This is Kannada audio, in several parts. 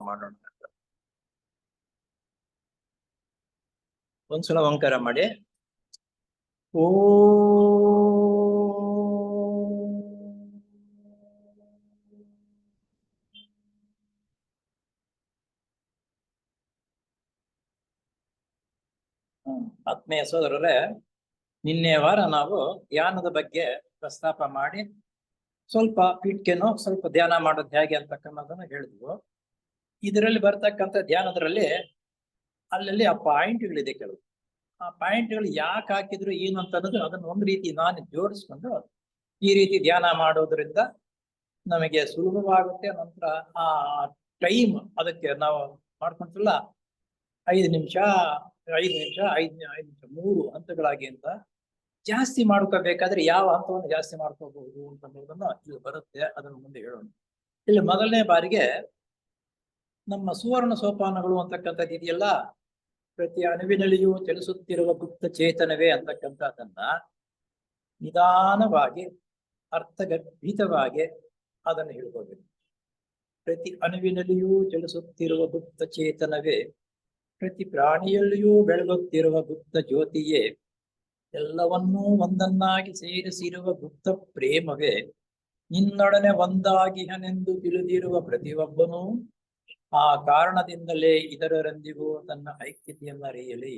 ಮಾಡೋಣ. ಒಂದ್ಸಲ ಓಂಕಾರ ಮಾಡಿ. ಓ ಆತ್ಮೀಯ ಸೋದರರೇ, ನಿನ್ನೆ ವಾರ ನಾವು ಧ್ಯಾನದ ಬಗ್ಗೆ ಪ್ರಸ್ತಾಪ ಮಾಡಿ ಸ್ವಲ್ಪ ಪೀಠ್ಕೆನೋ ಸ್ವಲ್ಪ ಧ್ಯಾನ ಮಾಡೋದು ಹೇಗೆ ಅಂತಕ್ಕನ್ನೋದನ್ನ ಹೇಳಿದ್ವು. ಇದರಲ್ಲಿ ಬರ್ತಕ್ಕಂಥ ಧ್ಯಾನದಲ್ಲಿ ಅಲ್ಲಲ್ಲಿ ಆ ಪಾಯಿಂಟ್ಗಳಿದೆ ಕೆಲವು. ಆ ಪಾಯಿಂಟ್ಗಳು ಯಾಕೆ ಹಾಕಿದ್ರು ಏನು ಅಂತ ಅನ್ನೋದು ಅದನ್ನ ಒಂದು ರೀತಿ ನಾನು ಜೋಡಿಸ್ಕೊಂಡು ಈ ರೀತಿ ಧ್ಯಾನ ಮಾಡೋದ್ರಿಂದ ನಮಗೆ ಸುಲಭವಾಗುತ್ತೆ. ನಂತರ ಆ ಟೈಮ್ ಅದಕ್ಕೆ ನಾವು ಮಾಡ್ಕೊಂತಿಲ್ಲ 5 ನಿಮಿಷ 5 ನಿಮಿಷ 5 ನಿಮಿಷ 3 ಹಂತಗಳಾಗಿ ಅಂತ ಜಾಸ್ತಿ ಮಾಡ್ಕೋಬೇಕಾದ್ರೆ ಯಾವ ಹಂತವನ್ನು ಜಾಸ್ತಿ ಮಾಡ್ಕೋಬಹುದು ಅಂತನ್ನೋದನ್ನ ಇಲ್ಲಿ ಬರುತ್ತೆ. ಅದನ್ನು ಮುಂದೆ ಹೇಳೋಣ. ಇಲ್ಲಿ ಮೊದಲನೇ ಬಾರಿಗೆ ನಮ್ಮ ಸುವರ್ಣ ಸೋಪಾನಗಳು ಅಂತಕ್ಕಂಥದ್ದು ಇದೆಯಲ್ಲ, ಪ್ರತಿ ಅಣುವಿನಲ್ಲಿಯೂ ಚಲಿಸುತ್ತಿರುವ ಗುಪ್ತ ಚೇತನವೇ ಅಂತಕ್ಕಂಥದ್ದನ್ನ ನಿಧಾನವಾಗಿ ಅರ್ಥಗರ್ಭಿತವಾಗಿ ಅದನ್ನು ಹೇಳ್ಕೋಬೇಕು. ಪ್ರತಿ ಅಣುವಿನಲ್ಲಿಯೂ ಚಲಿಸುತ್ತಿರುವ ಗುಪ್ತ ಚೇತನವೇ, ಪ್ರತಿ ಪ್ರಾಣಿಯಲ್ಲಿಯೂ ಬೆಳಗುತ್ತಿರುವ ಗುಪ್ತ ಜ್ಯೋತಿಯೇ, ಎಲ್ಲವನ್ನೂ ಒಂದನ್ನಾಗಿ ಸೇರಿಸಿರುವ ಗುಪ್ತ ಪ್ರೇಮವೇ, ನಿನ್ನೊಡನೆ ಒಂದಾಗಿಹನೆಂದು ತಿಳಿದಿರುವ ಪ್ರತಿಯೊಬ್ಬನೂ ಆ ಕಾರಣದಿಂದಲೇ ಇದರೊಂದಿಗೂ ತನ್ನ ಐಕ್ಯತೆಯನ್ನು ಅರಿಯಲಿ.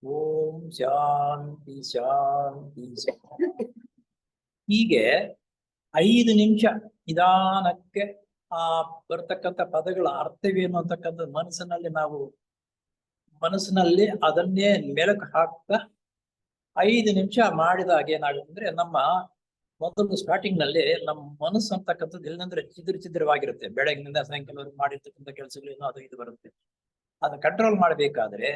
ಓಂ ಶಾಂತಿ ಶಾಂತಿ ಶಾಂತಿ. ಹೀಗೆ 5 ನಿಮಿಷ ನಿಧಾನಕ್ಕೆ ಆ ಬರ್ತಕ್ಕಂಥ ಪದಗಳ ಅರ್ಥವೇನು ಅಂತಕ್ಕಂಥ ಮನಸ್ಸಿನಲ್ಲಿ ಅದನ್ನೇ ಮೆಲುಕು ಹಾಕ್ತಾ 5 ನಿಮಿಷ ಮಾಡಿದಾಗ ಏನಾಗುತ್ತೆ ಅಂದ್ರೆ, ನಮ್ಮ ಮೊದಲು ಸ್ಟಾರ್ಟಿಂಗ್ ನಲ್ಲಿ ನಮ್ಮ ಮನಸ್ಸು ಅಂತಕ್ಕಂಥದ್ದು ಇಲ್ಲಂದ್ರೆ ಚಿದ್ರವಾಗಿರುತ್ತೆ. ಬೆಳಗಿನಿಂದ ಸಾಯಂಕಾಲವರೆಗೂ ಮಾಡಿರ್ತಕ್ಕಂಥ ಕೆಲಸಗಳೇನೋ ಅದು ಇದು ಬರುತ್ತೆ. ಅದನ್ನ ಕಂಟ್ರೋಲ್ ಮಾಡ್ಬೇಕಾದ್ರೆ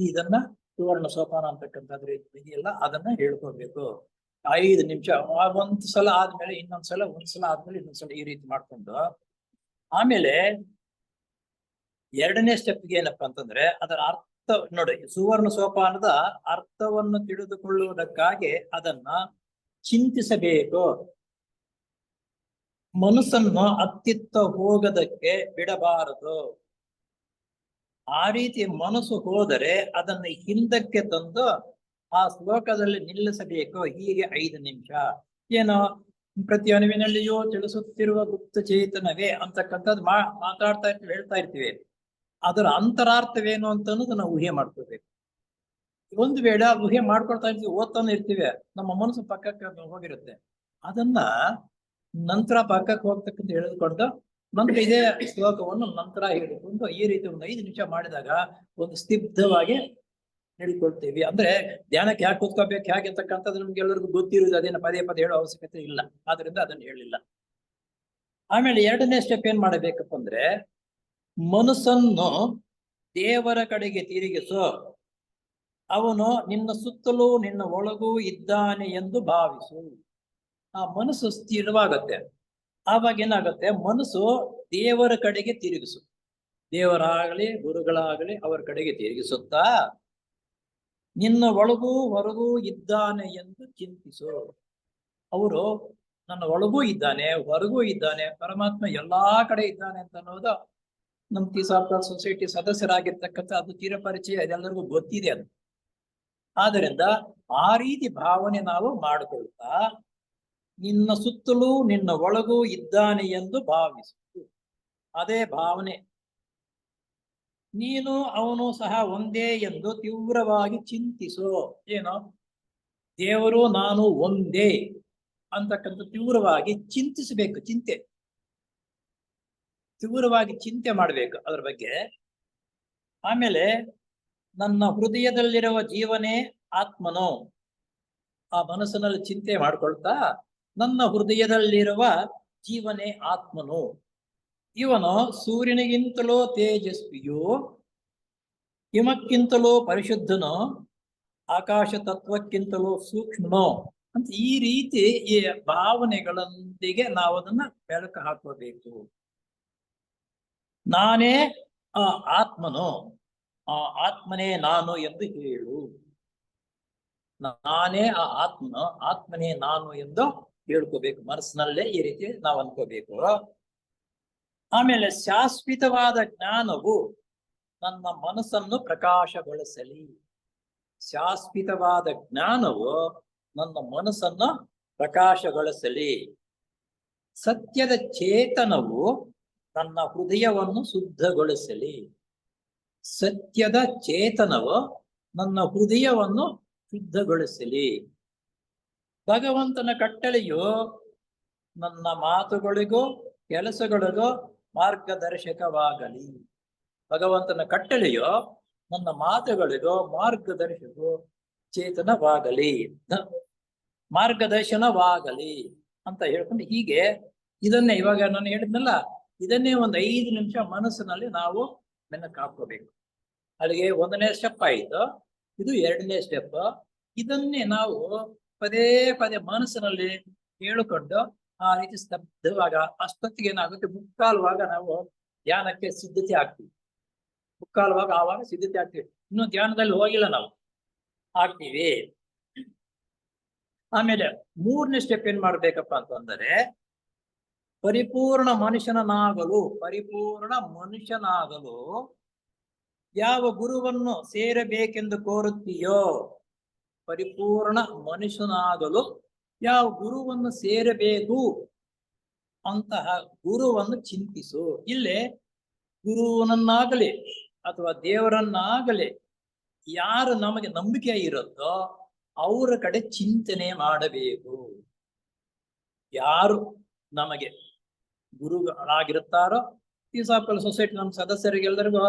ಇದನ್ನ ಸುವರ್ಣ ಸೋಪಾನ ಅಂತಕ್ಕಂಥದ್ದು ಇದೆಯಲ್ಲ ಅದನ್ನ ಹೇಳ್ಕೋಬೇಕು. 5 ನಿಮಿಷ ಒಂದ್ಸಲ ಆದ್ಮೇಲೆ ಇನ್ನೊಂದ್ಸಲ, ಒಂದ್ಸಲ ಆದ್ಮೇಲೆ ಇನ್ನೊಂದ್ಸಲ, ಈ ರೀತಿ ಮಾಡ್ಕೊಂಡು ಆಮೇಲೆ 2ನೇ ಸ್ಟೆಪ್ಗೆ ಏನಪ್ಪಾ ಅಂತಂದ್ರೆ ಅದರ ಅರ್ಥ ನೋಡಿ. ಸುವರ್ಣ ಸೋಪಾನದ ಅರ್ಥವನ್ನು ತಿಳಿದುಕೊಳ್ಳುವುದಕ್ಕಾಗಿ ಅದನ್ನ ಚಿಂತಿಸಬೇಕು. ಮನಸ್ಸನ್ನು ಅತ್ತಿತ್ತ ಹೋಗದಕ್ಕೆ ಬಿಡಬಾರದು. ಆ ರೀತಿ ಮನಸ್ಸು ಹೋದರೆ ಅದನ್ನ ಹಿಂದಕ್ಕೆ ತಂದು ಆ ಶ್ಲೋಕದಲ್ಲಿ ನಿಲ್ಲಿಸಬೇಕು. ಹೀಗೆ 5 ನಿಮಿಷ ಏನೋ ಪ್ರತಿ ಅಣುವಿನಲ್ಲಿಯೂ ತಿಳಿಸುತ್ತಿರುವ ಗುಪ್ತ ಚೇತನವೇ ಅಂತಕ್ಕಂಥದ್ದು ಮಾತಾಡ್ತಾ ಇರ್ತೀವಿ, ಹೇಳ್ತಾ ಇರ್ತೀವಿ. ಅದರ ಅಂತರಾರ್ಥವೇನು ಅಂತ ಅನ್ನೋದು ನಾವು ಊಹೆ ಮಾಡ್ಕೋಬೇಕು. ಒಂದು ವೇಳೆ ಊಹೆ ಮಾಡ್ಕೊಳ್ತಾ ಇರ್ತೀವಿ, ಓದ್ತಾನೆ ಇರ್ತೀವಿ, ನಮ್ಮ ಮನಸ್ಸು ಪಕ್ಕಕ್ಕೆ ಹೋಗಿರುತ್ತೆ. ಅದನ್ನ ನಂತರ ಪಕ್ಕಕ್ಕೆ ಹೋಗ್ತಕ್ಕಂಥ ಹೇಳಿದುಕೊಂಡು ನಂತರ ಇದೇ ಶ್ಲೋಕವನ್ನು ನಂತರ ಹೇಳಿಕೊಂಡು ಈ ರೀತಿ ಒಂದು 5 ನಿಮಿಷ ಮಾಡಿದಾಗ ಒಂದು ಸ್ತಬ್ಧವಾಗಿ ಹೇಳಿಕೊಳ್ತೀವಿ. ಅಂದ್ರೆ ಧ್ಯಾನಕ್ಕೆ ಯಾಕೆ ಕೂತ್ಕೋಬೇಕು ಹೇಗೆ ಅಂತಕ್ಕಂಥದ್ದು ನಮ್ಗೆ ಎಲ್ಲರಿಗೂ ಗೊತ್ತಿರುವುದು. ಅದೇನು ಪದೇ ಪದೇ ಹೇಳೋ ಅವಶ್ಯಕತೆ ಇಲ್ಲ. ಆದ್ರಿಂದ ಅದನ್ನು ಹೇಳಿಲ್ಲ. ಆಮೇಲೆ 2ನೇ ಸ್ಟೆಪ್ ಏನ್ ಮಾಡಬೇಕಪ್ಪ ಅಂದ್ರೆ, ಮನಸ್ಸನ್ನು ದೇವರ ಕಡೆಗೆ ತಿರುಗಿಸು. ಅವನು ನಿನ್ನ ಸುತ್ತಲೂ ನಿನ್ನ ಒಳಗೂ ಇದ್ದಾನೆ ಎಂದು ಭಾವಿಸು. ಆ ಮನಸ್ಸು ಸ್ಥಿರವಾಗತ್ತೆ. ಆವಾಗ ಏನಾಗುತ್ತೆ, ಮನಸ್ಸು ದೇವರ ಕಡೆಗೆ ತಿರುಗಿಸು. ದೇವರಾಗಲಿ ಗುರುಗಳಾಗಲಿ ಅವರ ಕಡೆಗೆ ತಿರುಗಿಸುತ್ತಾ ನಿನ್ನ ಒಳಗೂ ಹೊರಗೂ ಇದ್ದಾನೆ ಎಂದು ಚಿಂತಿಸು. ಅವರು ನನ್ನ ಒಳಗೂ ಇದ್ದಾನೆ, ಹೊರಗೂ ಇದ್ದಾನೆ, ಪರಮಾತ್ಮ ಎಲ್ಲಾ ಕಡೆ ಇದ್ದಾನೆ ಅಂತ ಅನ್ನೋದು ನಮ್ಮ ತೀಸಾಫ್ಟರ್ ಸೊಸೈಟಿ ಸದಸ್ಯರಾಗಿರ್ತಕ್ಕಂಥ ಅದು ತೀರಪರಿಚಯ ಇದೆಲ್ಲರಿಗೂ ಗೊತ್ತಿದೆ. ಅದು ಆದ್ದರಿಂದ ಆ ರೀತಿ ಭಾವನೆ ನಾವು ಮಾಡಿಕೊಳ್ತಾ ನಿನ್ನ ಸುತ್ತಲೂ ನಿನ್ನ ಒಳಗೂ ಇದ್ದಾನೆ ಎಂದು ಭಾವಿಸು. ಅದೇ ಭಾವನೆ. ನೀನು ಅವನು ಸಹ ಒಂದೇ ಎಂದು ತೀವ್ರವಾಗಿ ಚಿಂತಿಸು. ಏನು, ದೇವರು ನಾನು ಒಂದೇ ಅಂತಕ್ಕಂಥ ತೀವ್ರವಾಗಿ ಚಿಂತಿಸಬೇಕು. ತೀವ್ರವಾಗಿ ಚಿಂತೆ ಮಾಡಬೇಕು ಅದರ ಬಗ್ಗೆ. ಆಮೇಲೆ ನನ್ನ ಹೃದಯದಲ್ಲಿರುವ ಜೀವನೇ ಆತ್ಮನು. ಆ ಮನಸ್ಸಿನಲ್ಲಿ ಚಿಂತೆ ಮಾಡ್ಕೊಳ್ತಾ ನನ್ನ ಹೃದಯದಲ್ಲಿರುವ ಜೀವನೇ ಆತ್ಮನು. ಇವನು ಸೂರ್ಯನಿಗಿಂತಲೂ ತೇಜಸ್ವಿಯು, ಹಿಮಕ್ಕಿಂತಲೂ ಪರಿಶುದ್ಧನು, ಆಕಾಶ ತತ್ವಕ್ಕಿಂತಲೂ ಸೂಕ್ಷ್ಮನು ಅಂತ ಈ ರೀತಿ ಈ ಭಾವನೆಗಳೊಂದಿಗೆ ನಾವು ಅದನ್ನ ಬೆಳಕು ಹಾಕೋಬೇಕು. ನಾನೇ ಆ ಆತ್ಮನು, ಆ ಆತ್ಮನೇ ನಾನು ಎಂದು ಹೇಳು. ನಾನೇ ಆ ಆತ್ಮನು, ಆತ್ಮನೇ ನಾನು ಎಂದು ಹೇಳ್ಕೋಬೇಕು. ಮನಸ್ಸಿನಲ್ಲೇ ಈ ರೀತಿ ನಾವು ಅನ್ಕೋಬೇಕು. ಆಮೇಲೆ ಶಾಶ್ವತವಾದ ಜ್ಞಾನವು ನನ್ನ ಮನಸ್ಸನ್ನು ಪ್ರಕಾಶಗೊಳಿಸಲಿ. ಶಾಶ್ವತವಾದ ಜ್ಞಾನವು ನನ್ನ ಮನಸ್ಸನ್ನು ಪ್ರಕಾಶಗೊಳಿಸಲಿ. ಸತ್ಯದ ಚೇತನವು ನನ್ನ ಹೃದಯವನ್ನು ಶುದ್ಧಗೊಳಿಸಲಿ. ಸತ್ಯದ ಚೇತನವು ನನ್ನ ಹೃದಯವನ್ನು ಶುದ್ಧಗೊಳಿಸಲಿ. ಭಗವಂತನ ಕಟ್ಟಳೆಯು ನನ್ನ ಮಾತುಗಳಿಗೂ ಕೆಲಸಗಳಿಗೂ ಮಾರ್ಗದರ್ಶಕವಾಗಲಿ. ಭಗವಂತನ ಕಟ್ಟಳೆಯು ನನ್ನ ಮಾತುಗಳಿಗೂ ಮಾರ್ಗದರ್ಶನವಾಗಲಿ ಅಂತ ಹೇಳ್ಕೊಂಡು ಹೀಗೆ ಇದನ್ನೇ ಇವಾಗ ನಾನು ಹೇಳಿದ್ನಲ್ಲ, ಇದನ್ನೇ ಒಂದು 5 ನಿಮಿಷ ಮನಸ್ಸಿನಲ್ಲಿ ನಾವು ಮೆನಕ್ ಹಾಕೋಬೇಕು. ಅಲ್ಲಿಗೆ 1ನೇ ಸ್ಟೆಪ್ ಆಯಿತು, ಇದು 2ನೇ ಸ್ಟೆಪ್. ಇದನ್ನೇ ನಾವು ಪದೇ ಪದೇ ಮನಸ್ಸಿನಲ್ಲಿ ಹೇಳಿಕೊಂಡು ಆ ರೀತಿ ಸ್ತಬ್ಧವಾಗ ಅಷ್ಟೊತ್ತಿಗೆ ಏನಾಗುತ್ತೆ, ಮುಕ್ಕಾಲುವಾಗ ನಾವು ಧ್ಯಾನಕ್ಕೆ ಸಿದ್ಧತೆ ಆಗ್ತೀವಿ. ಮುಕ್ಕಾಲುವಾಗ ಆವಾಗ ಸಿದ್ಧತೆ ಆಗ್ತೀವಿ. ಇನ್ನು ಧ್ಯಾನದಲ್ಲಿ ಹೋಗಿಲ್ಲ ನಾವು, ಆಗ್ತೀವಿ. ಆಮೇಲೆ 3ನೇ ಸ್ಟೆಪ್ ಏನ್ ಮಾಡ್ಬೇಕಪ್ಪ ಅಂತಂದರೆ, ಪರಿಪೂರ್ಣ ಮನುಷ್ಯನಾಗಲು ಯಾವ ಗುರುವನ್ನು ಸೇರಬೇಕೆಂದು ಕೋರುತ್ತೀಯೋ, ಪರಿಪೂರ್ಣ ಮನುಷ್ಯನಾಗಲು ಯಾವ ಗುರುವನ್ನು ಸೇರಬೇಕು ಅಂತಹ ಗುರುವನ್ನು ಚಿಂತಿಸು. ಇಲ್ಲೇ ಗುರುವನನ್ನಾಗಲಿ ಅಥವಾ ದೇವರನ್ನಾಗಲಿ ಯಾರು ನಮಗೆ ನಂಬಿಕೆ ಇರುತ್ತೋ ಅವರ ಕಡೆ ಚಿಂತನೆ ಮಾಡಬೇಕು. ಯಾರು ನಮಗೆ ಗುರುಗಳಾಗಿರುತ್ತಾರೋ, ಈ ಸಾಕಲ್ ಸೊಸೈಟಿ ನಮ್ಮ ಸದಸ್ಯರಿಗೆಲ್ಲರಿಗೂ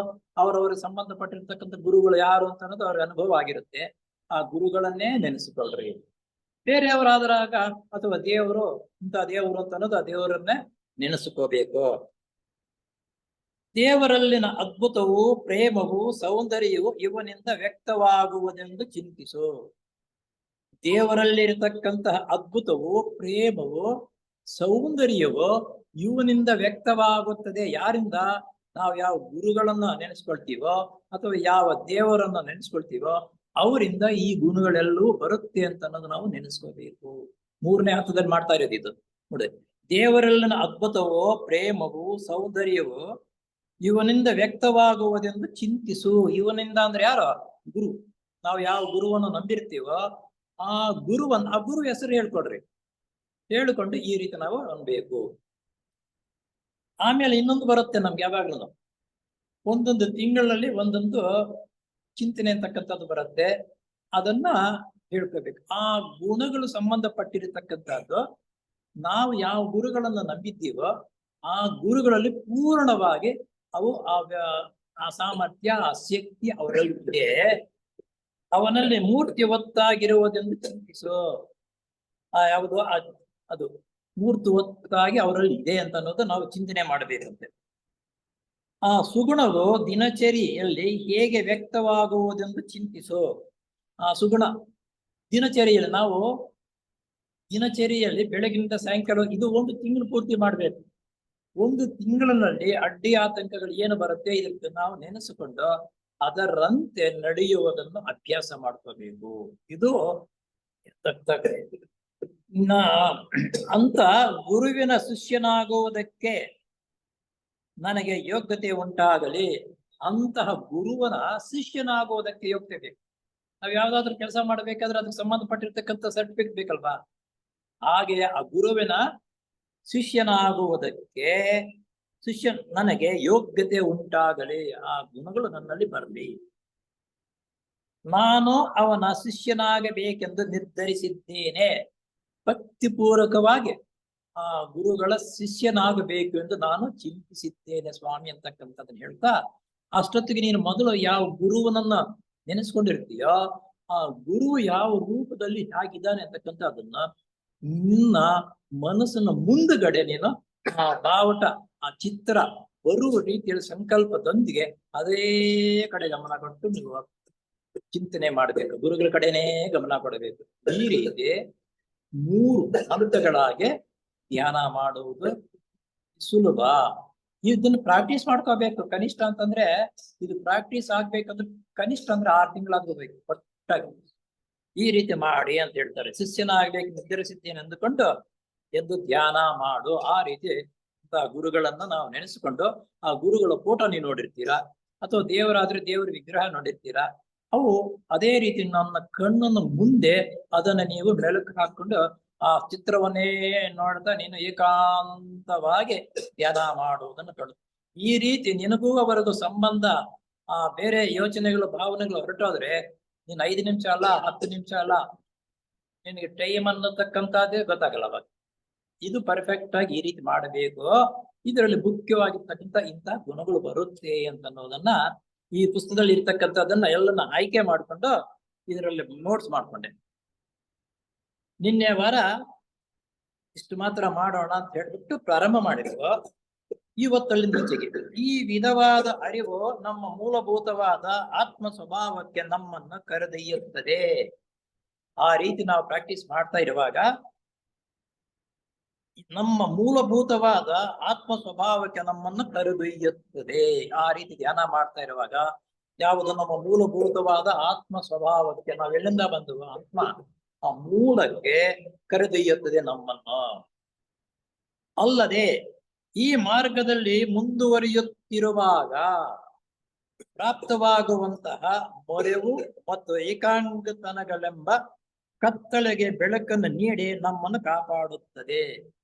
ಅವರವರಿಗೆ ಸಂಬಂಧಪಟ್ಟಿರ್ತಕ್ಕಂಥ ಗುರುಗಳು ಯಾರು ಅಂತ ಅನ್ನೋದು ಅವ್ರಿಗೆ ಅನುಭವ ಆಗಿರುತ್ತೆ. ಆ ಗುರುಗಳನ್ನೇ ನೆನೆಸಿಕೊಳ್ಳ್ರಿ. ಬೇರೆಯವರಾದ್ರಾಗ ಅಥವಾ ದೇವರು ಇಂಥ ದೇವರು ಅಂತ ಅನ್ನೋದು ಆ ದೇವರನ್ನೇ ನೆನೆಸಿಕೋಬೇಕು. ದೇವರಲ್ಲಿನ ಅದ್ಭುತವು, ಪ್ರೇಮವು, ಸೌಂದರ್ಯವು ಇವನಿಂದ ವ್ಯಕ್ತವಾಗುವುದೆಂದು ಚಿಂತಿಸು. ದೇವರಲ್ಲಿರತಕ್ಕಂತಹ ಅದ್ಭುತವು, ಪ್ರೇಮವು, ಸೌಂದರ್ಯವು ಇವನಿಂದ ವ್ಯಕ್ತವಾಗುತ್ತದೆ. ಯಾರಿಂದ? ನಾವು ಯಾವ ಗುರುಗಳನ್ನ ನೆನೆಸ್ಕೊಳ್ತೀವೋ ಅಥವಾ ಯಾವ ದೇವರನ್ನ ನೆನೆಸ್ಕೊಳ್ತೀವೋ ಅವರಿಂದ ಈ ಗುಣಗಳೆಲ್ಲವೂ ಬರುತ್ತೆ ಅಂತ ಅನ್ನೋದು ನಾವು ನೆನೆಸ್ಕೋಬೇಕು. 3ನೇ ಹಂತದಲ್ಲಿ ಮಾಡ್ತಾ ಇರೋದು ಇದು ನೋಡಿ. ದೇವರಲ್ಲಿನ ಅದ್ಭುತವೋ, ಪ್ರೇಮವು, ಸೌಂದರ್ಯವು ಇವನಿಂದ ವ್ಯಕ್ತವಾಗುವುದೆಂದು ಚಿಂತಿಸು. ಇವನಿಂದ ಅಂದ್ರೆ ಯಾರು? ಗುರು. ನಾವು ಯಾವ ಗುರುವನ್ನು ನಂಬಿರ್ತೀವೋ ಆ ಗುರು ಹೆಸರು ಹೇಳ್ಕೊಡ್ರಿ. ಹೇಳಿಕೊಂಡು ಈ ರೀತಿ ನಾವು ಅನ್ಬೇಕು. ಆಮೇಲೆ ಇನ್ನೊಂದು ಬರುತ್ತೆ ನಮ್ಗೆ ಯಾವಾಗ್ಲೂ, ಒಂದೊಂದು ತಿಂಗಳಲ್ಲಿ ಒಂದೊಂದು ಚಿಂತನೆ ಅಂತಕ್ಕಂಥದ್ದು ಬರುತ್ತೆ. ಅದನ್ನ ಹೇಳ್ಕೋಬೇಕು. ಆ ಗುಣಗಳು ಸಂಬಂಧಪಟ್ಟಿರತಕ್ಕಂಥದ್ದು ನಾವು ಯಾವ ಗುರುಗಳನ್ನ ನಂಬಿದ್ದೀವೋ ಆ ಗುರುಗಳಲ್ಲಿ ಪೂರ್ಣವಾಗಿ ಅವು ಆ ಸಾಮರ್ಥ್ಯ, ಆ ಶಕ್ತಿ ಅವರಲ್ಲಿ ಅವನಲ್ಲಿ ಮೂರ್ತಿವತ್ತಾಗಿರುವುದೆಂದು ಚಿಂತಿಸು. ಯಾವುದು ಅದು ಮೂರ್ತಿವತ್ತಾಗಿ ಅವರಲ್ಲಿ ಇದೆ ಅಂತ ಅನ್ನೋದು ನಾವು ಚಿಂತನೆ ಮಾಡಬೇಕಂತೆ. ಆ ಸುಗುಣವು ದಿನಚರಿಯಲ್ಲಿ ಹೇಗೆ ವ್ಯಕ್ತವಾಗುವುದೆಂದು ಚಿಂತಿಸು. ಆ ಸುಗುಣ ದಿನಚರಿಯಲ್ಲಿ ನಾವು ಬೆಳಗಿನಿಂದ ಸಾಯಂಕಾಲ ಇದು 1 ತಿಂಗಳು ಪೂರ್ತಿ ಮಾಡ್ಬೇಕು. 1 ತಿಂಗಳಿನಲ್ಲಿ ಅಡ್ಡಿ ಆತಂಕಗಳು ಏನು ಬರುತ್ತೆ ಇದಕ್ಕೆ ನಾವು ನೆನೆಸಿಕೊಂಡು ಅದರಂತೆ ನಡೆಯುವುದನ್ನು ಅಭ್ಯಾಸ ಮಾಡ್ಕೋಬೇಕು. ಇದು ಅಂತ ಗುರುವಿನ ಶಿಷ್ಯನಾಗುವುದಕ್ಕೆ ನನಗೆ ಯೋಗ್ಯತೆ ಉಂಟಾಗಲಿ. ಅಂತಹ ಗುರುವನ ಶಿಷ್ಯನಾಗುವುದಕ್ಕೆ ಯೋಗ್ಯತೆ ಬೇಕು. ನಾವ್ ಯಾವ್ದಾದ್ರು ಕೆಲಸ ಮಾಡ್ಬೇಕಾದ್ರೆ ಅದಕ್ಕೆ ಸಂಬಂಧಪಟ್ಟಿರ್ತಕ್ಕಂಥ ಸರ್ಟಿಫಿಕೇಟ್ ಬೇಕಲ್ವಾ? ಹಾಗೆ ಆ ಗುರುವಿನ ಶಿಷ್ಯನಾಗುವುದಕ್ಕೆ ನನಗೆ ಯೋಗ್ಯತೆ ಉಂಟಾಗಲಿ. ಆ ಗುಣಗಳು ನನ್ನಲ್ಲಿ ಬರಲಿ. ನಾನು ಅವನ ಶಿಷ್ಯನಾಗಬೇಕೆಂದು ನಿರ್ಧರಿಸಿದ್ದೇನೆ. ಭಕ್ತಿಪೂರ್ವಕವಾಗಿ ಆ ಗುರುಗಳ ಶಿಷ್ಯನಾಗಬೇಕು ಎಂದು ನಾನು ಚಿಂತಿಸಿದ್ದೇನೆ ಸ್ವಾಮಿ ಅಂತಕ್ಕಂಥದ್ದನ್ನ ಹೇಳ್ತಾ, ಅಷ್ಟೊತ್ತಿಗೆ ನೀನು ಮೊದಲು ಯಾವ ಗುರುವನನ್ನ ನೆನೆಸ್ಕೊಂಡಿರ್ತೀಯೋ ಆ ಗುರು ಯಾವ ರೂಪದಲ್ಲಿ ಹೇಗಿದ್ದಾನೆ ಅಂತಕ್ಕಂಥದ್ದನ್ನ ನಿನ್ನ ಮನಸ್ಸಿನ ಮುಂದುಗಡೆ ನೀನು ಆ ಬಾವುಟ, ಆ ಚಿತ್ರ ಬರುವ ರೀತಿಯಲ್ಲಿ ಸಂಕಲ್ಪದೊಂದಿಗೆ ಅದೇ ಕಡೆ ಗಮನ ಕೊಟ್ಟು ನೀವು ಚಿಂತನೆ ಮಾಡಬೇಕು. ಗುರುಗಳ ಕಡೆನೇ ಗಮನ ಕೊಡಬೇಕು. ಈ ರೀತಿ 3 ಹಂತಗಳಾಗಿ ಧ್ಯಾನ ಮಾಡುವುದು ಸುಲಭ. ಇದನ್ನು ಪ್ರಾಕ್ಟೀಸ್ ಮಾಡ್ಕೋಬೇಕು. ಕನಿಷ್ಠ ಅಂತಂದ್ರೆ ಇದು ಪ್ರಾಕ್ಟೀಸ್ ಆಗ್ಬೇಕಂದ್ರೆ ಕನಿಷ್ಠ ಅಂದ್ರೆ 6 ತಿಂಗಳಾಗಬೇಕು ಒಟ್ಟಾಗಿ. ಈ ರೀತಿ ಮಾಡಿ ಅಂತ ಹೇಳ್ತಾರೆ. ಶಿಷ್ಯನಾಗ್ಬೇಕು ನಿರ್ಧರಿಸಿದ್ದೇನೆ ಅಂದುಕೊಂಡು ಎದ್ದು ಧ್ಯಾನ ಮಾಡು. ಆ ರೀತಿ ಅಂತಹ ಗುರುಗಳನ್ನ ನಾವು ನೆನೆಸಿಕೊಂಡು ಆ ಗುರುಗಳ ಫೋಟೋ ನೀವು ನೋಡಿರ್ತೀರಾ, ಅಥವಾ ದೇವರಾದ್ರೆ ದೇವರ ವಿಗ್ರಹ ನೋಡಿರ್ತೀರಾ. ಅವು ಅದೇ ರೀತಿ ನನ್ನ ಕಣ್ಣನ್ನು ಮುಂದೆ ಅದನ್ನ ನೀವು ಬೆಳಕು ಹಾಕೊಂಡು ಆ ಚಿತ್ರವನ್ನೇ ನೋಡ್ತಾ ನೀನು ಏಕಾಂತವಾಗಿ ಧ್ಯಾನ ಮಾಡುವುದನ್ನು ಕಂಡು, ಈ ರೀತಿ ನಿನಗೂ ಅವರಿಗೂ ಸಂಬಂಧ ಬೇರೆ ಯೋಚನೆಗಳು ಭಾವನೆಗಳು ಹೊರಟೋದ್ರೆ ನೀನ್ 5 ನಿಮಿಷ ಅಲ್ಲ 10 ನಿಮಿಷ ಅಲ್ಲ ನಿನಗೆ ಟೈಮ್ ಅನ್ನತಕ್ಕಂಥದ್ದೇ ಗೊತ್ತಾಗಲ್ಲ ಅವಾಗ. ಇದು ಪರ್ಫೆಕ್ಟ್ ಆಗಿ ಈ ರೀತಿ ಮಾಡಬೇಕು, ಇದರಲ್ಲಿ ಮುಖ್ಯವಾಗಿರ್ತಕ್ಕಂಥ ಇಂತಹ ಗುಣಗಳು ಬರುತ್ತೆ ಅಂತ ಅನ್ನೋದನ್ನ ಈ ಪುಸ್ತಕದಲ್ಲಿ ಇರ್ತಕ್ಕಂಥದ್ದನ್ನ ಎಲ್ಲನ ಆಯ್ಕೆ ಮಾಡ್ಕೊಂಡು ಇದರಲ್ಲಿ ನೋಟ್ಸ್ ಮಾಡ್ಕೊಂಡೆ. ನಿನ್ನೆ ವಾರ ಇಷ್ಟು ಮಾತ್ರ ಮಾಡೋಣ ಅಂತ ಹೇಳ್ಬಿಟ್ಟು ಪ್ರಾರಂಭ ಮಾಡಿದ್ರು. ಇವತ್ತಲ್ಲಿಂದೀಚೆಗೆ ಈ ವಿಧವಾದ ಅರಿವು ನಮ್ಮ ಮೂಲಭೂತವಾದ ಆತ್ಮ ಸ್ವಭಾವಕ್ಕೆ ನಮ್ಮನ್ನ ಕರೆದೊಯ್ಯುತ್ತದೆ. ಆ ರೀತಿ ನಾವು ಪ್ರಾಕ್ಟೀಸ್ ಮಾಡ್ತಾ ಇರುವಾಗ ನಮ್ಮ ಮೂಲಭೂತವಾದ ಆತ್ಮ ಸ್ವಭಾವಕ್ಕೆ ನಮ್ಮನ್ನ ಕರೆದೊಯ್ಯುತ್ತದೆ. ಆ ರೀತಿ ಧ್ಯಾನ ಮಾಡ್ತಾ ಇರುವಾಗ ಯಾವುದು ನಮ್ಮ ಮೂಲಭೂತವಾದ ಆತ್ಮ ಸ್ವಭಾವಕ್ಕೆ ನಾವೆಲ್ಲಿಂದ ಬಂದು ಆತ್ಮ ಆ ಮೂಲಕ್ಕೆ ಕರೆದೊಯ್ಯುತ್ತದೆ ನಮ್ಮನ್ನು. ಅಲ್ಲದೆ ಈ ಮಾರ್ಗದಲ್ಲಿ ಮುಂದುವರಿಯುತ್ತಿರುವಾಗ ಪ್ರಾಪ್ತವಾಗುವಂತಹ ಮೊರೆವು ಮತ್ತು ಏಕಾಂಗತನಗಳೆಂಬ ಕತ್ತಳೆಗೆ ಬೆಳಕನ್ನು ನೀಡಿ ನಮ್ಮನ್ನು ಕಾಪಾಡುತ್ತದೆ.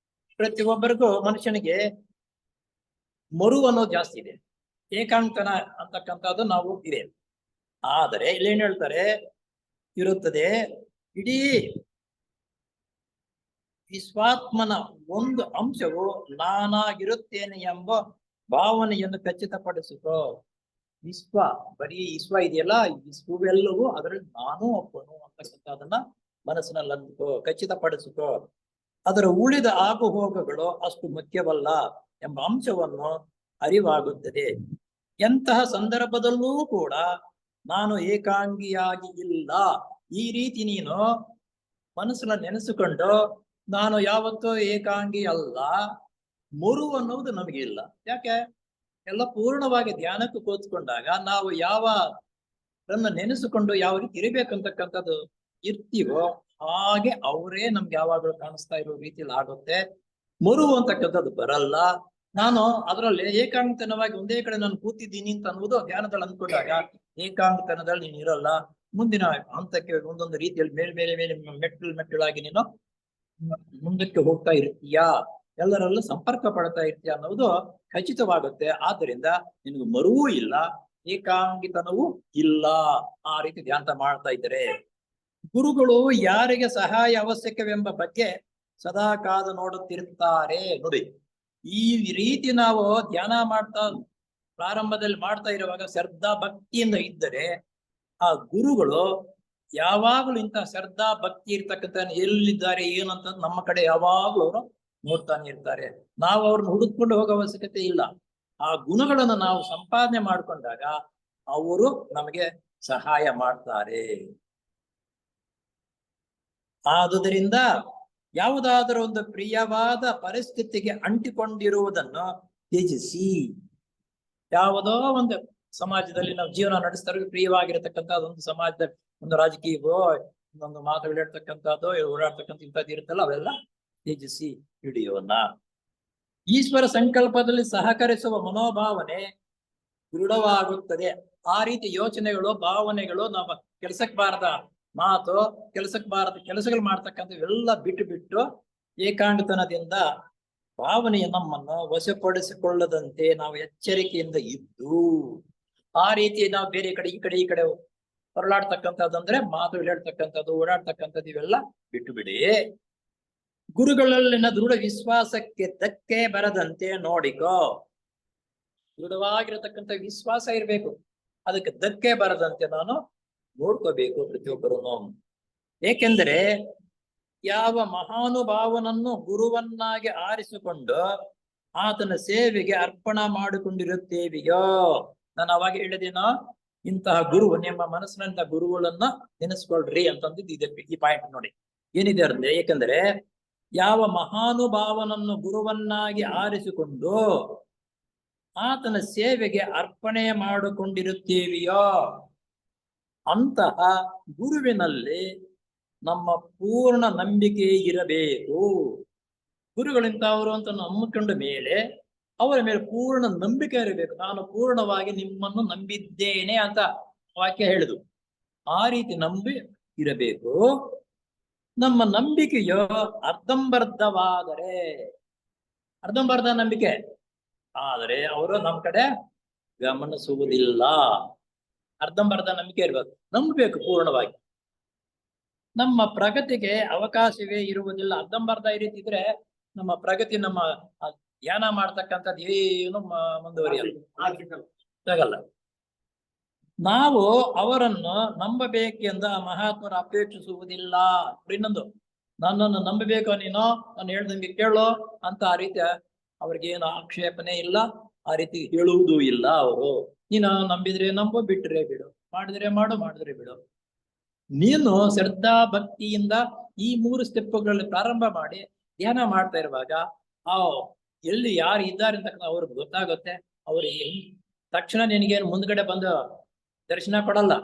ಪ್ರತಿಯೊಬ್ಬರಿಗೂ ಮನುಷ್ಯನಿಗೆ ಮರುವು ಅನ್ನೋದು ಜಾಸ್ತಿ ಇದೆ, ಏಕಾಂತನ ಅಂತಕ್ಕಂಥದ್ದು ನಾವು ಇದೆ. ಆದರೆ ಇಲ್ಲೇನ್ ಹೇಳ್ತಾರೆ ಇರುತ್ತದೆ, ಇಡೀ ವಿಶ್ವಾತ್ಮನ ಒಂದು ಅಂಶವು ನಾನಾಗಿರುತ್ತೇನೆ ಎಂಬ ಭಾವನೆಯನ್ನು ಖಚಿತಪಡಿಸಿಕೋ. ವಿಶ್ವ ಬರೀ ವಿಶ್ವ ಇದೆಯಲ್ಲ, ವಿಶ್ವವೆಲ್ಲವೂ ಅದರಲ್ಲಿ ನಾನು ಒಬ್ಬನು ಅಂತಕ್ಕಂಥದನ್ನ ಮನಸ್ಸಿನಲ್ಲಿ ಅಂದುಕೋ, ಖಚಿತಪಡಿಸಿಕೋ. ಅದರ ಉಳಿದ ಆಗು ಹೋಗುಗಳು ಅಷ್ಟು ಮುಖ್ಯವಲ್ಲ ಎಂಬ ಅಂಶವನ್ನು ಅರಿವಾಗುತ್ತದೆ. ಎಂತಹ ಸಂದರ್ಭದಲ್ಲೂ ಕೂಡ ನಾನು ಏಕಾಂಗಿಯಾಗಿ ಇಲ್ಲ. ಈ ರೀತಿ ನೀನು ಮನಸ್ಸನ್ನ ನೆನೆಸಿಕೊಂಡು ನಾನು ಯಾವತ್ತೂ ಏಕಾಂಗಿ ಅಲ್ಲ, ಮರುವು ಅನ್ನೋದು ನಮಗೆ ಇಲ್ಲ. ಯಾಕೆ? ಎಲ್ಲ ಪೂರ್ಣವಾಗಿ ಧ್ಯಾನಕ್ಕೆ ಕೂತ್ಕೊಂಡಾಗ ನಾವು ಯಾವ ನೆನೆಸಿಕೊಂಡು ಯಾವ ರೀತಿ ಇರಬೇಕಂತಕ್ಕಂಥದ್ದು ಇರ್ತೀವೋ ಹಾಗೆ ಅವರೇ ನಮ್ಗೆ ಯಾವಾಗಲೂ ಕಾಣಿಸ್ತಾ ಇರೋ ರೀತಿಯಲ್ಲಿ ಆಗುತ್ತೆ. ಮರುವು ಅಂತಕ್ಕಂಥದ್ದು ಬರಲ್ಲ. ನಾನು ಅದರಲ್ಲಿ ಏಕಾಂತನವಾಗಿ ಒಂದೇ ಕಡೆ ನಾನು ಕೂತಿದ್ದೀನಿ ಅಂತ ಅನ್ನುವುದು ಧ್ಯಾನದಲ್ಲಿ ಅಂದ್ಕೊಂಡಾಗ ಏಕಾಂತನದಲ್ಲಿ ನೀನು ಇರಲ್ಲ. ಮುಂದಿನ ಹಂತಕ್ಕೆ ಒಂದೊಂದು ರೀತಿಯಲ್ಲಿ ಮೇಲೆ ಮೇಲೆ ಮೇಲೆ ಮೆಟ್ಟಲಾಗಿ ನೀನು ಮುಂದಕ್ಕೆ ಹೋಗ್ತಾ ಇರ್ತೀಯಾ, ಎಲ್ಲರಲ್ಲೂ ಸಂಪರ್ಕ ಪಡ್ತಾ ಇರ್ತೀಯ ಅನ್ನೋದು ಖಚಿತವಾಗುತ್ತೆ. ಆದ್ದರಿಂದ ನಿನಗೆ ಮರುವೂ ಇಲ್ಲ, ಏಕಾಂಗಿತನವೂ ಇಲ್ಲ. ಆ ರೀತಿ ಧ್ಯಾನ ಮಾಡ್ತಾ ಇದ್ದಾರೆ. ಗುರುಗಳು ಯಾರಿಗೆ ಸಹಾಯ ಅವಶ್ಯಕವೆಂಬ ಬಗ್ಗೆ ಸದಾ ಕಾದು ನೋಡುತ್ತಿರುತ್ತಾರೆ. ನೋಡಿ, ಈ ರೀತಿ ನಾವು ಧ್ಯಾನ ಮಾಡ್ತಾ ಪ್ರಾರಂಭದಲ್ಲಿ ಮಾಡ್ತಾ ಇರುವಾಗ ಶ್ರದ್ಧಾ ಭಕ್ತಿಯಿಂದ ಇದ್ದರೆ ಆ ಗುರುಗಳು ಯಾವಾಗಲೂ ಇಂತಹ ಶ್ರದ್ಧಾ ಭಕ್ತಿ ಇರ್ತಕ್ಕಂಥ ಎಲ್ಲಿದ್ದಾರೆ ಏನಂತ ನಮ್ಮ ಕಡೆ ಯಾವಾಗಲೂ ಅವರು ನೋಡ್ತಾನೆ ಇರ್ತಾರೆ. ನಾವು ಅವ್ರನ್ನ ಹುಡುಕೊಂಡು ಹೋಗೋ ಅವಶ್ಯಕತೆ ಇಲ್ಲ. ಆ ಗುಣಗಳನ್ನು ನಾವು ಸಂಪಾದನೆ ಮಾಡಿಕೊಂಡಾಗ ಅವರು ನಮಗೆ ಸಹಾಯ ಮಾಡ್ತಾರೆ. ಆದುದರಿಂದ ಯಾವುದಾದರೂ ಒಂದು ಪ್ರಿಯವಾದ ಪರಿಸ್ಥಿತಿಗೆ ಅಂಟಿಕೊಂಡಿರುವುದನ್ನು ತ್ಯಜಿಸಿ. ಯಾವುದೋ ಒಂದು ಸಮಾಜದಲ್ಲಿ ನಾವು ಜೀವನ ನಡೆಸ್ತಾರೆ, ಪ್ರಿಯವಾಗಿರತಕ್ಕಂಥ ಒಂದು ಸಮಾಜದ ಒಂದು ರಾಜಕೀಯವೋ ಇನ್ನೊಂದು ಮಾತುಗಳು ಹೇಳ್ತಕ್ಕಂಥದ್ದು ಓಡಾಡ್ತಕ್ಕಂಥ ಇಂಥದ್ದು ಇರುತ್ತಲ್ಲ, ಅವೆಲ್ಲ ತ್ಯಜಿಸಿ ಹಿಡಿಯೋಣ. ಈಶ್ವರ ಸಂಕಲ್ಪದಲ್ಲಿ ಸಹಕರಿಸುವ ಮನೋಭಾವನೆ ದೃಢವಾಗುತ್ತದೆ. ಆ ರೀತಿ ಯೋಚನೆಗಳು ಭಾವನೆಗಳು ನಮ್ಮ ಕೆಲಸಕ್ಕೆ ಬಾರದ ಮಾತು, ಕೆಲಸಕ್ಕೆ ಬಾರದ ಕೆಲಸಗಳು ಮಾಡ್ತಕ್ಕಂಥ ಎಲ್ಲ ಬಿಟ್ಟು ಏಕಾಂಗತನದಿಂದ ಭಾವನೆಯ ನಮ್ಮನ್ನು ವಶಪಡಿಸಿಕೊಳ್ಳದಂತೆ ನಾವು ಎಚ್ಚರಿಕೆಯಿಂದ ಇದ್ದು, ಆ ರೀತಿ ನಾವು ಬೇರೆ ಈ ಕಡೆ ಹೊರಳಾಡ್ತಕ್ಕಂಥದ್ದು ಮಾತು ಹೇಳ್ತಕ್ಕಂಥದ್ದು ಓಡಾಡ್ತಕ್ಕಂಥದ್ದು ಇವೆಲ್ಲ ಬಿಟ್ಟು ಬಿಡಿ. ಗುರುಗಳಲ್ಲಿನ ದೃಢ ವಿಶ್ವಾಸಕ್ಕೆ ಧಕ್ಕೆ ಬರದಂತೆ ನೋಡಿಕೋ. ದೃಢವಾಗಿರತಕ್ಕಂಥ ವಿಶ್ವಾಸ ಇರಬೇಕು, ಅದಕ್ಕೆ ಧಕ್ಕೆ ಬರದಂತೆ ನಾನು ನೋಡ್ಕೋಬೇಕು ಪ್ರತಿಯೊಬ್ಬರು. ಏಕೆಂದರೆ ಯಾವ ಮಹಾನುಭಾವನನ್ನು ಗುರುವನ್ನಾಗಿ ಆರಿಸಿಕೊಂಡು ಆತನ ಸೇವೆಗೆ ಅರ್ಪಣ ಮಾಡಿಕೊಂಡಿರುತ್ತೇವೆಯೋ, ನಾನು ಅವಾಗ ಹೇಳಿದೇನೋ, ಇಂತಹ ಗುರು ನಿಮ್ಮ ಮನಸ್ಸಿನಂತ ಗುರುಗಳನ್ನ ನೆನೆಸ್ಕೊಳ್ರಿ ಅಂತಂದಿದ್ದು ಇದೆ. ಈ ಪಾಯಿಂಟ್ ನೋಡಿ ಏನಿದೆ ಅಂದ್ರೆ, ಏಕೆಂದರೆ ಯಾವ ಮಹಾನುಭಾವನನ್ನು ಗುರುವನ್ನಾಗಿ ಆರಿಸಿಕೊಂಡು ಆತನ ಸೇವೆಗೆ ಅರ್ಪಣೆ ಮಾಡಿಕೊಂಡಿರುತ್ತೇವೆಯೋ ಅಂತಹ ಗುರುವಿನಲ್ಲಿ ನಮ್ಮ ಪೂರ್ಣ ನಂಬಿಕೆ ಇರಬೇಕು. ಗುರುಗಳಿಂತವರು ಅಂತ ನಂಬಿಕೊಂಡ ಮೇಲೆ ಅವರ ಮೇಲೆ ಪೂರ್ಣ ನಂಬಿಕೆ ಇರಬೇಕು. ನಾನು ಪೂರ್ಣವಾಗಿ ನಿಮ್ಮನ್ನು ನಂಬಿದ್ದೇನೆ ಅಂತ ವಾಕ್ಯ ಹೇಳುದು. ಆ ರೀತಿ ನಂಬಿ ಇರಬೇಕು. ನಮ್ಮ ನಂಬಿಕೆಯು ಅರ್ಧಂಬರ್ಧವಾದರೆ, ಅರ್ಧಂಬರ್ಧ ನಂಬಿಕೆ ಆದರೆ ಅವರು ನಮ್ಮ ಕಡೆ ಗಮನಿಸುವುದಿಲ್ಲ. ಅರ್ಧಂಬರ್ಧ ನಂಬಿಕೆ ಇರ್ಬೇಕು, ನಂಬಬೇಕು ಪೂರ್ಣವಾಗಿ. ನಮ್ಮ ಪ್ರಗತಿಗೆ ಅವಕಾಶವೇ ಇರುವುದಿಲ್ಲ. ಅರ್ಧಂಬರ್ಧ ಈ ರೀತಿ ಇದ್ರೆ ನಮ್ಮ ಪ್ರಗತಿ, ನಮ್ಮ ಧ್ಯಾನ ಮಾಡ್ತಕ್ಕಂಥದ್ದು ಏನು ಮುಂದುವರಿಯಲ್ಲ. ನಾವು ಅವರನ್ನು ನಂಬಬೇಕೆಂದ ಮಹಾತ್ಮರು ಅಪೇಕ್ಷಿಸುವುದಿಲ್ಲ. ಇನ್ನೊಂದು, ನನ್ನನ್ನು ನಂಬಬೇಕು ನೀನು, ನಾನು ಹೇಳ್ದಂಗೆ ಕೇಳೋ ಅಂತ ಆ ರೀತಿ ಅವ್ರಿಗೇನು ಆಕ್ಷೇಪಣೆ ಇಲ್ಲ, ಆ ರೀತಿ ಹೇಳುವುದೂ ಇಲ್ಲ. ಅವರು ನೀನು ನಂಬಿದ್ರೆ ನಂಬು, ಬಿಟ್ಟರೆ ಬಿಡು, ಮಾಡಿದ್ರೆ ಮಾಡು, ಮಾಡಿದ್ರೆ ಬಿಡು. ನೀನು ಶ್ರದ್ಧಾ ಭಕ್ತಿಯಿಂದ ಈ 3 ಸ್ಟೆಪ್ಗಳಲ್ಲಿ ಪ್ರಾರಂಭ ಮಾಡಿ ಧ್ಯಾನ ಮಾಡ್ತಾ ಇರುವಾಗ ಎಲ್ಲಿ ಯಾರು ಇದ್ದಾರೆ ಅಂತ ಅವ್ರಿಗೆ ಗೊತ್ತಾಗುತ್ತೆ. ಅವ್ರಿಗೆ ತಕ್ಷಣ ನಿನಗೇನು ಮುಂದ್ಗಡೆ ಬಂದು ದರ್ಶನ ಕೊಡಲ್ಲ.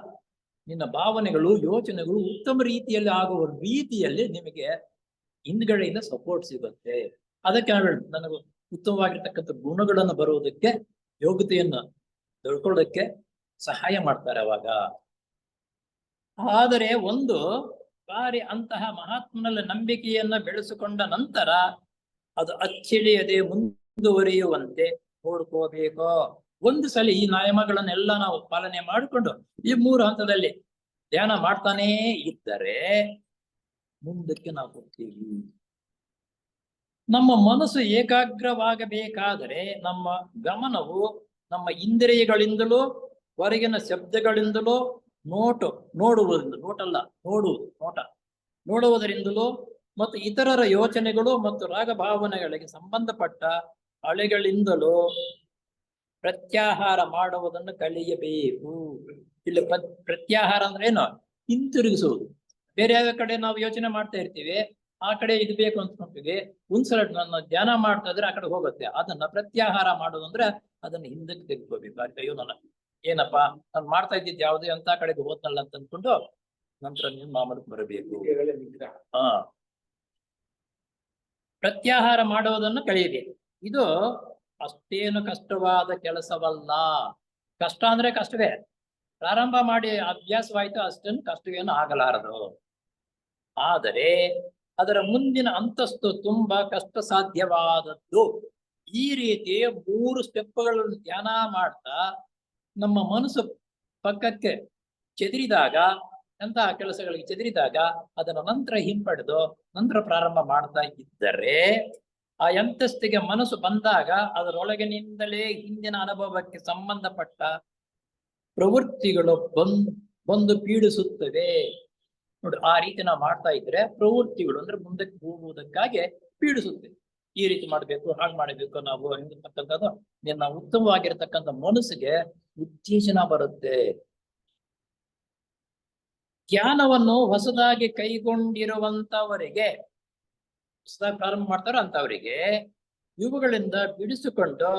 ನಿನ್ನ ಭಾವನೆಗಳು, ಯೋಚನೆಗಳು ಉತ್ತಮ ರೀತಿಯಲ್ಲಿ ಆಗುವ ರೀತಿಯಲ್ಲಿ ನಿಮಗೆ ಹಿಂದ್ಗಡೆಯಿಂದ ಸಪೋರ್ಟ್ ಸಿಗುತ್ತೆ. ಅದಕ್ಕೆ ನನಗೆ ಉತ್ತಮವಾಗಿರ್ತಕ್ಕಂಥ ಗುಣಗಳನ್ನು ಬರುವುದಕ್ಕೆ, ಯೋಗ್ಯತೆಯನ್ನು ತಿಳ್ಕೊಳ್ಳೋದಕ್ಕೆ ಸಹಾಯ ಮಾಡ್ತಾರೆ ಅವಾಗ. ಆದರೆ ಒಂದು ಬಾರಿ ಅಂತಹ ಮಹಾತ್ಮನಲ್ಲಿ ನಂಬಿಕೆಯನ್ನ ಬೆಳೆಸಿಕೊಂಡ ನಂತರ ಅದು ಅಚ್ಚಿಳಿಯದೆ ಮುಂದುವರಿಯುವಂತೆ ನೋಡ್ಕೋಬೇಕು. ಒಂದು ಸಲ ಈ ನಿಯಮಗಳನ್ನೆಲ್ಲ ನಾವು ಪಾಲನೆ ಮಾಡಿಕೊಂಡು ಈ 3 ಹಂತದಲ್ಲಿ ಧ್ಯಾನ ಮಾಡ್ತಾನೇ ಇದ್ದರೆ ಮುಂದಕ್ಕೆ ನಾವು ಹೋಗ್ತೀವಿ. ನಮ್ಮ ಮನಸ್ಸು ಏಕಾಗ್ರವಾಗಬೇಕಾದರೆ ನಮ್ಮ ಗಮನವು ನಮ್ಮ ಇಂದ್ರಿಯಗಳಿಂದಲೂ ಹೊರಗಿನ ಶಬ್ದಗಳಿಂದಲೂ ನೋಡುವುದರಿಂದಲೂ ಮತ್ತು ಇತರರ ಯೋಚನೆಗಳು ಮತ್ತು ರಾಗಭಾವನೆಗಳಿಗೆ ಸಂಬಂಧಪಟ್ಟ ಅಲೆಗಳಿಂದಲೂ ಪ್ರತ್ಯಾಹಾರ ಮಾಡುವುದನ್ನು ಕಲಿಯಬೇಕು. ಇಲ್ಲಿ ಪ್ರತ್ಯಾಹಾರ ಅಂದ್ರೆ ಏನು? ಹಿಂತಿರುಗಿಸುವುದು. ಬೇರೆ ಯಾವ ಕಡೆ ನಾವು ಯೋಚನೆ ಮಾಡ್ತಾ ಇರ್ತೀವಿ, ಆ ಕಡೆ ಇದು ಬೇಕು ಅನ್ಸ್ಕೊಂತೀವಿ, ಒಂದ್ಸಲ ನನ್ನ ಧ್ಯಾನ ಮಾಡ್ತಾ ಇದ್ರೆ ಆ ಕಡೆ ಹೋಗುತ್ತೆ. ಅದನ್ನ ಪ್ರತ್ಯಾಹಾರ ಮಾಡೋದು ಅಂದ್ರೆ ಅದನ್ನ ಹಿಂದಕ್ಕೆ ತೆಗೆದುಕೋಬೇಕು. ಅಯ್ಯೋ ನನ್ನ ಏನಪ್ಪಾ ನಾನು ಮಾಡ್ತಾ ಇದ್ದಿದ್ದು ಯಾವ್ದು ಅಂತ ಕಡೆಗೆ ಹೋದ್ನಲ್ಲ ಅಂತ ಅಂದ್ಕೊಂಡು ನಂತರ ನೀವು ಮಾಮೂಲಕ್ಕೆ ಬರಬೇಕು. ಪ್ರತ್ಯಾಹಾರ ಮಾಡುವುದನ್ನು ಕಲಿಯಬೇಕು. ಇದು ಅಷ್ಟೇನು ಕಷ್ಟವಾದ ಕೆಲಸವಲ್ಲ. ಕಷ್ಟ ಅಂದ್ರೆ ಕಷ್ಟವೇ, ಪ್ರಾರಂಭ ಮಾಡಿ ಅಭ್ಯಾಸವಾಯ್ತು ಅಷ್ಟೇನು ಕಷ್ಟವೇನು ಆಗಲಾರದು. ಆದರೆ ಅದರ ಮುಂದಿನ ಅಂತಸ್ತು ತುಂಬಾ ಕಷ್ಟ ಸಾಧ್ಯವಾದದ್ದು. ಈ ರೀತಿ 3 ಸ್ಟೆಪ್ಗಳನ್ನು ಧ್ಯಾನ ಮಾಡ್ತಾ ನಮ್ಮ ಮನಸ್ಸು ಪಕ್ಕಕ್ಕೆ ಚೆದರಿದಾಗ, ಎಂತಹ ಕೆಲಸಗಳಿಗೆ ಚೆದರಿದಾಗ ಅದರ ನಂತರ ಹಿಂಪಡೆದು ನಂತರ ಪ್ರಾರಂಭ ಮಾಡ್ತಾ ಇದ್ದರೆ, ಆ ಅಂತಸ್ತಿಗೆ ಮನಸ್ಸು ಬಂದಾಗ ಅದರೊಳಗಿನಿಂದಲೇ ಹಿಂದಿನ ಅನುಭವಕ್ಕೆ ಸಂಬಂಧಪಟ್ಟ ಪ್ರವೃತ್ತಿಗಳು ಬಂದು ಪೀಡಿಸುತ್ತವೆ. ನೋಡಿ, ಆ ರೀತಿ ನಾವು ಮಾಡ್ತಾ ಇದ್ರೆ ಪ್ರವೃತ್ತಿಗಳು ಅಂದ್ರೆ ಮುಂದಕ್ಕೆ ಹೋಗುವುದಕ್ಕಾಗಿ ಪೀಡಿಸುತ್ತೆ. ಈ ರೀತಿ ಮಾಡ್ಬೇಕು, ಹಾಗೆ ಮಾಡಬೇಕು ನಾವು ಎಂತಕ್ಕಂಥದ್ದು ನಿನ್ನ ಉತ್ತಮವಾಗಿರ್ತಕ್ಕಂಥ ಮನಸ್ಸಿಗೆ ಉತ್ತೇಜನ ಬರುತ್ತೆ. ಧ್ಯಾನವನ್ನು ಹೊಸದಾಗಿ ಕೈಗೊಂಡಿರುವಂತವರಿಗೆ, ಹೊಸದಾಗಿ ಪ್ರಾರಂಭ ಮಾಡ್ತಾರೋ ಅಂತವರಿಗೆ ಇವುಗಳಿಂದ ಬಿಡಿಸಿಕೊಂಡು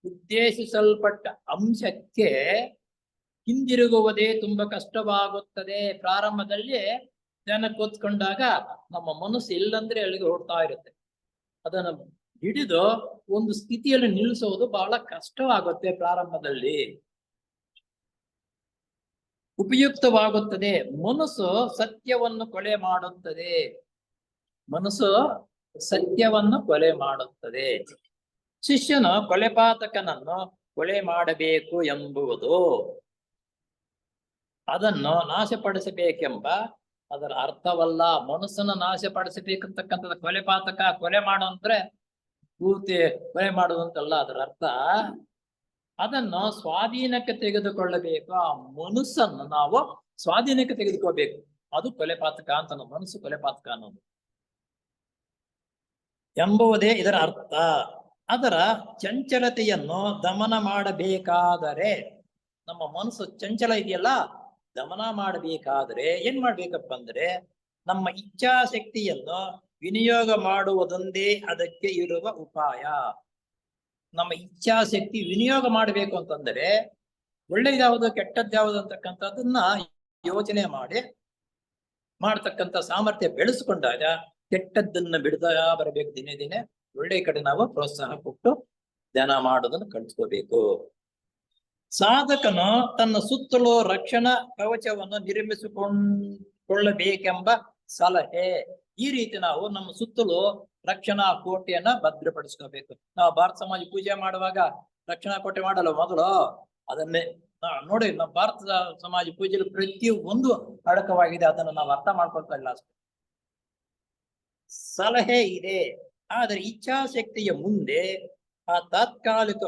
ಉದ್ದೇಶಿಸಲ್ಪಟ್ಟ ಅಂಶಕ್ಕೆ ಹಿಂದಿರುಗುವುದೇ ತುಂಬಾ ಕಷ್ಟವಾಗುತ್ತದೆ. ಪ್ರಾರಂಭದಲ್ಲಿ ಧ್ಯಾನಕ್ಕೆ ಕೂತ್ಕೊಂಡಾಗ ನಮ್ಮ ಮನಸ್ಸು ಎಲ್ಲಂದ್ರೆ ಅಲ್ಲಿಗೆ ಓಡ್ತಾ ಇರುತ್ತೆ. ಅದನ್ನು ಹಿಡಿದು ಒಂದು ಸ್ಥಿತಿಯಲ್ಲಿ ನಿಲ್ಲಿಸುವುದು ಬಹಳ ಕಷ್ಟವಾಗುತ್ತೆ. ಪ್ರಾರಂಭದಲ್ಲಿ ಉಪಯುಕ್ತವಾಗುತ್ತದೆ. ಮನಸ್ಸು ಸತ್ಯವನ್ನು ಕೊಲೆ ಮಾಡುತ್ತದೆ. ಮನಸ್ಸು ಸತ್ಯವನ್ನು ಕೊಲೆ ಮಾಡುತ್ತದೆ. ಶಿಷ್ಯನು ಕೊಲೆಪಾತಕನನ್ನು ಕೊಲೆ ಮಾಡಬೇಕು ಎಂಬುದು, ಅದನ್ನು ನಾಶಪಡಿಸಬೇಕೆಂಬ ಅದರ ಅರ್ಥವಲ್ಲ. ಮನಸ್ಸನ್ನು ನಾಶಪಡಿಸಬೇಕಂತಕ್ಕಂಥದ್ದು ಕೊಲೆಪಾತಕ, ಕೊಲೆ ಮಾಡು ಅಂದ್ರೆ ಪೂರ್ತಿ ಕೊಲೆ ಮಾಡುವಂತಲ್ಲ ಅದರ ಅರ್ಥ. ಅದನ್ನು ಸ್ವಾಧೀನಕ್ಕೆ ತೆಗೆದುಕೊಳ್ಳಬೇಕು. ಆ ಮನಸ್ಸನ್ನು ನಾವು ಸ್ವಾಧೀನಕ್ಕೆ ತೆಗೆದುಕೋಬೇಕು. ಅದು ಕೊಲೆಪಾತಕ ಅಂತ, ಮನಸ್ಸು ಕೊಲೆಪಾತಕ ಅನ್ನೋದು ಎಂಬುವುದೇ ಇದರ ಅರ್ಥ. ಅದರ ಚಂಚಲತೆಯನ್ನು ದಮನ ಮಾಡಬೇಕಾದರೆ, ನಮ್ಮ ಮನಸ್ಸು ಚಂಚಲ ಇದೆಯಲ್ಲ, ದಮನ ಮಾಡಬೇಕಾದ್ರೆ ಏನ್ ಮಾಡ್ಬೇಕಪ್ಪ ಅಂದ್ರೆ ನಮ್ಮ ಇಚ್ಛಾಶಕ್ತಿಯನ್ನು ವಿನಿಯೋಗ ಮಾಡುವುದೊಂದೇ ಅದಕ್ಕೆ ಇರುವ ಉಪಾಯ. ನಮ್ಮ ಇಚ್ಛಾಶಕ್ತಿ ವಿನಿಯೋಗ ಮಾಡಬೇಕು ಅಂತಂದ್ರೆ ಒಳ್ಳೆಯದ್ಯಾವುದು ಕೆಟ್ಟದ್ಯಾವುದು ಅಂತಕ್ಕಂಥದ್ದನ್ನ ಯೋಚನೆ ಮಾಡಿ ಮಾಡ್ತಕ್ಕಂಥ ಸಾಮರ್ಥ್ಯ ಬೆಳೆಸ್ಕೊಂಡಾಗ ಕೆಟ್ಟದ್ದನ್ನ ಬಿಡ್ತಾ ಬರಬೇಕು. ದಿನೇ ದಿನೇ ಒಳ್ಳೆಯ ಕಡೆ ನಾವು ಪ್ರೋತ್ಸಾಹ ಕೊಟ್ಟು ಧ್ಯಾನ ಮಾಡೋದನ್ನು ಕಲಿತ್ಕೋಬೇಕು. ಸಾಧಕನು ತನ್ನ ಸುತ್ತಲೂ ರಕ್ಷಣಾ ಕವಚವನ್ನು ನಿರ್ಮಿಸಿಕೊಳ್ಳಬೇಕೆಂಬ ಸಲಹೆ. ಈ ರೀತಿ ನಾವು ನಮ್ಮ ಸುತ್ತಲೂ ರಕ್ಷಣಾ ಕೋಟೆಯನ್ನ ಭದ್ರಪಡಿಸ್ಕೋಬೇಕು. ನಾವು ಭಾರತ ಸಮಾಜ ಪೂಜೆ ಮಾಡುವಾಗ ರಕ್ಷಣಾ ಕೋಟೆ ಮಾಡಲ್ಲ ಮೊದಲು, ಅದನ್ನೇ ನೋಡಿ ನಮ್ಮ ಭಾರತ ಸಮಾಜ ಪೂಜೆಯಲ್ಲಿ ಪ್ರತಿ ಒಂದು ಅಡಕವಾಗಿದೆ, ಅದನ್ನು ನಾವು ಅರ್ಥ ಮಾಡ್ಕೊಳ್ತಾ ಇಲ್ಲ ಅಷ್ಟೇ. ಸಲಹೆ ಇದೆ, ಆದರೆ ಇಚ್ಛಾಶಕ್ತಿಯ ಮುಂದೆ ಆ ತಾತ್ಕಾಲಿಕ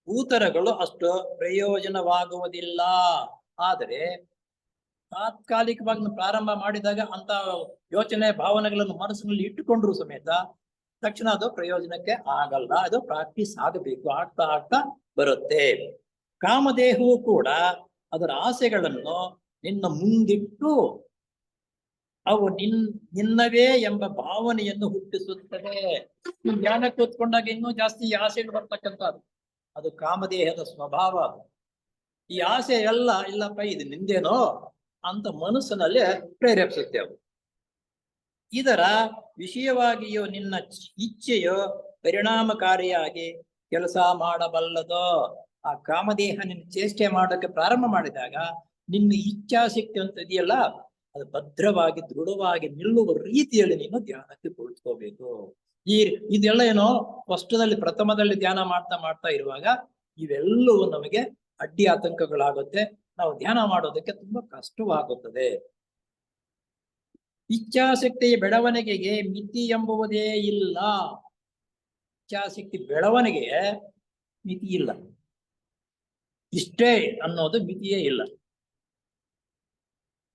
ಉತ್ತರಗಳು ಅಷ್ಟು ಪ್ರಯೋಜನವಾಗುವುದಿಲ್ಲ. ಆದರೆ ತಾತ್ಕಾಲಿಕವಾಗಿ ಪ್ರಾರಂಭ ಮಾಡಿದಾಗ ಅಂತ ಯೋಚನೆ ಭಾವನೆಗಳನ್ನು ಮನಸ್ಸಿನಲ್ಲಿ ಇಟ್ಟುಕೊಂಡ್ರು ಸಮೇತ ತಕ್ಷಣ ಅದು ಪ್ರಯೋಜನಕ್ಕೆ ಆಗಲ್ಲ. ಅದು ಪ್ರಾಕ್ಟೀಸ್ ಆಗಬೇಕು, ಆಗ್ತಾ ಆಗ್ತಾ ಬರುತ್ತೆ. ಕಾಮದೇಹವು ಕೂಡ ಅದರ ಆಸೆಗಳನ್ನು ನಿನ್ನ ಮುಂದಿಟ್ಟು ಅವು ನಿನ್ನವೇ ಎಂಬ ಭಾವನೆಯನ್ನು ಹುಟ್ಟಿಸುತ್ತದೆ. ಧ್ಯಾನ ಕೂತ್ಕೊಂಡಾಗ ಇನ್ನೂ ಜಾಸ್ತಿ ಆಸೆಗಳು ಬರ್ತಕ್ಕಂಥದ್ದು, ಅದು ಕಾಮದೇಹದ ಸ್ವಭಾವ. ಈ ಆಸೆ ಎಲ್ಲ ಇಲ್ಲಪ್ಪ ಇದು ನಿಂದೇನೋ ಅಂತ ಮನಸ್ಸಿನಲ್ಲಿ ಪ್ರೇರೇಪಿಸುತ್ತೆ ಅವು. ಇದರ ವಿಷಯವಾಗಿಯೂ ನಿನ್ನ ಇಚ್ಛೆಯು ಪರಿಣಾಮಕಾರಿಯಾಗಿ ಕೆಲಸ ಮಾಡಬಲ್ಲದೋ. ಆ ಕಾಮದೇಹ ನಿನ್ನ ಚೇಷ್ಟೆ ಮಾಡೋಕೆ ಪ್ರಾರಂಭ ಮಾಡಿದಾಗ ನಿನ್ನ ಇಚ್ಛಾಶಕ್ತಿ ಅಂತ ಇದೆಯಲ್ಲ, ಅದು ಭದ್ರವಾಗಿ ದೃಢವಾಗಿ ನಿಲ್ಲುವ ರೀತಿಯಲ್ಲಿ ನೀನು ಧ್ಯಾನಕ್ಕೆ ಕುಳಿತುಕೋಬೇಕು. ಇದೆಲ್ಲ ಏನೋ ಫಸ್ಟದಲ್ಲಿ ಪ್ರಥಮದಲ್ಲಿ ಧ್ಯಾನ ಮಾಡ್ತಾ ಮಾಡ್ತಾ ಇರುವಾಗ ಇವೆಲ್ಲವೂ ನಮಗೆ ಅಡ್ಡಿ ಆತಂಕಗಳಾಗುತ್ತೆ, ನಾವು ಧ್ಯಾನ ಮಾಡೋದಕ್ಕೆ ತುಂಬಾ ಕಷ್ಟವಾಗುತ್ತದೆ. ಇಚ್ಛಾಶಕ್ತಿಯ ಬೆಳವಣಿಗೆಗೆ ಮಿತಿ ಎಂಬುವುದೇ ಇಲ್ಲ. ಇಚ್ಛಾಶಕ್ತಿ ಬೆಳವಣಿಗೆಗೆ ಮಿತಿ ಇಲ್ಲ, ಇಷ್ಟೇ ಅನ್ನೋದು ಮಿತಿಯೇ ಇಲ್ಲ.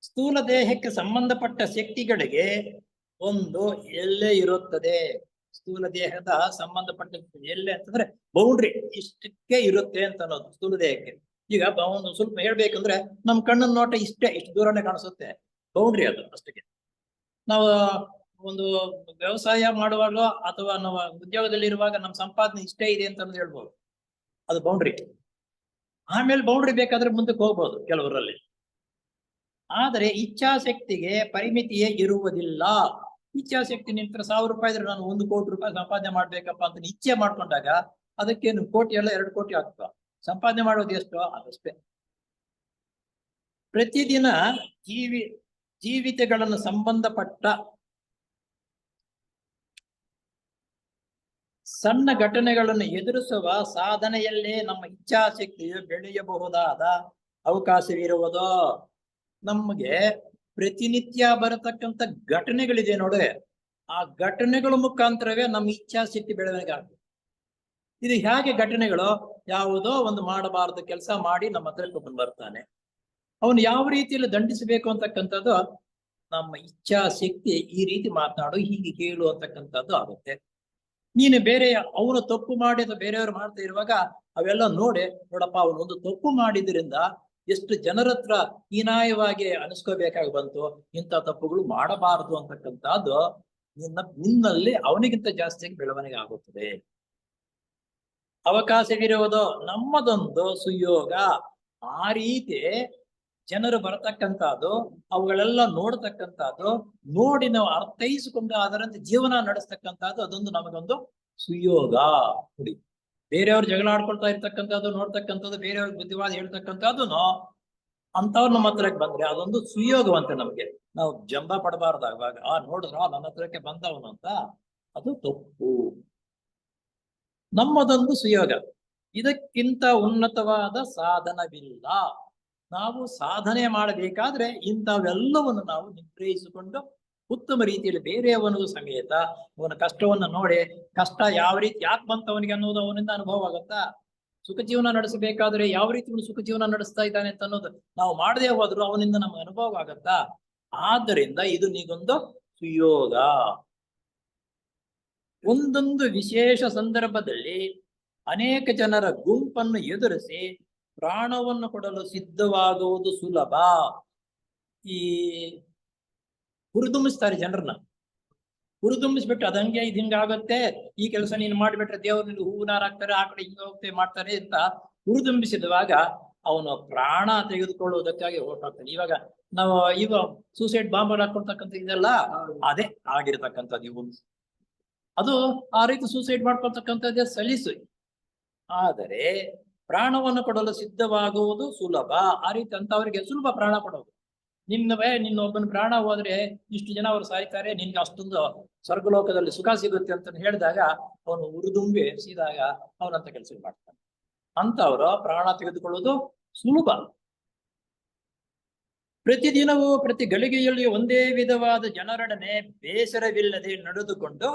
ಸ್ಥೂಲ ದೇಹಕ್ಕೆ ಸಂಬಂಧಪಟ್ಟ ಶಕ್ತಿಗಳಿಗೆ ಒಂದು ಎಲ್ಲೆ ಇರುತ್ತದೆ. ಸ್ಥೂಲ ದೇಹದ ಸಂಬಂಧಪಟ್ಟ ಎಲ್ಲೆ ಅಂತಂದ್ರೆ ಬೌಂಡ್ರಿ ಇಷ್ಟಕ್ಕೆ ಇರುತ್ತೆ ಅಂತ ಅನ್ನೋದು ಸ್ಥೂಲ ದೇಹಕ್ಕೆ. ಈಗ ಒಂದು ಸ್ವಲ್ಪ ಹೇಳ್ಬೇಕಂದ್ರೆ ನಮ್ ಕಣ್ಣನ್ ನೋಟ ಇಷ್ಟೇ, ಇಷ್ಟು ದೂರನೇ ಕಾಣಿಸುತ್ತೆ, ಬೌಂಡ್ರಿ ಅದು ಅಷ್ಟಕ್ಕೆ. ನಾವು ಒಂದು ವ್ಯವಸಾಯ ಮಾಡುವಾಗ ಅಥವಾ ನಾವು ಉದ್ಯೋಗದಲ್ಲಿ ಇರುವಾಗ ನಮ್ ಸಂಪಾದನೆ ಇಷ್ಟೇ ಇದೆ ಅಂತ ಹೇಳ್ಬೋದು, ಅದು ಬೌಂಡ್ರಿ. ಆಮೇಲೆ ಬೌಂಡ್ರಿ ಬೇಕಾದ್ರೆ ಮುಂದಕ್ಕೆ ಹೋಗ್ಬೋದು ಕೆಲವರಲ್ಲಿ. ಆದರೆ ಇಚ್ಛಾಶಕ್ತಿಗೆ ಪರಿಮಿತಿಯೇ ಇರುವುದಿಲ್ಲ. ಇಚ್ಛಾಶಕ್ತಿ ನಿಂತರ 1000 ರೂಪಾಯಿ ಇದ್ರೆ ನಾನು 1 ಕೋಟಿ ರೂಪಾಯಿ ಸಂಪಾದನೆ ಮಾಡ್ಬೇಕಪ್ಪ ಅಂತ ಇಚ್ಛೆ ಮಾಡ್ಕೊಂಡಾಗ ಅದಕ್ಕೇನು ಕೋಟಿ ಎಲ್ಲ 2 ಕೋಟಿ ಆಗ್ತವ, ಸಂಪಾದನೆ ಮಾಡೋದು ಎಷ್ಟೋ ಅದಷ್ಟೇ. ಪ್ರತಿದಿನ ಜೀವಿತಗಳನ್ನು ಸಂಬಂಧಪಟ್ಟ ಸಣ್ಣ ಘಟನೆಗಳನ್ನು ಎದುರಿಸುವ ಸಾಧನೆಯಲ್ಲೇ ನಮ್ಮ ಇಚ್ಛಾಶಕ್ತಿಯು ಬೆಳೆಯಬಹುದಾದ ಅವಕಾಶವಿರುವುದು. ನಮಗೆ ಪ್ರತಿನಿತ್ಯ ಬರತಕ್ಕಂಥ ಘಟನೆಗಳಿದೆ ನೋಡಿ, ಆ ಘಟನೆಗಳ ಮುಖಾಂತರವೇ ನಮ್ಮ ಇಚ್ಛಾಶಕ್ತಿ ಬೆಳವಣಿಗೆ ಆಗ್ತದೆ. ಇದು ಹೇಗೆ ಘಟನೆಗಳು? ಯಾವುದೋ ಒಂದು ಮಾಡಬಾರದು ಕೆಲಸ ಮಾಡಿ ನಮ್ಮ ಹತ್ರಕ್ಕೆ ಬರ್ತಾನೆ, ಅವನು ಯಾವ ರೀತಿಯಲ್ಲಿ ದಂಡಿಸಬೇಕು ಅಂತಕ್ಕಂಥದ್ದು ನಮ್ಮ ಇಚ್ಛಾಶಕ್ತಿ ಈ ರೀತಿ ಮಾತನಾಡು, ಹೀಗೆ ಹೇಳು ಅಂತಕ್ಕಂಥದ್ದು ಆಗುತ್ತೆ. ನೀನು ಬೇರೆ ಅವನು ತಪ್ಪು ಮಾಡಿ ಅಥವಾ ಬೇರೆಯವರು ಮಾಡ್ತಾ ಇರುವಾಗ ಅವೆಲ್ಲ ನೋಡಿ, ನೋಡಪ್ಪ ಅವನೊಂದು ತಪ್ಪು ಮಾಡಿದ್ರಿಂದ ಎಷ್ಟು ಜನರ ಹತ್ರ ಹೀನಾಯವಾಗಿ ಅನಿಸ್ಕೋಬೇಕಾಗಿ ಬಂತು, ಇಂಥ ತಪ್ಪುಗಳು ಮಾಡಬಾರದು ಅಂತಕ್ಕಂಥದ್ದು ನಿನ್ನಲ್ಲಿ ಅವನಿಗಿಂತ ಜಾಸ್ತಿಯಾಗಿ ಬೆಳವಣಿಗೆ ಆಗುತ್ತದೆ. ಅವಕಾಶವಿರುವುದು ನಮ್ಮದೊಂದು ಸುಯೋಗ. ಆ ರೀತಿ ಜನರು ಬರತಕ್ಕಂಥದ್ದು, ಅವುಗಳೆಲ್ಲ ನೋಡ್ತಕ್ಕಂಥದ್ದು, ನೋಡಿ ನಾವು ಅರ್ಥೈಸಿಕೊಂಡು ಅದರಂತೆ ಜೀವನ ನಡೆಸ್ತಕ್ಕಂಥದ್ದು, ಅದೊಂದು ನಮಗೊಂದು ಸುಯೋಗ. ನೋಡಿ, ಬೇರೆಯವ್ರು ಜಗಳ ಆಡ್ಕೊಳ್ತಾ ಇರ್ತಕ್ಕಂಥದ್ದು ನೋಡ್ತಕ್ಕಂಥದ್ದು, ಬೇರೆಯವ್ರಿಗೆ ಬುದ್ಧಿವಾದ ಹೇಳ್ತಕ್ಕಂಥದ್ದು ಅಂತವ್ರು ನಮ್ಮ ಹತ್ರಕ್ಕೆ ಬಂದ್ರೆ ಅದೊಂದು ಸುಯೋಗವಂತೆ ನಮಗೆ. ನಾವು ಜಂಬ ಪಡಬಾರ್ದಾಗುವಾಗ ನೋಡಿದ್ರ ನನ್ನ ಹತ್ರಕ್ಕೆ ಬಂದವನು ಅಂತ, ಅದು ತಪ್ಪು. ನಮ್ಮದೊಂದು ಸುಯೋಗ, ಇದಕ್ಕಿಂತ ಉನ್ನತವಾದ ಸಾಧನವಿಲ್ಲ. ನಾವು ಸಾಧನೆ ಮಾಡಬೇಕಾದ್ರೆ ಇಂಥವೆಲ್ಲವನ್ನು ನಾವು ನಿಗ್ರಹಿಸಿಕೊಂಡು ಉತ್ತಮ ರೀತಿಯಲ್ಲಿ ಬೇರೆಯವನಿಗೂ ಸಮೇತ ಅವನ ಕಷ್ಟವನ್ನು ನೋಡಿ, ಕಷ್ಟ ಯಾವ ರೀತಿ ಯಾಕೆ ಬಂತವನಿಗೆ ಅನ್ನೋದು ಅವನಿಂದ ಅನುಭವ ಆಗುತ್ತಾ. ಸುಖ ಜೀವನ ನಡೆಸಬೇಕಾದ್ರೆ ಯಾವ ರೀತಿ ಸುಖ ಜೀವನ ನಡೆಸ್ತಾ ಇದ್ದಾನೆ ಅಂತ ಅನ್ನೋದು ನಾವು ಮಾಡದೇ ಹೋದ್ರು ಅವನಿಂದ ನಮ್ಗೆ ಅನುಭವ ಆಗತ್ತಾ. ಆದ್ದರಿಂದ ಇದು ನೀಗೊಂದು ಸುಯೋಗ. ಒಂದೊಂದು ವಿಶೇಷ ಸಂದರ್ಭದಲ್ಲಿ ಅನೇಕ ಜನರ ಗುಂಪನ್ನು ಎದುರಿಸಿ ಪ್ರಾಣವನ್ನು ಕೊಡಲು ಸಿದ್ಧವಾಗುವುದು ಸುಲಭ. ಈ ಹುರಿದುಂಬಿಸ್ತಾರೆ ಜನರನ್ನ, ಹುರಿದುಂಬಿಸ್ಬಿಟ್ಟು ಅದಂಗೆ ಇದು ಹಿಂಗಾಗತ್ತೆ, ಈ ಕೆಲಸ ನೀನು ಮಾಡಿಬಿಟ್ರೆ ದೇವ್ರು ನಿನ್ಗೆ ಹೂವಿನಾರ ಹಾಕ್ತಾರೆ, ಆ ಕಡೆ ಹಿಂಗ ಹೋಗ್ತೇವೆ ಮಾಡ್ತಾರೆ ಅಂತ ಹುರಿದುಂಬಿಸಿದವಾಗ ಅವನು ಪ್ರಾಣ ತೆಗೆದುಕೊಳ್ಳುವುದಕ್ಕಾಗಿ ಹೊರಟಾಗ್ತಾನೆ. ಇವಾಗ ನಾವು ಸೂಸೈಡ್ ಬಾಂಬರ್ ಹಾಕೊಳ್ತಕ್ಕಂಥ ಇದೆಲ್ಲ ಅದೇ ಆಗಿರ್ತಕ್ಕಂಥದ್ದು. ಇವು ಅದು ಆ ರೀತಿ ಸೂಸೈಡ್ ಮಾಡ್ಕೊಳ್ತಕ್ಕಂಥದ್ದೇ ಸಲೀಸು. ಆದರೆ ಪ್ರಾಣವನ್ನು ಕೊಡಲು ಸಿದ್ಧವಾಗುವುದು ಸುಲಭ. ಆ ರೀತಿ ಅಂತವರಿಗೆ ಸುಲಭ ಪ್ರಾಣ ಕೊಡೋದು. ನಿನ್ನೊಬ್ಬನ ಪ್ರಾಣ ಹೋದ್ರೆ ಇಷ್ಟು ಜನ ಅವರು ಸಾಯ್ತಾರೆ, ನಿನ್ಗೆ ಅಷ್ಟೊಂದು ಸ್ವರ್ಗಲೋಕದಲ್ಲಿ ಸುಖ ಸಿಗುತ್ತೆ ಅಂತ ಹೇಳಿದಾಗ ಅವನು ಉರಿದುಂಬಿ ಸೀದಾಗ ಅವನಂತ ಕೆಲಸ ಮಾಡ್ತಾನೆ. ಅಂತವರು ಪ್ರಾಣ ತೆಗೆದುಕೊಳ್ಳೋದು ಸುಲಭ. ಪ್ರತಿದಿನವೂ ಪ್ರತಿ ಗಳಿಗೆಯಲ್ಲಿ ಒಂದೇ ವಿಧವಾದ ಜನರೊಡನೆ ಬೇಸರವಿಲ್ಲದೆ ನಡೆದುಕೊಂಡು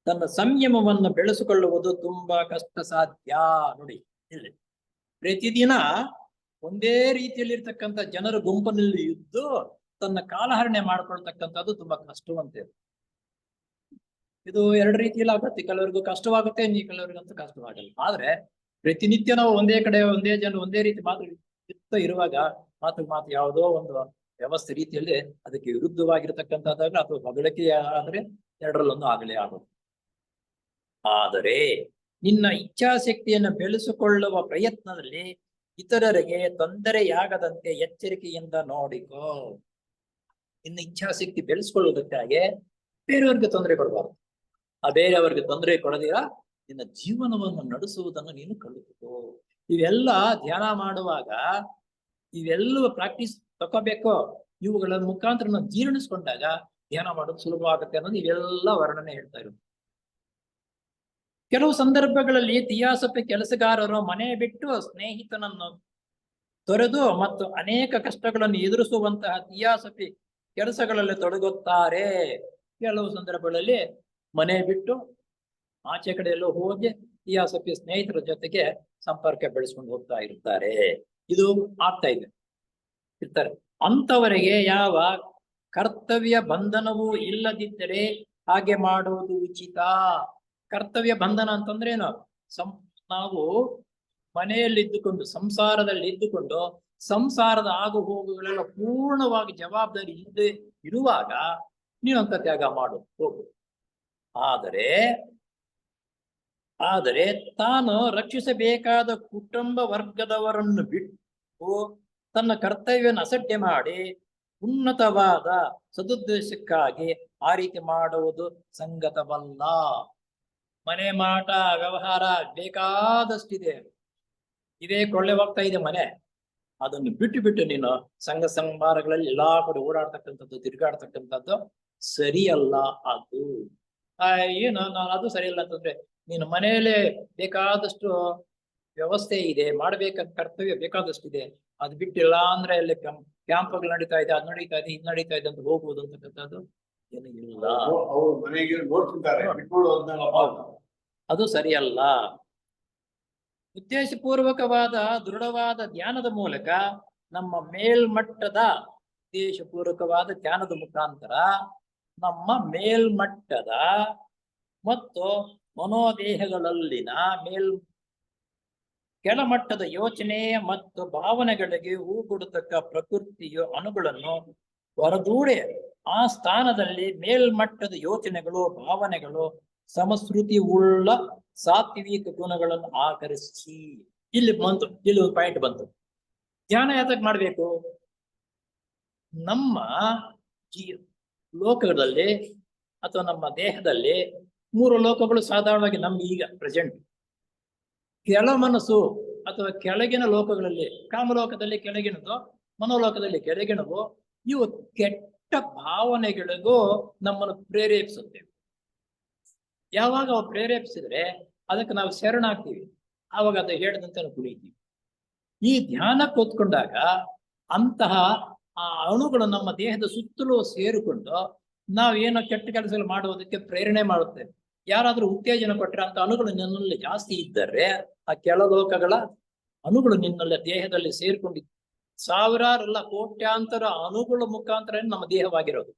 ತನ್ನ ಸಂಯಮವನ್ನು ಬೆಳೆಸಿಕೊಳ್ಳುವುದು ತುಂಬಾ ಕಷ್ಟ ಸಾಧ್ಯ. ನೋಡಿ ಇಲ್ಲಿ ಪ್ರತಿದಿನ ಒಂದೇ ರೀತಿಯಲ್ಲಿ ಇರ್ತಕ್ಕಂಥ ಜನರ ಗುಂಪಿನಲ್ಲಿ ಇದ್ದು ತನ್ನ ಕಾಲಹರಣೆ ಮಾಡ್ಕೊಳ್ತಕ್ಕಂಥದ್ದು ತುಂಬಾ ಕಷ್ಟವಂತೆ. ಇದು ಎರಡು ರೀತಿಯಲ್ಲಿ ಆಗುತ್ತೆ. ಕೆಲವರಿಗೂ ಕಷ್ಟವಾಗುತ್ತೆ, ಕೆಲವರಿಗಂತೂ ಕಷ್ಟವಾಗಲ್ಲ. ಆದ್ರೆ ಪ್ರತಿನಿತ್ಯ ನಾವು ಒಂದೇ ಕಡೆ ಒಂದೇ ಜನ ಒಂದೇ ರೀತಿ ಮಾತು ಇರುವಾಗ ಮಾತು ಯಾವುದೋ ಒಂದು ವ್ಯವಸ್ಥೆ ರೀತಿಯಲ್ಲಿ ಅದಕ್ಕೆ ವಿರುದ್ಧವಾಗಿರ್ತಕ್ಕಂಥದ್ದಾಗಲಿ ಅಥವಾ ಹೊಗಳಿಕೆ ಆದ್ರೆ ಎರಡರಲ್ಲೊಂದು ಆಗಲೇ ಆಗುತ್ತೆ. ಆದರೆ ನಿನ್ನ ಇಚ್ಛಾಶಕ್ತಿಯನ್ನು ಬೆಳೆಸಿಕೊಳ್ಳುವ ಪ್ರಯತ್ನದಲ್ಲಿ ಇತರರಿಗೆ ತೊಂದರೆಯಾಗದಂತೆ ಎಚ್ಚರಿಕೆಯಿಂದ ನೋಡಿಕೋ. ನಿನ್ನ ಇಚ್ಛಾಶಕ್ತಿ ಬೆಳೆಸ್ಕೊಳ್ಳುವುದಕ್ಕಾಗಿ ಬೇರೆಯವ್ರಿಗೆ ತೊಂದರೆ ಕೊಡಬಾರ್ದು. ಆ ಬೇರೆಯವರಿಗೆ ತೊಂದರೆ ಕೊಡದಿರ ನಿನ್ನ ಜೀವನವನ್ನು ನಡೆಸುವುದನ್ನು ನೀನು ಕಲಿತುಕೋ. ಇವೆಲ್ಲ ಧ್ಯಾನ ಮಾಡುವಾಗ ಇವೆಲ್ಲ ಪ್ರಾಕ್ಟೀಸ್ ತಗೋಬೇಕು. ಇವುಗಳ ಮುಖಾಂತರ ನಾವು ಜೀರ್ಣಿಸ್ಕೊಂಡಾಗ ಧ್ಯಾನ ಮಾಡೋದು ಸುಲಭವಾಗುತ್ತೆ ಅನ್ನೋದು ಇವೆಲ್ಲ ವರ್ಣನೆ ಹೇಳ್ತಾ ಇರೋದು. ಕೆಲವು ಸಂದರ್ಭಗಳಲ್ಲಿ ಥಿಯಾಸಫಿ ಕೆಲಸಗಾರರು ಮನೆ ಬಿಟ್ಟು ಸ್ನೇಹಿತನನ್ನು ತೊರೆದು ಮತ್ತು ಅನೇಕ ಕಷ್ಟಗಳನ್ನು ಎದುರಿಸುವಂತಹ ಥಿಯಾಸಫಿ ಕೆಲಸಗಳಲ್ಲಿ ತೊಡಗುತ್ತಾರೆ. ಕೆಲವು ಸಂದರ್ಭಗಳಲ್ಲಿ ಮನೆ ಬಿಟ್ಟು ಆಚೆ ಕಡೆಯಲ್ಲೂ ಹೋಗಿ ಥಿಯಾಸಫಿ ಸ್ನೇಹಿತರ ಜೊತೆಗೆ ಸಂಪರ್ಕ ಬೆಳೆಸ್ಕೊಂಡು ಹೋಗ್ತಾ ಇರ್ತಾರೆ. ಇದು ಆಗ್ತಾ ಇದೆ ಇರ್ತಾರೆ. ಅಂತವರಿಗೆ ಯಾವ ಕರ್ತವ್ಯ ಬಂಧನವೂ ಇಲ್ಲದಿದ್ದರೆ ಹಾಗೆ ಮಾಡುವುದು ಉಚಿತ. ಕರ್ತವ್ಯ ಬಂಧನ ಅಂತಂದ್ರೇನು? ನಾವು ಮನೆಯಲ್ಲಿ ಇದ್ದುಕೊಂಡು ಸಂಸಾರದಲ್ಲಿ ಇದ್ದುಕೊಂಡು ಸಂಸಾರದ ಆಗು ಹೋಗುಗಳೆಲ್ಲ ಪೂರ್ಣವಾಗಿ ಜವಾಬ್ದಾರಿ ಇಲ್ಲದೆ ಇರುವಾಗ ನೀನಂತ ತ್ಯಾಗ ಮಾಡು, ಹೋಗು. ಆದರೆ ತಾನು ರಕ್ಷಿಸಬೇಕಾದ ಕುಟುಂಬ ವರ್ಗದವರನ್ನು ಬಿಟ್ಟು ತನ್ನ ಕರ್ತವ್ಯವನ್ನು ಅಸಡ್ಡೆ ಮಾಡಿ ಉನ್ನತವಾದ ಸದುದ್ದೇಶಕ್ಕಾಗಿ ಆ ರೀತಿ ಮಾಡುವುದು ಸಂಗತವಲ್ಲ. ಮನೆ ಮಾಟ ವ್ಯವಹಾರ ಬೇಕಾದಷ್ಟಿದೆ, ಇದೇ ಕೊಳ್ಳೆ ಹೋಗ್ತಾ ಇದೆ ಮನೆ. ಅದನ್ನು ಬಿಟ್ಟು ನೀನು ಸಂಘ ಸಂಭಾರಗಳಲ್ಲಿ ಎಲ್ಲಾ ಕಡೆ ಓಡಾಡ್ತಕ್ಕಂಥದ್ದು ತಿರುಗಾಡ್ತಕ್ಕಂಥದ್ದು ಸರಿಯಲ್ಲ. ಅದು ನಾನು ಅದು ಸರಿಯಲ್ಲ ಅಂತಂದ್ರೆ ನೀನು ಮನೆಯಲ್ಲೇ ಬೇಕಾದಷ್ಟು ವ್ಯವಸ್ಥೆ ಇದೆ, ಮಾಡ್ಬೇಕಂತ ಕರ್ತವ್ಯ ಬೇಕಾದಷ್ಟಿದೆ, ಅದು ಬಿಟ್ಟಿಲ್ಲ ಅಂದ್ರೆ ಅಲ್ಲಿ ಕ್ಯಾಂಪ್ಗಳು ನಡೀತಾ ಇದೆ, ಅದು ನಡೀತಾ ಇದೆ, ಇದು ನಡೀತಾ ಇದೆ ಅಂತ ಹೋಗುವುದು ಅಂತಕ್ಕಂಥದ್ದು ಏನು ಇಲ್ಲ. ಅದು ಸರಿಯಲ್ಲ. ಉದ್ದೇಶಪೂರ್ವಕವಾದ ದೃಢವಾದ ಧ್ಯಾನದ ಮೂಲಕ ನಮ್ಮ ಮೇಲ್ಮಟ್ಟದ ಉದ್ದೇಶಪೂರ್ವಕವಾದ ಧ್ಯಾನದ ಮುಖಾಂತರ ನಮ್ಮ ಮೇಲ್ಮಟ್ಟದ ಮತ್ತು ಮನೋದೇಹಗಳಲ್ಲಿನ ಕೆಳಮಟ್ಟದ ಯೋಚನೆ ಮತ್ತು ಭಾವನೆಗಳಿಗೆ ಹೂಗೊಡತಕ್ಕ ಪ್ರಕೃತಿಯ ಅಣುಗಳನ್ನು ಹೊರದೂಡೆ ಆ ಸ್ಥಾನದಲ್ಲಿ ಮೇಲ್ಮಟ್ಟದ ಯೋಚನೆಗಳು ಭಾವನೆಗಳು ಸಮಶ್ರುತಿ ಉಳ್ಳ ಸಾತ್ವಿಕ ಗುಣಗಳನ್ನು ಆಕರಿಸಿ. ಇಲ್ಲಿ ಒಂದು ಪಾಯಿಂಟ್ ಬಂತು. ಧ್ಯಾನ ಯಾತಕ್ಕೆ ಮಾಡ್ಬೇಕು? ನಮ್ಮ ಲೋಕದಲ್ಲಿ ಅಥವಾ ನಮ್ಮ ದೇಹದಲ್ಲಿ 3 ಲೋಕಗಳು ಸಾಧಾರಣವಾಗಿ ನಮ್ಗೆ ಈಗ ಪ್ರೆಸೆಂಟ್. ಕೆಳ ಮನಸ್ಸು ಅಥವಾ ಕೆಳಗಿನ ಲೋಕಗಳಲ್ಲಿ, ಕಾಮಲೋಕದಲ್ಲಿ ಕೆಳಗಿನದು, ಮನೋಲೋಕದಲ್ಲಿ ಕೆಳಗಿನವು, ಇವು ಕೆಟ್ಟ ಭಾವನೆಗಳಿಗೂ ನಮ್ಮನ್ನು ಪ್ರೇರೇಪಿಸುತ್ತೆ. ಯಾವಾಗ ಅವು ಪ್ರೇರೇಪಿಸಿದ್ರೆ ಅದಕ್ಕೆ ನಾವು ಶರಣಾಗ್ತೀವಿ, ಆವಾಗ ಅದು ಹೇಳಿದಂತೆ ನಾವು ಕುಣಿತೀವಿ. ಈ ಧ್ಯಾನ ಕೂತ್ಕೊಂಡಾಗ ಅಂತಹ ಆ ಅಣುಗಳು ನಮ್ಮ ದೇಹದ ಸುತ್ತಲೂ ಸೇರಿಕೊಂಡು ನಾವೇನೋ ಕೆಟ್ಟ ಕೆಲಸಗಳು ಮಾಡುವುದಕ್ಕೆ ಪ್ರೇರಣೆ ಮಾಡುತ್ತೆ. ಯಾರಾದ್ರೂ ಉತ್ತೇಜನ ಕೊಟ್ಟರೆ ಅಂತ ಅಣುಗಳು ನಿನ್ನಲ್ಲಿ ಜಾಸ್ತಿ ಇದ್ದರೆ ಆ ಕೆಳಲೋಕಗಳ ಅಣುಗಳು ನಿನ್ನಲ್ಲಿ ದೇಹದಲ್ಲಿ ಸೇರ್ಕೊಂಡು ಸಾವಿರಾರಲ್ಲ ಕೋಟ್ಯಾಂತರ ಅಣುಗಳ ಮುಖಾಂತರ ನಮ್ಮ ದೇಹವಾಗಿರೋದು.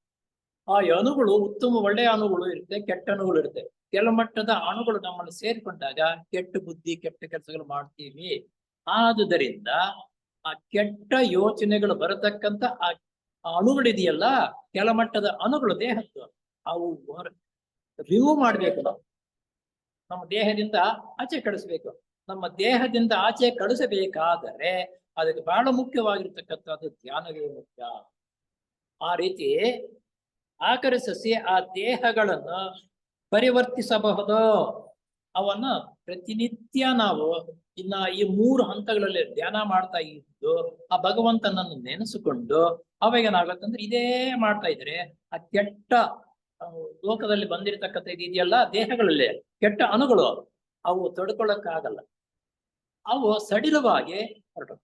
ಆ ಅಣುಗಳು ಉತ್ತಮ ಒಳ್ಳೆಯ ಅಣುಗಳು ಇರುತ್ತೆ, ಕೆಟ್ಟ ಅಣುಗಳು ಇರುತ್ತೆ. ಕೆಳಮಟ್ಟದ ಅಣುಗಳು ನಮ್ಮನ್ನು ಸೇರ್ಕೊಂಡಾಗ ಕೆಟ್ಟ ಬುದ್ಧಿ ಕೆಟ್ಟ ಕೆಲಸಗಳು ಮಾಡ್ತೀವಿ. ಆದುದರಿಂದ ಆ ಕೆಟ್ಟ ಯೋಚನೆಗಳು ಬರತಕ್ಕಂತ ಆ ಅಣುಗಳಿದೆಯಲ್ಲ, ಕೆಳಮಟ್ಟದ ಅಣುಗಳು ದೇಹದ್ದು, ಅವು ರಿಮೂವ್ ಮಾಡ್ಬೇಕು. ನಾವು ನಮ್ಮ ದೇಹದಿಂದ ಆಚೆ ಕಳಿಸ್ಬೇಕು. ನಮ್ಮ ದೇಹದಿಂದ ಆಚೆ ಕಳಿಸಬೇಕಾದರೆ ಅದಕ್ಕೆ ಬಹಳ ಮುಖ್ಯವಾಗಿರ್ತಕ್ಕಂಥದ್ದು ಧ್ಯಾನವೇ ಮುಖ್ಯ. ಆ ರೀತಿ ಆಕರಿಸಿ ಆ ದೇಹಗಳನ್ನು ಪರಿವರ್ತಿಸಬಹುದು. ಅವನ್ನ ಪ್ರತಿನಿತ್ಯ ನಾವು ಇನ್ನ ಈ 3 ಹಂತಗಳಲ್ಲಿ ಧ್ಯಾನ ಮಾಡ್ತಾ ಇದ್ದು ಆ ಭಗವಂತನನ್ನು ನೆನೆಸಿಕೊಂಡು ಅವಾಗ ಏನಾಗತ್ತಂದ್ರೆ ಇದೇ ಮಾಡ್ತಾ ಇದ್ರೆ ಆ ಕೆಟ್ಟ ಲೋಕದಲ್ಲಿ ಬಂದಿರತಕ್ಕಂಥ ಇದೆಯಲ್ಲ ದೇಹಗಳಲ್ಲಿ ಕೆಟ್ಟ ಅಣುಗಳು ಅವು ತಡ್ಕೊಳ್ಳಕ್ಕಾಗಲ್ಲ, ಅವು ಸಡಿಲವಾಗಿ ಹೊರಟು.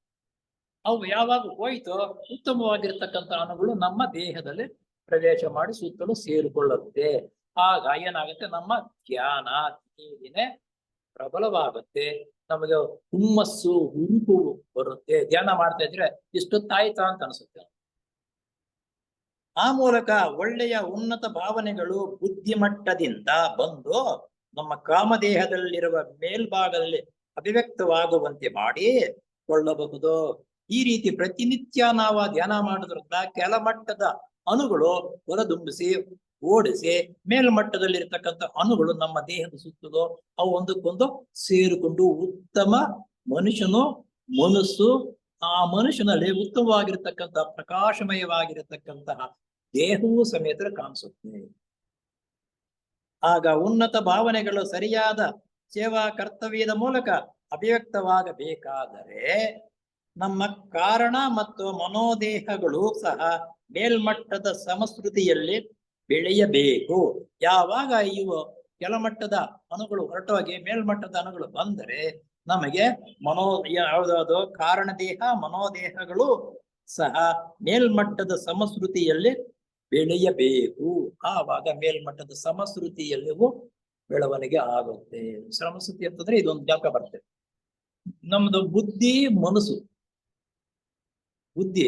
ಅವು ಯಾವಾಗ ಹೋಯ್ತೋ ಉತ್ತಮವಾಗಿರ್ತಕ್ಕಂಥ ಅಣುಗಳು ನಮ್ಮ ದೇಹದಲ್ಲಿ ಪ್ರವೇಶ ಮಾಡಿ ಸುತ್ತಲೂ ಸೇರಿಕೊಳ್ಳುತ್ತೆ. ಆಗ ಏನಾಗುತ್ತೆ, ನಮ್ಮ ಧ್ಯಾನ ದಿನೇ ಪ್ರಬಲವಾಗುತ್ತೆ, ನಮಗೆ ಹುಮ್ಮಸ್ಸು ಹುರುಪು ಬರುತ್ತೆ. ಧ್ಯಾನ ಮಾಡ್ತಾ ಇದ್ರೆ ಇಷ್ಟೊತ್ತಾಯ್ತಾ ಅಂತ ಅನ್ಸುತ್ತೆ. ಆ ಮೂಲಕ ಒಳ್ಳೆಯ ಉನ್ನತ ಭಾವನೆಗಳು ಬುದ್ಧಿಮಟ್ಟದಿಂದ ಬಂದು ನಮ್ಮ ಕಾಮದೇಹದಲ್ಲಿರುವ ಮೇಲ್ಭಾಗದಲ್ಲಿ ಅಭಿವ್ಯಕ್ತವಾಗುವಂತೆ ಮಾಡಿ ಕೊಳ್ಳಬಹುದು. ಈ ರೀತಿ ಪ್ರತಿನಿತ್ಯ ನಾವು ಧ್ಯಾನ ಮಾಡೋದ್ರಿಂದ ಕೆಳಮಟ್ಟದ ಅಣುಗಳು ಹೊರದುಂಬಿಸಿ ಓಡಿಸಿ ಮೇಲ್ಮಟ್ಟದಲ್ಲಿರ್ತಕ್ಕಂಥ ಅಣುಗಳು ನಮ್ಮ ದೇಹದ ಸುತ್ತಲೂ ಅವು ಒಂದಕ್ಕೊಂದು ಸೇರಿಕೊಂಡು ಉತ್ತಮ ಮನುಷ್ಯನು ಮನಸ್ಸು, ಆ ಮನುಷ್ಯನಲ್ಲಿ ಉತ್ತಮವಾಗಿರ್ತಕ್ಕಂಥ ಪ್ರಕಾಶಮಯವಾಗಿರತಕ್ಕಂತಹ ದೇಹವೂ ಸಮೇತ ಕಾಣಿಸುತ್ತೆ. ಆಗ ಉನ್ನತ ಭಾವನೆಗಳು ಸರಿಯಾದ ಸೇವಾ ಕರ್ತವ್ಯದ ಮೂಲಕ ಅಭಿವ್ಯಕ್ತವಾಗಬೇಕಾದರೆ ನಮ್ಮ ಕಾರಣ ಮತ್ತು ಮನೋದೇಹಗಳು ಸಹ ಮೇಲ್ಮಟ್ಟದ ಸಮಶ್ರುತಿಯಲ್ಲಿ ಬೆಳೆಯಬೇಕು. ಯಾವಾಗ ಇವು ಕೆಳಮಟ್ಟದ ಅಣುಗಳು ಹೊರಟೋಗಿ ಮೇಲ್ಮಟ್ಟದ ಅಣುಗಳು ಬಂದರೆ ನಮಗೆ ಯಾವುದಾದ್ರು ಕಾರಣ ದೇಹ ಮನೋದೇಹಗಳು ಸಹ ಮೇಲ್ಮಟ್ಟದ ಸಮಶ್ರುತಿಯಲ್ಲಿ ಬೆಳೆಯಬೇಕು. ಆವಾಗ ಮೇಲ್ಮಟ್ಟದ ಸಮಶ್ರುತಿಯಲ್ಲಿಯೂ ಬೆಳವಣಿಗೆ ಆಗುತ್ತೆ. ಸಮಶ್ರುತಿ ಅಂತಂದ್ರೆ ಇದೊಂದು ಜ್ಞಾಪಕ ಬರ್ತದೆ. ನಮ್ದು ಬುದ್ಧಿ ಮನಸ್ಸು, ಬುದ್ಧಿ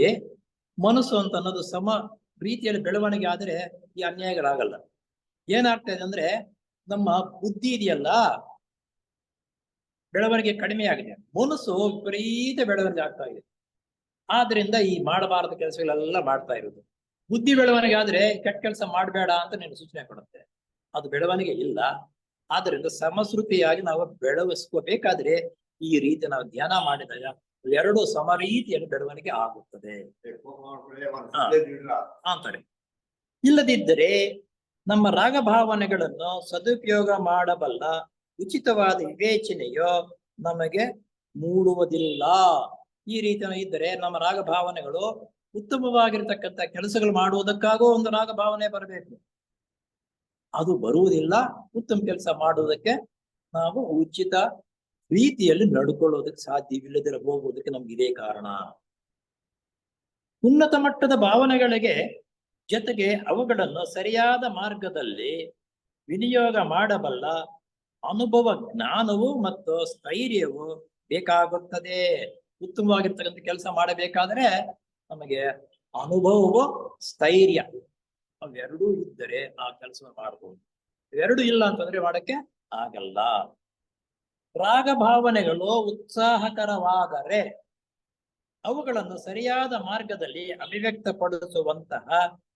ಮನಸ್ಸು ಅಂತ ಅನ್ನೋದು ಸಮ ರೀತಿಯಲ್ಲಿ ಬೆಳವಣಿಗೆ ಆದರೆ ಈ ಅನ್ಯಾಯಗಳಾಗಲ್ಲ. ಏನಾಗ್ತಾ ಇದೆ ಅಂದ್ರೆ ನಮ್ಮ ಬುದ್ಧಿ ಇದೆಯಲ್ಲ ಬೆಳವಣಿಗೆ ಕಡಿಮೆ ಆಗಿದೆ, ಮನಸ್ಸು ವಿಪರೀತ ಬೆಳವಣಿಗೆ ಆಗ್ತಾ ಇದೆ. ಆದ್ರಿಂದ ಈ ಮಾಡಬಾರದ ಕೆಲಸಗಳೆಲ್ಲ ಮಾಡ್ತಾ ಇರೋದು. ಬುದ್ಧಿ ಬೆಳವಣಿಗೆ ಆದ್ರೆ ಕೆಟ್ಟ ಕೆಲಸ ಮಾಡಬೇಡ ಅಂತ ನೀನು ಸೂಚನೆ ಕೊಡುತ್ತೆ, ಅದು ಬೆಳವಣಿಗೆ ಇಲ್ಲ. ಆದ್ರಿಂದ ಸಮಶ್ರುತಿಯಾಗಿ ನಾವು ಬೆಳವಿಸ್ಕೋಬೇಕಾದ್ರೆ ಈ ರೀತಿ ನಾವು ಧ್ಯಾನ ಮಾಡಿದಾಗ ಎರಡು ಸಮ ರೀತಿಯಲ್ಲಿ ಬೆಳವಣಿಗೆ ಆಗುತ್ತದೆ ಅಂತಾರೆ. ಇಲ್ಲದಿದ್ದರೆ ನಮ್ಮ ರಾಗಭಾವನೆಗಳನ್ನು ಸದುಪಯೋಗ ಮಾಡಬಲ್ಲ ಉಚಿತವಾದ ವಿವೇಚನೆಯು ನಮಗೆ ಮೂಡುವುದಿಲ್ಲ. ಈ ರೀತಿ ಇದ್ದರೆ ನಮ್ಮ ರಾಗಭಾವನೆಗಳು ಉತ್ತಮವಾಗಿರ್ತಕ್ಕಂಥ ಕೆಲಸಗಳು ಮಾಡುವುದಕ್ಕಾಗೂ ಒಂದು ರಾಗಭಾವನೆ ಬರಬೇಕು, ಅದು ಬರುವುದಿಲ್ಲ. ಉತ್ತಮ ಕೆಲಸ ಮಾಡುವುದಕ್ಕೆ ನಾವು ಉಚಿತ ರೀತಿಯಲ್ಲಿ ನಡ್ಕೊಳ್ಳೋದಕ್ಕೆ ಸಾಧ್ಯವಿಲ್ಲದಿರ ಹೋಗುವುದಕ್ಕೆ ನಮ್ಗೆ ಇದೇ ಕಾರಣ. ಉನ್ನತ ಮಟ್ಟದ ಭಾವನೆಗಳಿಗೆ ಜೊತೆಗೆ ಅವುಗಳನ್ನು ಸರಿಯಾದ ಮಾರ್ಗದಲ್ಲಿ ವಿನಿಯೋಗ ಮಾಡಬಲ್ಲ ಅನುಭವ ಜ್ಞಾನವು ಮತ್ತು ಸ್ಥೈರ್ಯವು ಬೇಕಾಗುತ್ತದೆ. ಉತ್ತಮವಾಗಿರ್ತಕ್ಕಂಥ ಕೆಲಸ ಮಾಡಬೇಕಾದ್ರೆ ನಮಗೆ ಅನುಭವವು ಸ್ಥೈರ್ಯ ಅವೆರಡೂ ಇದ್ದರೆ ಆ ಕೆಲಸವನ್ನು ಮಾಡಬಹುದು. ಇವೆರಡು ಇಲ್ಲ ಅಂತಂದ್ರೆ ಮಾಡಕ್ಕೆ ಆಗಲ್ಲ. ರಾಗಭಾವನೆಗಳು ಉತ್ಸಾಹಕರವಾದರೆ ಅವುಗಳನ್ನು ಸರಿಯಾದ ಮಾರ್ಗದಲ್ಲಿ ಅಭಿವ್ಯಕ್ತಪಡಿಸುವಂತಹ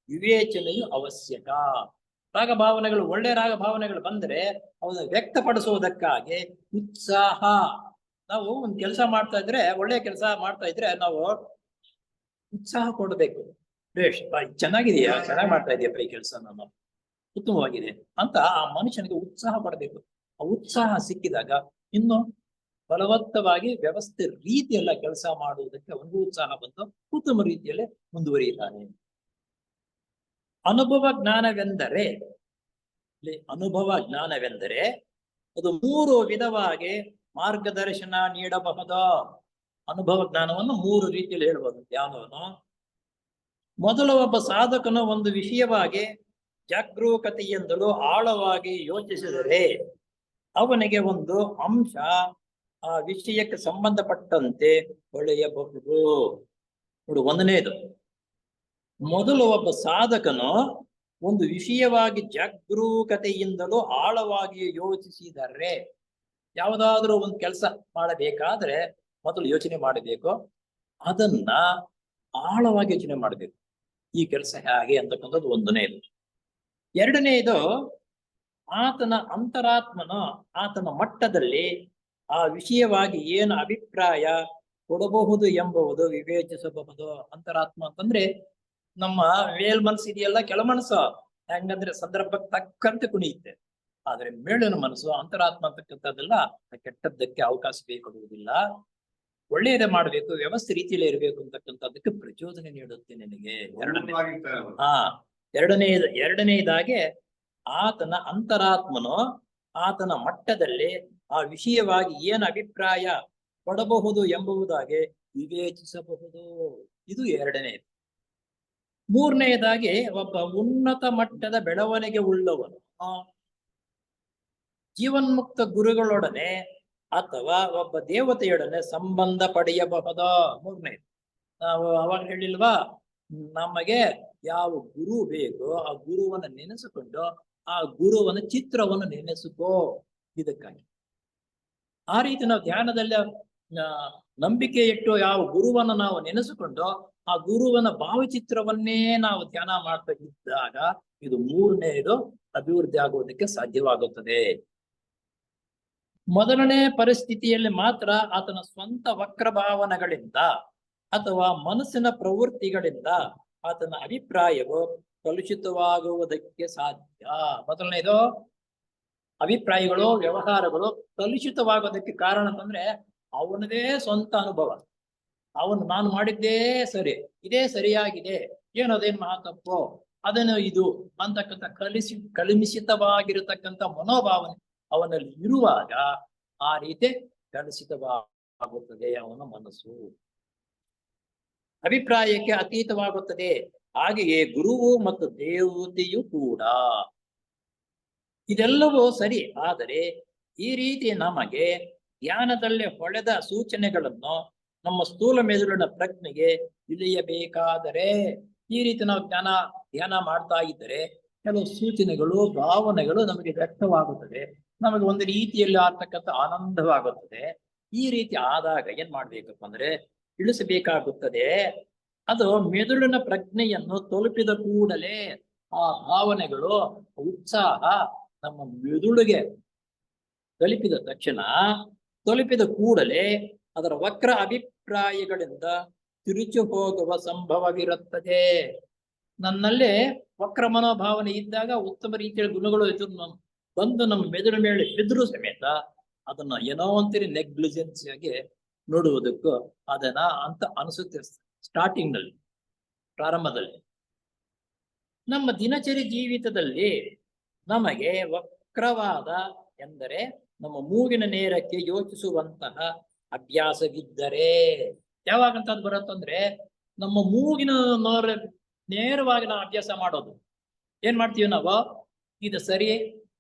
ವಿವೇಚನೆಯು ಅವಶ್ಯಕ. ರಾಗಭಾವನೆಗಳು ಒಳ್ಳೆ ರಾಗಭಾವನೆಗಳು ಬಂದರೆ ಅವನ್ನು ವ್ಯಕ್ತಪಡಿಸುವುದಕ್ಕಾಗಿ ಉತ್ಸಾಹ, ನಾವು ಒಂದು ಕೆಲಸ ಮಾಡ್ತಾ ಇದ್ರೆ ಒಳ್ಳೆ ಕೆಲಸ ಮಾಡ್ತಾ ಇದ್ರೆ ನಾವು ಉತ್ಸಾಹ ಕೊಡಬೇಕು. ಬೇಷ್ ಚೆನ್ನಾಗಿದೆಯಾ, ಚೆನ್ನಾಗಿ ಮಾಡ್ತಾ ಇದೆಯಪ್ಪ ಈ ಕೆಲಸ, ನಾನು ಉತ್ತಮವಾಗಿದೆ ಅಂತ ಆ ಮನುಷ್ಯನಿಗೆ ಉತ್ಸಾಹ ಪಡಬೇಕು. ಆ ಉತ್ಸಾಹ ಸಿಕ್ಕಿದಾಗ ಇನ್ನು ಬಲವತ್ತವಾಗಿ ವ್ಯವಸ್ಥೆ ರೀತಿಯಲ್ಲ ಕೆಲಸ ಮಾಡುವುದಕ್ಕೆ ಒಂದು ಉತ್ಸಾಹ ಬಂದು ಉತ್ತಮ ರೀತಿಯಲ್ಲಿ ಮುಂದುವರಿಯುತ್ತಾನೆ. ಅನುಭವ ಜ್ಞಾನವೆಂದರೆ ಅದು 3 ವಿಧವಾಗಿ ಮಾರ್ಗದರ್ಶನ ನೀಡಬಹುದು. ಅನುಭವ ಜ್ಞಾನವನ್ನು 3 ರೀತಿಯಲ್ಲಿ ಹೇಳ್ಬೋದು ಧ್ಯಾನವನ್ನು. ಮೊದಲು ಒಬ್ಬ ಸಾಧಕನು ಒಂದು ವಿಷಯವಾಗಿ ಜಾಗರೂಕತೆಯಿಂದಲೂ ಆಳವಾಗಿ ಯೋಚಿಸಿದರೆ ಅವನಿಗೆ ಒಂದು ಅಂಶ ಆ ವಿಷಯಕ್ಕೆ ಸಂಬಂಧಪಟ್ಟಂತೆ ಹೊಳೆಯಬಹುದು. ನೋಡಿ, ಒಂದನೇದು, ಮೊದಲು ಒಬ್ಬ ಸಾಧಕನು ಒಂದು ವಿಷಯವಾಗಿ ಜಾಗರೂಕತೆಯಿಂದಲೂ ಆಳವಾಗಿ ಯೋಚಿಸಿದರೆ, ಯಾವುದಾದ್ರೂ ಒಂದು ಕೆಲಸ ಮಾಡಬೇಕಾದ್ರೆ ಮೊದಲು ಯೋಚನೆ ಮಾಡಬೇಕು, ಅದನ್ನ ಆಳವಾಗಿ ಯೋಚನೆ ಮಾಡಬೇಕು, ಈ ಕೆಲಸ ಹೇಗೆ ಅಂತಕ್ಕಂಥದ್ದು ಒಂದನೇದು. ಎರಡನೇದು, ಆತನ ಅಂತರಾತ್ಮನು ಆತನ ಮಟ್ಟದಲ್ಲಿ ಆ ವಿಷಯವಾಗಿ ಏನು ಅಭಿಪ್ರಾಯ ಕೊಡಬಹುದು ಎಂಬುದು ವಿವೇಚಿಸಬಹುದು. ಅಂತರಾತ್ಮ ಅಂತಂದ್ರೆ ನಮ್ಮ ಮೇಲ್ ಮನಸ್ಸು ಇದೆಯಲ್ಲ, ಕೆಳ ಮನಸ್ಸು ಹೆಂಗಂದ್ರೆ ಸಂದರ್ಭಕ್ಕೆ ತಕ್ಕಂತೆ ಕುಣಿಯುತ್ತೆ. ಆದ್ರೆ ಮೇಲಿನ ಮನಸ್ಸು ಅಂತರಾತ್ಮ ಅಂತಕ್ಕಂಥದ್ದೆಲ್ಲ ಕೆಟ್ಟದ್ದಕ್ಕೆ ಅವಕಾಶ ಕೊಡುವುದಿಲ್ಲ. ಒಳ್ಳೆಯದೇ ಮಾಡ್ಬೇಕು, ವ್ಯವಸ್ಥೆ ರೀತಿಯಲ್ಲಿ ಇರಬೇಕು ಅಂತಕ್ಕಂಥದ್ದಕ್ಕೆ ಪ್ರಚೋದನೆ ನೀಡುತ್ತೆ ನಿನಗೆ. ಎರಡನೆಯದಾಗಿ ಆತನ ಅಂತರಾತ್ಮನು ಆತನ ಮಟ್ಟದಲ್ಲಿ ಆ ವಿಷಯವಾಗಿ ಏನು ಅಭಿಪ್ರಾಯ ಪಡಬಹುದು ಎಂಬುದಾಗಿ ವಿವೇಚಿಸಬಹುದು. ಇದು ಎರಡನೆಯದು. ಮೂರನೆಯದಾಗಿ ಒಬ್ಬ ಉನ್ನತ ಮಟ್ಟದ ಬೆಳವಣಿಗೆ ಉಳ್ಳವನು ಜೀವನ್ಮುಕ್ತ ಗುರುಗಳೊಡನೆ ಅಥವಾ ಒಬ್ಬ ದೇವತೆಯೊಡನೆ ಸಂಬಂಧ ಪಡೆಯಬಹುದ. ಮೂರನೇದು, ನಾವು ಅವಾಗ ಹೇಳಿಲ್ವಾ, ನಮಗೆ ಯಾವ ಗುರು ಬೇಕೋ ಆ ಗುರುವನ್ನ ನೆನೆಸಿಕೊಂಡು ಆ ಗುರುವನ ಚಿತ್ರವನ್ನು ನೆನೆಸಿಕೋ. ಇದಕ್ಕಾಗಿ ಆ ರೀತಿ ನಾವು ಧ್ಯಾನದಲ್ಲಿ ನಂಬಿಕೆ ಇಟ್ಟು ಯಾವ ಗುರುವನ್ನ ನಾವು ನೆನೆಸಿಕೊಂಡು ಆ ಗುರುವನ ಭಾವಚಿತ್ರವನ್ನೇ ನಾವು ಧ್ಯಾನ ಮಾಡ್ತಾ ಇದ್ದಾಗ ಇದು ಮೂರನೇದು ಅಭಿವೃದ್ಧಿ ಆಗುವುದಕ್ಕೆ ಸಾಧ್ಯವಾಗುತ್ತದೆ. ಮೊದಲನೇ ಪರಿಸ್ಥಿತಿಯಲ್ಲಿ ಮಾತ್ರ ಆತನ ಸ್ವಂತ ವಕ್ರ ಭಾವನೆಗಳಿಂದ ಅಥವಾ ಮನಸ್ಸಿನ ಪ್ರವೃತ್ತಿಗಳಿಂದ ಆತನ ಅಭಿಪ್ರಾಯವು ಕಲುಷಿತವಾಗುವುದಕ್ಕೆ ಸಾಧ್ಯ. ಮೊದಲನೇದು, ಅಭಿಪ್ರಾಯಗಳು ವ್ಯವಹಾರಗಳು ಕಲುಷಿತವಾಗೋದಕ್ಕೆ ಕಾರಣ ಅಂತಂದ್ರೆ ಅವನದೇ ಸ್ವಂತ ಅನುಭವ. ಅವನು ನಾನು ಮಾಡಿದ್ದೇ ಸರಿ, ಇದೇ ಸರಿಯಾಗಿದೆ, ಏನದೇನ್ ಮಹಾ ತಪ್ಪು, ಅದನ್ನು ಇದು ಅಂತಕ್ಕಂಥ ಕಲುಷಿತವಾಗಿರತಕ್ಕಂಥ ಮನೋಭಾವನೆ ಅವನಲ್ಲಿ ಇರುವಾಗ ಆ ರೀತಿ ಕಲುಷಿತವಾಗುತ್ತದೆ ಅವನ ಮನಸ್ಸು, ಅಭಿಪ್ರಾಯಕ್ಕೆ ಅತೀತವಾಗುತ್ತದೆ. ಹಾಗೆಯೇ ಗುರುವು ಮತ್ತು ದೇವತೆಯು ಕೂಡ. ಇದೆಲ್ಲವೂ ಸರಿ, ಆದರೆ ಈ ರೀತಿ ನಮಗೆ ಧ್ಯಾನದಲ್ಲಿ ಹೊಳೆದ ಸೂಚನೆಗಳನ್ನು ನಮ್ಮ ಸ್ಥೂಲ ಮೆದುಳಿನ ಪ್ರಜ್ಞೆಗೆ ಇಳಿಯಬೇಕಾದರೆ, ಈ ರೀತಿ ನಾವು ಧ್ಯಾನ ಮಾಡ್ತಾ ಇದ್ದರೆ ಕೆಲವು ಸೂಚನೆಗಳು ಭಾವನೆಗಳು ನಮಗೆ ವ್ಯಕ್ತವಾಗುತ್ತದೆ, ನಮಗೆ ಒಂದು ರೀತಿಯಲ್ಲಿ ಆಗ್ತಕ್ಕಂಥ ಆನಂದವಾಗುತ್ತದೆ. ಈ ರೀತಿ ಆದಾಗ ಏನ್ ಮಾಡ್ಬೇಕಪ್ಪ ಅಂದ್ರೆ ಇಳಿಸಬೇಕಾಗುತ್ತದೆ. ಅದು ಮೆದುಳಿನ ಪ್ರಜ್ಞೆಯನ್ನು ತಲುಪಿದ ಕೂಡಲೇ ಆ ಭಾವನೆಗಳು ಉತ್ಸಾಹ ನಮ್ಮ ಮೆದುಳಿಗೆ ತಲುಪಿದ ಕೂಡಲೇ ಅದರ ವಕ್ರ ಅಭಿಪ್ರಾಯಗಳಿಂದ ತಿರುಚಿ ಹೋಗುವ ಸಂಭವವಿರುತ್ತದೆ. ನನ್ನಲ್ಲಿ ವಕ್ರ ಮನೋಭಾವನೆ ಇದ್ದಾಗ ಉತ್ತಮ ರೀತಿಯ ಗುಣಗಳು ಬಂದು ನಮ್ಮ ಮೆದುಳು ಮೇಲೆ ಬಿದ್ದರೂ ಸಮೇತ ಅದನ್ನ ಏನೋ ಒಂಥರ ನೆಗ್ಲಿಜೆನ್ಸ್ ಆಗಿ ನೋಡುವುದಕ್ಕೂ ಅದನ್ನ ಅಂತ ಅನಿಸುತ್ತೆ. ಸ್ಟಾರ್ಟಿಂಗ್ ನಲ್ಲಿ, ಪ್ರಾರಂಭದಲ್ಲಿ ನಮ್ಮ ದಿನಚರಿ ಜೀವಿತದಲ್ಲಿ ನಮಗೆ ವಕ್ರವಾದ ಎಂದರೆ ನಮ್ಮ ಮೂಗಿನ ನೇರಕ್ಕೆ ಯೋಚಿಸುವಂತಹ ಅಭ್ಯಾಸವಿದ್ದರೆ, ಯಾವಾಗಂತ ಅದು ಬರುತ್ತಂದ್ರೆ ನಮ್ಮ ಮೂಗಿನ ನೇರವಾಗಿ ನಾವು ಅಭ್ಯಾಸ ಮಾಡೋದು. ಏನ್ ಮಾಡ್ತೀವಿ ನಾವು, ಇದು ಸರಿ,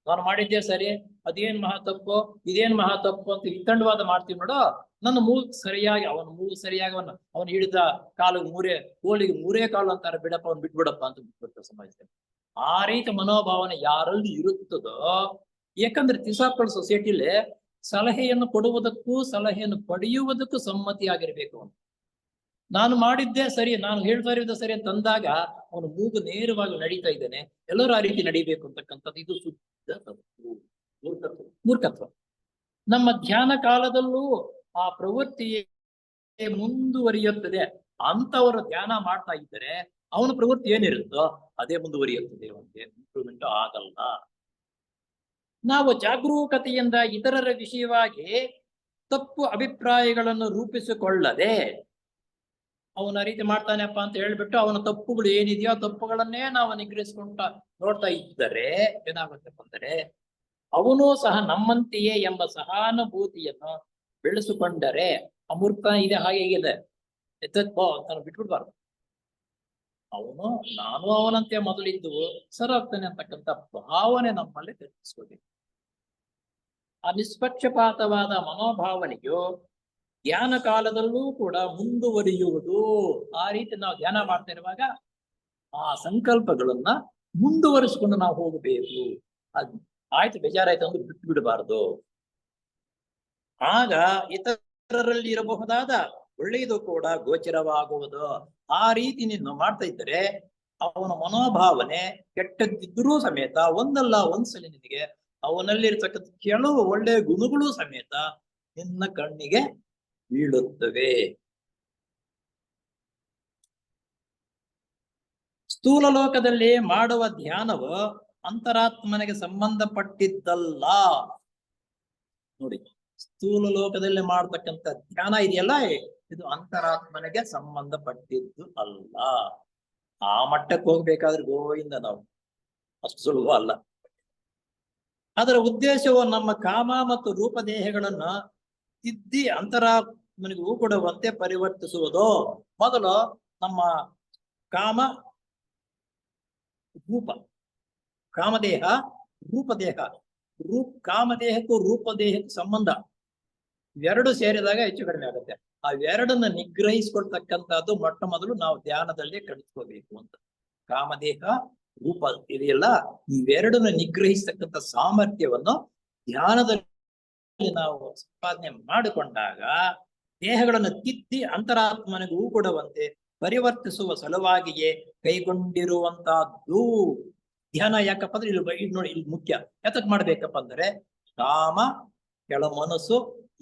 ನಾನು ಮಾಡಿದ್ದೆ ಸರಿ, ಅದೇನ್ ಮಹಾ ತಪ್ಪು, ಇದೇನ್ ಮಹಾ ತಪ್ಪು ಅಂತ ವಿತಂಡವಾದ ಮಾಡ್ತೀವಿ ನೋಡೋ. ನನ್ನ ಮೂಗು ಸರಿಯಾಗಿ, ಅವನ ಮೂಗು ಸರಿಯಾಗಿ ಅವನು ಹಿಡಿದ ಕಾಲಿಗೆ ಕೋಳಿಗೆ ಮೂರೇ ಕಾಲು ಅಂತಾರೆ, ಬಿಡಪ್ಪ ಅವ್ನು ಬಿಟ್ಬಿಡಪ್ಪ ಅಂತ ಬಿಟ್ಬಿಡ್ತಾರೆ ಸಮಾಜದಲ್ಲಿ. ಆ ರೀತಿ ಮನೋಭಾವನೆ ಯಾರಲ್ಲಿ ಇರುತ್ತದೋ, ಯಾಕಂದ್ರೆ ತಿಸಾಪಲ್ ಸೊಸೈಟಿಲಿ ಸಲಹೆಯನ್ನು ಕೊಡುವುದಕ್ಕೂ ಸಲಹೆಯನ್ನು ಪಡೆಯುವುದಕ್ಕೂ ಸಮ್ಮತಿಯಾಗಿರ್ಬೇಕು. ನಾನು ಮಾಡಿದ್ದೇ ಸರಿ, ನಾನು ಹೇಳ್ತಾ ಇರೋದು ಸರಿ ಅಂತ ಅಂದಾಗ ಅವನು ಮೂಗು ನೇರವಾಗಿ ನಡೀತಾ ಇದ್ದಾನೆ. ಎಲ್ಲರೂ ಆ ರೀತಿ ನಡೀಬೇಕು ಅಂತಕ್ಕಂಥದ್ದು ಇದು ಶುದ್ಧ ತಪ್ಪು, ಮೂರ್ಖತ್ವ. ನಮ್ಮ ಧ್ಯಾನ ಕಾಲದಲ್ಲೂ ಆ ಪ್ರವೃತ್ತಿಯೇ ಮುಂದುವರಿಯುತ್ತದೆ. ಅಂತವರು ಧ್ಯಾನ ಮಾಡ್ತಾ ಇದ್ದರೆ ಅವನ ಪ್ರವೃತ್ತಿ ಏನಿರುತ್ತೋ ಅದೇ ಮುಂದುವರಿಯುತ್ತದೆ, ಅವನಿಗೆ ಇಂಪ್ರೂವ್ಮೆಂಟ್ ಆಗಲ್ಲ. ನಾವು ಜಾಗರೂಕತೆಯಿಂದ ಇತರರ ವಿಷಯವಾಗಿ ತಪ್ಪು ಅಭಿಪ್ರಾಯಗಳನ್ನು ರೂಪಿಸಿಕೊಳ್ಳದೆ ಅವನ ರೀತಿ ಮಾಡ್ತಾನೆಪ್ಪ ಅಂತ ಹೇಳ್ಬಿಟ್ಟು ಅವನ ತಪ್ಪುಗಳು ಏನಿದೆಯೋ ಆ ತಪ್ಪುಗಳನ್ನೇ ನಾವು ನಿಗ್ರಹಿಸ್ಕೊಂಡ ನೋಡ್ತಾ ಇದ್ದರೆ ಏನಾಗುತ್ತಪ್ಪ ಅಂದರೆ ಅವನು ಸಹ ನಮ್ಮಂತೆಯೇ ಎಂಬ ಸಹಾನುಭೂತಿಯನ್ನು ಬೆಳೆಸಿಕೊಂಡರೆ, ಅಮೃತ ಇದೆ ಹಾಗೆ ಇದೆ ಅಂತ ಬಿಟ್ಬಿಡ್ಬಾರ್ದು. ನಾನು ಅವನಂತೆ ಮೊದಲಿದ್ದು ಸರಾಗ್ತಾನೆ ಅಂತಕ್ಕಂಥ ಭಾವನೆ ನಮ್ಮಲ್ಲಿ ತೆಗೆಸ್ಕೋಬೇಕು. ಆ ನಿಷ್ಪಕ್ಷಪಾತವಾದ ಮನೋಭಾವನೆಯು ಧ್ಯಾನ ಕಾಲದಲ್ಲೂ ಕೂಡ ಮುಂದುವರಿಯುವುದು. ಆ ರೀತಿ ನಾವು ಧ್ಯಾನ ಮಾಡ್ತಾ ಇರುವಾಗ ಆ ಸಂಕಲ್ಪಗಳನ್ನ ಮುಂದುವರಿಸಿಕೊಂಡು ನಾವು ಹೋಗಬೇಕು. ಆಯ್ತು, ಬೇಜಾರಾಯ್ತು ಅಂದ್ರೆ ಬಿಟ್ಟು ಬಿಡಬಾರದು. ಆಗ ಇತರರಲ್ಲಿ ಇರಬಹುದಾದ ಒಳ್ಳೆಯದು ಕೂಡ ಗೋಚರವಾಗುವುದು. ಆ ರೀತಿ ನೀನು ಮಾಡ್ತಾ ಇದ್ದರೆ ಅವನ ಮನೋಭಾವನೆ ಕೆಟ್ಟದ್ದಿದ್ರೂ ಸಮೇತ ಒಂದಲ್ಲ ಒಂದ್ಸಲ ನಿನಗೆ ಅವನಲ್ಲಿರ್ತಕ್ಕಂಥ ಕೆಲವು ಒಳ್ಳೆಯ ಗುಣಗಳು ಸಮೇತ ನಿನ್ನ ಕಣ್ಣಿಗೆ ಬೀಳುತ್ತವೆ. ಸ್ಥೂಲ ಲೋಕದಲ್ಲಿ ಮಾಡುವ ಧ್ಯಾನವು ಅಂತರಾತ್ಮನಿಗೆ ಸಂಬಂಧಪಟ್ಟಿದ್ದಲ್ಲ. ನೋಡಿ, ಸ್ಥೂಲ ಲೋಕದಲ್ಲಿ ಮಾಡ್ತಕ್ಕಂಥ ಧ್ಯಾನ ಇದೆಯಲ್ಲ, ಇದು ಅಂತರಾತ್ಮನಿಗೆ ಸಂಬಂಧಪಟ್ಟಿದ್ದು ಅಲ್ಲ. ಆ ಮಟ್ಟಕ್ಕೆ ಹೋಗ್ಬೇಕಾದ್ರೆ ಗೋವಿಂದ ನಾವು ಅಷ್ಟು ಸುಲಭ ಅಲ್ಲ. ಅದರ ಉದ್ದೇಶವು ನಮ್ಮ ಕಾಮ ಮತ್ತು ರೂಪದೇಹಗಳನ್ನ ತಿದ್ದಿ ಅಂತರಾತ್ಮನಿಗೂ ಕೊಡುವಂತೆ ಪರಿವರ್ತಿಸುವುದು. ಮೊದಲು ನಮ್ಮ ಕಾಮ ರೂಪ, ಕಾಮದೇಹ, ರೂಪದೇಹ, ಕಾಮದೇಹಕ್ಕೂ ರೂಪದೇಹಕ್ಕೂ ಸಂಬಂಧ ಇವೆರಡು ಸೇರಿದಾಗ ಹೆಚ್ಚು ಕಡಿಮೆ ಆಗುತ್ತೆ. ಅವೆರಡನ್ನ ನಿಗ್ರಹಿಸ್ಕೊಳ್ತಕ್ಕಂಥದ್ದು ಮೊಟ್ಟ ಮೊದಲು ನಾವು ಧ್ಯಾನದಲ್ಲಿ ಕಲಿತ್ಕೋಬೇಕು ಅಂತ. ಕಾಮದೇಹ ರೂಪ ಇದೆಯಲ್ಲ, ಇವೆರಡನ್ನ ನಿಗ್ರಹಿಸ್ತಕ್ಕಂಥ ಸಾಮರ್ಥ್ಯವನ್ನು ಧ್ಯಾನದಲ್ಲಿ ನಾವು ಸಂಪಾದನೆ ಮಾಡಿಕೊಂಡಾಗ ದೇಹಗಳನ್ನು ತಿದ್ದಿ ಅಂತರಾತ್ಮನಿಗೂ ಕೊಡುವಂತೆ ಪರಿವರ್ತಿಸುವ ಸಲುವಾಗಿಯೇ ಕೈಗೊಂಡಿರುವಂತಹದ್ದು ಧ್ಯಾನ. ಯಾಕಪ್ಪ ಅಂದ್ರೆ ಇಲ್ಲಿ ನೋಡಿ, ಇಲ್ಲಿ ಮುಖ್ಯ ಯಾತಕ್ ಮಾಡ್ಬೇಕಪ್ಪ ಅಂದ್ರೆ ಕಾಮ, ಕೆಳ ಮನಸ್ಸು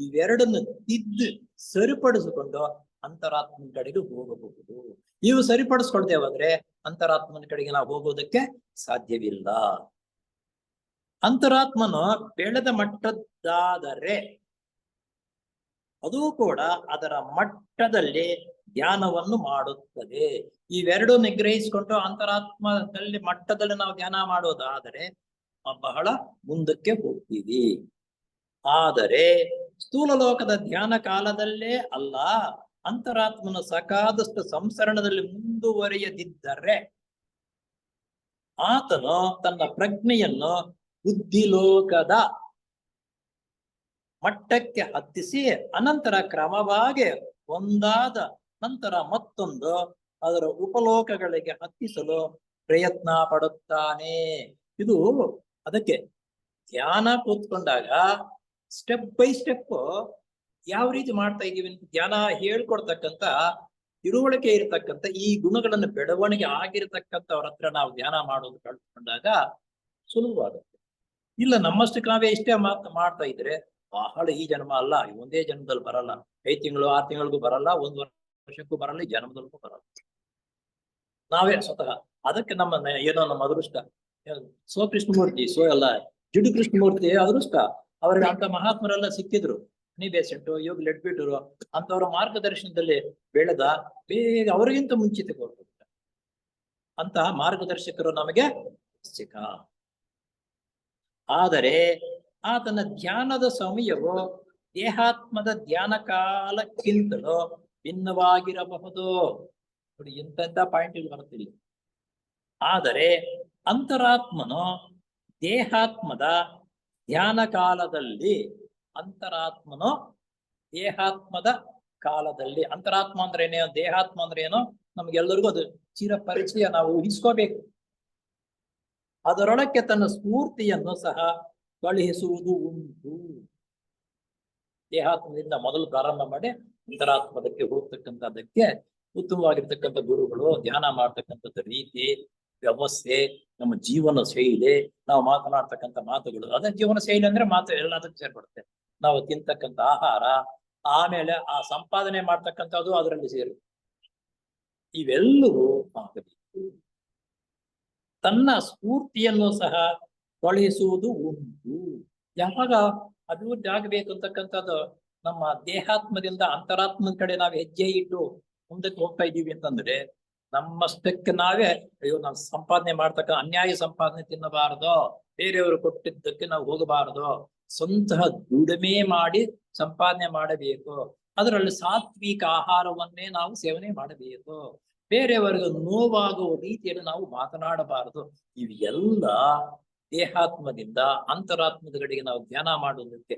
ಇವೆರಡನ್ನು ತಿದ್ದು ಸರಿಪಡಿಸಿಕೊಂಡು ಅಂತರಾತ್ಮನ ಕಡೆಗೆ ಹೋಗಬಹುದು. ಇವು ಸರಿಪಡಿಸ್ಕೊಳ್ತೇವೆ ಹೋದ್ರೆ ಅಂತರಾತ್ಮನ ಕಡೆಗೆ ನಾವು ಹೋಗೋದಕ್ಕೆ ಸಾಧ್ಯವಿಲ್ಲ. ಅಂತರಾತ್ಮನು ಬೆಳೆದ ಮಟ್ಟದ್ದಾದರೆ ಅದು ಕೂಡ ಅದರ ಮಟ್ಟದಲ್ಲಿ ಧ್ಯಾನವನ್ನು ಮಾಡುತ್ತದೆ. ಇವೆರಡು ನಿಗ್ರಹಿಸಿಕೊಂಡು ಅಂತರಾತ್ಮದಲ್ಲಿ ಮಟ್ಟದಲ್ಲಿ ನಾವು ಧ್ಯಾನ ಮಾಡೋದಾದರೆ ಬಹಳ ಮುಂದಕ್ಕೆ ಹೋಗ್ತೀವಿ. ಆದರೆ ಸ್ಥೂಲ ಲೋಕದ ಧ್ಯಾನ ಕಾಲದಲ್ಲೇ ಅಲ್ಲ, ಅಂತರಾತ್ಮನ ಸಕಾದಷ್ಟು ಸಂಸರಣದಲ್ಲಿ ಮುಂದುವರಿಯದಿದ್ದರೆ ಆತನು ತನ್ನ ಪ್ರಜ್ಞೆಯನ್ನು ಬುದ್ಧಿಲೋಕದ ಮಟ್ಟಕ್ಕೆ ಹತ್ತಿಸಿ ಅನಂತರ ಕ್ರಮವಾಗಿ ಒಂದಾದ ನಂತರ ಮತ್ತೊಂದು ಅದರ ಉಪಲೋಕಗಳಿಗೆ ಹತ್ತಿಸಲು ಪ್ರಯತ್ನ ಪಡುತ್ತಾನೆ. ಇದು ಅದಕ್ಕೆ ಧ್ಯಾನ ಕೂತ್ಕೊಂಡಾಗ ಸ್ಟೆಪ್ ಬೈ ಸ್ಟೆಪ್ ಯಾವ ರೀತಿ ಮಾಡ್ತಾ ಇದೀವಿ ಅಂತ ಧ್ಯಾನ ಹೇಳ್ಕೊಡ್ತಕ್ಕಂಥ ತಿಳುವಳಿಕೆ ಇರತಕ್ಕಂಥ ಈ ಗುಣಗಳನ್ನು ಬೆಳವಣಿಗೆ ಆಗಿರತಕ್ಕಂಥವ್ರ ಹತ್ರ ನಾವು ಧ್ಯಾನ ಮಾಡೋದು ಕಲ್ತ್ಕೊಂಡಾಗ ಸುಲಭವಾಗುತ್ತೆ. ಇಲ್ಲ ನಮ್ಮಷ್ಟಕ್ಕೆ ನಾವೇ ಇಷ್ಟೇ ಮಾಡ್ತಾ ಇದ್ರೆ ಬಹಳ ಈ ಜನ್ಮ ಅಲ್ಲ, ಒಂದೇ ಜನ್ಮದಲ್ಲಿ ಬರಲ್ಲ, 5 ತಿಂಗಳು 6 ತಿಂಗಳಿಗೂ ಬರಲ್ಲ, 1 ವರ್ಷಕ್ಕೂ ಬರಲ್ಲ, ಈ ಜನ್ಮದಲ್ಲೂ ಬರಲ್ಲ. ನಾವೇ ಸ್ವತಃ ಅದಕ್ಕೆ ಏನೋ ನಮ್ಮ ಅದೃಷ್ಟ. ಕೃಷ್ಣಮೂರ್ತಿ ಅಲ್ಲ, ಜಿಡು ಕೃಷ್ಣಮೂರ್ತಿ ಅದೃಷ್ಟ. ಅವ್ರಿಗೆ ಅಂತ ಮಹಾತ್ಮರೆಲ್ಲ ಸಿಕ್ಕಿದ್ರು, ಬೇಸೆಂಟು ಯೋಗ ಲೆಡ್ಬಿಟ್ಟರು ಅಂತವ್ರ ಮಾರ್ಗದರ್ಶನದಲ್ಲಿ ಬೆಳೆದ ಬೇಗ ಅವರಿಗಿಂತ ಮುಂಚಿತಕ್ಕೆ ಹೋಗ್ತಾರೆ. ಅಂತಹ ಮಾರ್ಗದರ್ಶಕರು ನಮಗೆ ಸಿಕ್ಕ. ಆದರೆ ಆತನ ಧ್ಯಾನದ ಸಮಯವು ದೇಹಾತ್ಮದ ಧ್ಯಾನ ಕಾಲಕ್ಕಿಂತಲೂ ಭಿನ್ನವಾಗಿರಬಹುದು. ನೋಡಿ ಎಂತೆಂಥ ಪಾಯಿಂಟ್ ಇಲ್ಲಿ ಬರುತ್ತಿಲ್ಲ. ಆದರೆ ಅಂತರಾತ್ಮನು ದೇಹಾತ್ಮದ ಧ್ಯಾನ ಕಾಲದಲ್ಲಿ ಅಂತರಾತ್ಮ ಅಂದ್ರೆ ಏನೇನೋ, ದೇಹಾತ್ಮ ಅಂದ್ರೆ ಏನೋ ನಮ್ಗೆಲ್ಲರಿಗೂ ಅದು ಚಿರ ಪರಿಚಯ, ನಾವು ಊಹಿಸ್ಕೋಬೇಕು. ಅದರೊಳಕ್ಕೆ ತನ್ನ ಸ್ಫೂರ್ತಿಯನ್ನು ಸಹ ಕಳುಹಿಸುವುದು ಉಂಟು. ದೇಹಾತ್ಮದಿಂದ ಮೊದಲು ಪ್ರಾರಂಭ ಮಾಡಿ ಅಂತರಾತ್ಮದಕ್ಕೆ ಹೋಗ್ತಕ್ಕಂಥದ್ದಕ್ಕೆ ಉತ್ತಮವಾಗಿರ್ತಕ್ಕಂಥ ಗುರುಗಳು, ಧ್ಯಾನ ಮಾಡ್ತಕ್ಕಂಥದ್ದು ರೀತಿ, ವ್ಯವಸ್ಥೆ, ನಮ್ಮ ಜೀವನ ಶೈಲಿ, ನಾವು ಮಾತನಾಡ್ತಕ್ಕಂಥ ಮಾತುಗಳು, ಅದೇ ಜೀವನ ಶೈಲಿ ಅಂದ್ರೆ ಮಾತು ಎಲ್ಲದಕ್ಕೂ ಸೇರ್ಪಡುತ್ತೆ. ನಾವು ತಿಂತಕ್ಕಂಥ ಆಹಾರ, ಆಮೇಲೆ ಆ ಸಂಪಾದನೆ ಮಾಡ್ತಕ್ಕಂಥದ್ದು ಅದರಲ್ಲಿ ಸೇರು. ಇವೆಲ್ಲವೂ ಆಗಬೇಕು. ತನ್ನ ಸ್ಫೂರ್ತಿಯನ್ನು ಸಹ ಕಳುಹಿಸುವುದು ಉಂಟು. ಯಾವಾಗ ಅಭಿವೃದ್ಧಿ ಆಗಬೇಕು ಅಂತಕ್ಕಂಥದ್ದು ನಮ್ಮ ದೇಹಾತ್ಮದಿಂದ ಅಂತರಾತ್ಮದ ಕಡೆ ನಾವು ಹೆಜ್ಜೆ ಇಟ್ಟು ಮುಂದಕ್ಕೆ ಹೋಗ್ತಾ ಇದ್ದೀವಿ ಅಂತಂದ್ರೆ ನಮ್ಮಷ್ಟಕ್ಕೆ ನಾವೇ ಅಯ್ಯೋ ನಾವು ಸಂಪಾದನೆ ಮಾಡ್ತಕ್ಕ ಅನ್ಯಾಯ ಸಂಪಾದನೆ ತಿನ್ನಬಾರದು, ಬೇರೆಯವರು ಕೊಟ್ಟಿದ್ದಕ್ಕೆ ನಾವು ಹೋಗಬಾರದು, ಸ್ವಂತ ದುಡಿಮೆ ಮಾಡಿ ಸಂಪಾದನೆ ಮಾಡಬೇಕು, ಅದರಲ್ಲಿ ಸಾತ್ವಿಕ ಆಹಾರವನ್ನೇ ನಾವು ಸೇವನೆ ಮಾಡಬೇಕು, ಬೇರೆಯವರಿಗೆ ನೋವಾಗುವ ರೀತಿಯಲ್ಲಿ ನಾವು ಮಾತನಾಡಬಾರದು. ಇವೆಲ್ಲ ದೇಹಾತ್ಮದಿಂದ ಅಂತರಾತ್ಮದ ಕಡೆಗೆ ನಾವು ಧ್ಯಾನ ಮಾಡುವುದಕ್ಕೆ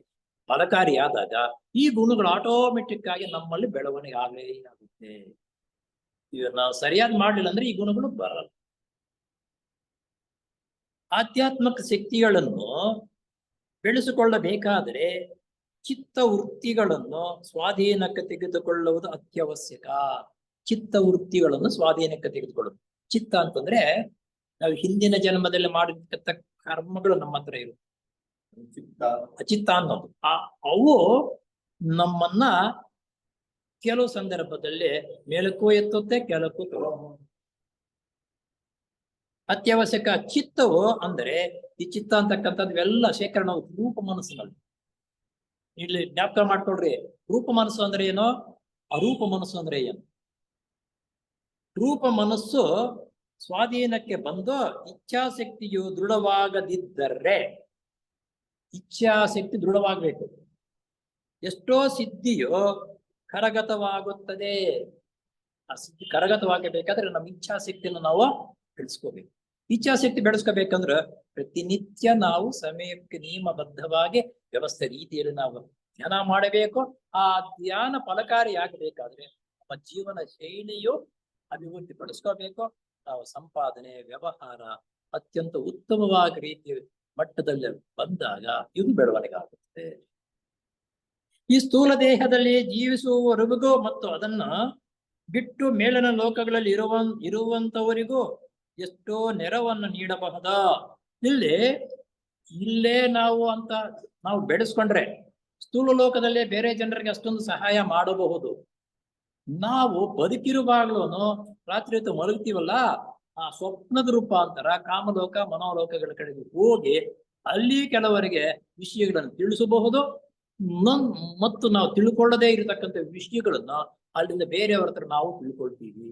ಫಲಕಾರಿಯಾದಾಗ ಈ ಗುಣಗಳು ಆಟೋಮೆಟಿಕ್ ಆಗಿ ನಮ್ಮಲ್ಲಿ ಬೆಳವಣಿಗೆ ಆಗಲೇ ಆಗುತ್ತೆ. ಇವನ್ನ ಸರಿಯಾಗಿ ಮಾಡ್ಲಿಲ್ಲ ಅಂದ್ರೆ ಈ ಗುಣಗಳು ಬರಲ್ಲ. ಆಧ್ಯಾತ್ಮಿಕ ಶಕ್ತಿಗಳನ್ನು ಬೆಳೆಸಿಕೊಳ್ಳಬೇಕಾದರೆ ಚಿತ್ತ ವೃತ್ತಿಗಳನ್ನು ಸ್ವಾಧೀನಕ್ಕೆ ತೆಗೆದುಕೊಳ್ಳುವುದು ಅತ್ಯವಶ್ಯಕ. ಚಿತ್ತ ವೃತ್ತಿಗಳನ್ನು ಸ್ವಾಧೀನಕ್ಕೆ ತೆಗೆದುಕೊಳ್ಳುವುದು. ಚಿತ್ತ ಅಂತಂದ್ರೆ ನಾವು ಹಿಂದಿನ ಜನ್ಮದಲ್ಲಿ ಮಾಡಿರ್ತಕ್ಕಂಥ ಕರ್ಮಗಳು ನಮ್ಮ ಹತ್ರ ಇರುತ್ತೆ. ಅಚಿತ್ತ ಅನ್ನೋದು ಅವು ನಮ್ಮನ್ನ ಕೆಲವು ಸಂದರ್ಭದಲ್ಲಿ ಮೇಲಕ್ಕೂ ಎತ್ತುತ್ತೆ, ಕೆಲಕ್ಕೂ ಅತ್ಯವಶ್ಯಕ. ಚಿತ್ತವು ಅಂದ್ರೆ ಈ ಚಿತ್ತ ಅಂತಕ್ಕಂಥದ್ದು ಎಲ್ಲ ಶೇಖರಣೆ ರೂಪ ಮನಸ್ಸಿನಲ್ಲಿ. ಇಲ್ಲಿ ಜ್ಞಾಪಕ ಮಾಡ್ಕೊಳ್ರಿ, ರೂಪ ಮನಸ್ಸು ಅಂದ್ರೆ ಏನು, ಅರೂಪ ಮನಸ್ಸು ಅಂದ್ರೆ ಏನು. ರೂಪ ಮನಸ್ಸು ಸ್ವಾಧೀನಕ್ಕೆ ಬಂದು ಇಚ್ಛಾಶಕ್ತಿಯು ದೃಢವಾಗದಿದ್ದರೆ, ಇಚ್ಛಾಶಕ್ತಿ ದೃಢವಾಗಬೇಕು. ಎಷ್ಟೋ ಸಿದ್ಧಿಯು ಕರಗತವಾಗುತ್ತದೆ. ಆ ಸಿದ್ಧಿ ಕರಗತವಾಗಬೇಕಾದ್ರೆ ನಮ್ಮ ಇಚ್ಛಾಶಕ್ತಿಯನ್ನು ನಾವು ಬೆಳೆಸ್ಕೋಬೇಕು. ಇಚ್ಛಾಶಕ್ತಿ ಬೆಳೆಸ್ಕೋಬೇಕಂದ್ರೆ ಪ್ರತಿನಿತ್ಯ ನಾವು ಸಮಯಕ್ಕೆ ನಿಯಮಬದ್ಧವಾಗಿ ವ್ಯವಸ್ಥೆ ರೀತಿಯಲ್ಲಿ ನಾವು ಧ್ಯಾನ ಮಾಡಬೇಕು. ಆ ಧ್ಯಾನ ಫಲಕಾರಿ ಆಗಬೇಕಾದ್ರೆ ನಮ್ಮ ಜೀವನ ಶೈಲಿಯು ಅಭಿವೃದ್ಧಿ ಪಡಿಸ್ಕೋಬೇಕು. ನಾವು ಸಂಪಾದನೆ ವ್ಯವಹಾರ ಅತ್ಯಂತ ಉತ್ತಮವಾದ ರೀತಿಯ ಮಟ್ಟದಲ್ಲಿ ಬಂದಾಗ ಇದು ಬೆಳವಣಿಗೆ ಆಗುತ್ತದೆ. ಈ ಸ್ಥೂಲ ದೇಹದಲ್ಲಿ ಜೀವಿಸುವವರೆಗೂ ಮತ್ತು ಅದನ್ನ ಬಿಟ್ಟು ಮೇಲಿನ ಲೋಕಗಳಲ್ಲಿ ಇರುವಂತವರಿಗೂ ಎಷ್ಟೋ ನೆರವನ್ನು ನೀಡಬಹುದ. ಇಲ್ಲೇ ನಾವು ಬೆಳೆಸ್ಕೊಂಡ್ರೆ ಸ್ಥೂಲ ಲೋಕದಲ್ಲೇ ಬೇರೆ ಜನರಿಗೆ ಅಷ್ಟೊಂದು ಸಹಾಯ ಮಾಡಬಹುದು. ನಾವು ಬದುಕಿರುವಾಗ್ಲೂ ರಾತ್ರಿ ಹೊತ್ತು ಮಲಗ್ತೀವಲ್ಲ, ಆ ಸ್ವಪ್ನದ ರೂಪಾಂತರ ಕಾಮಲೋಕ ಮನೋಲೋಕಗಳ ಕಡೆಗೆ ಹೋಗಿ ಅಲ್ಲಿ ಕೆಲವರಿಗೆ ವಿಷಯಗಳನ್ನು ತಿಳಿಸಬಹುದು. ಮತ್ತು ನಾವು ತಿಳ್ಕೊಳ್ಳದೇ ಇರತಕ್ಕಂಥ ವಿಷಯಗಳನ್ನ ಅಲ್ಲಿಂದ ಬೇರೆಯವರ ಹತ್ರ ನಾವು ತಿಳ್ಕೊಳ್ತೀವಿ.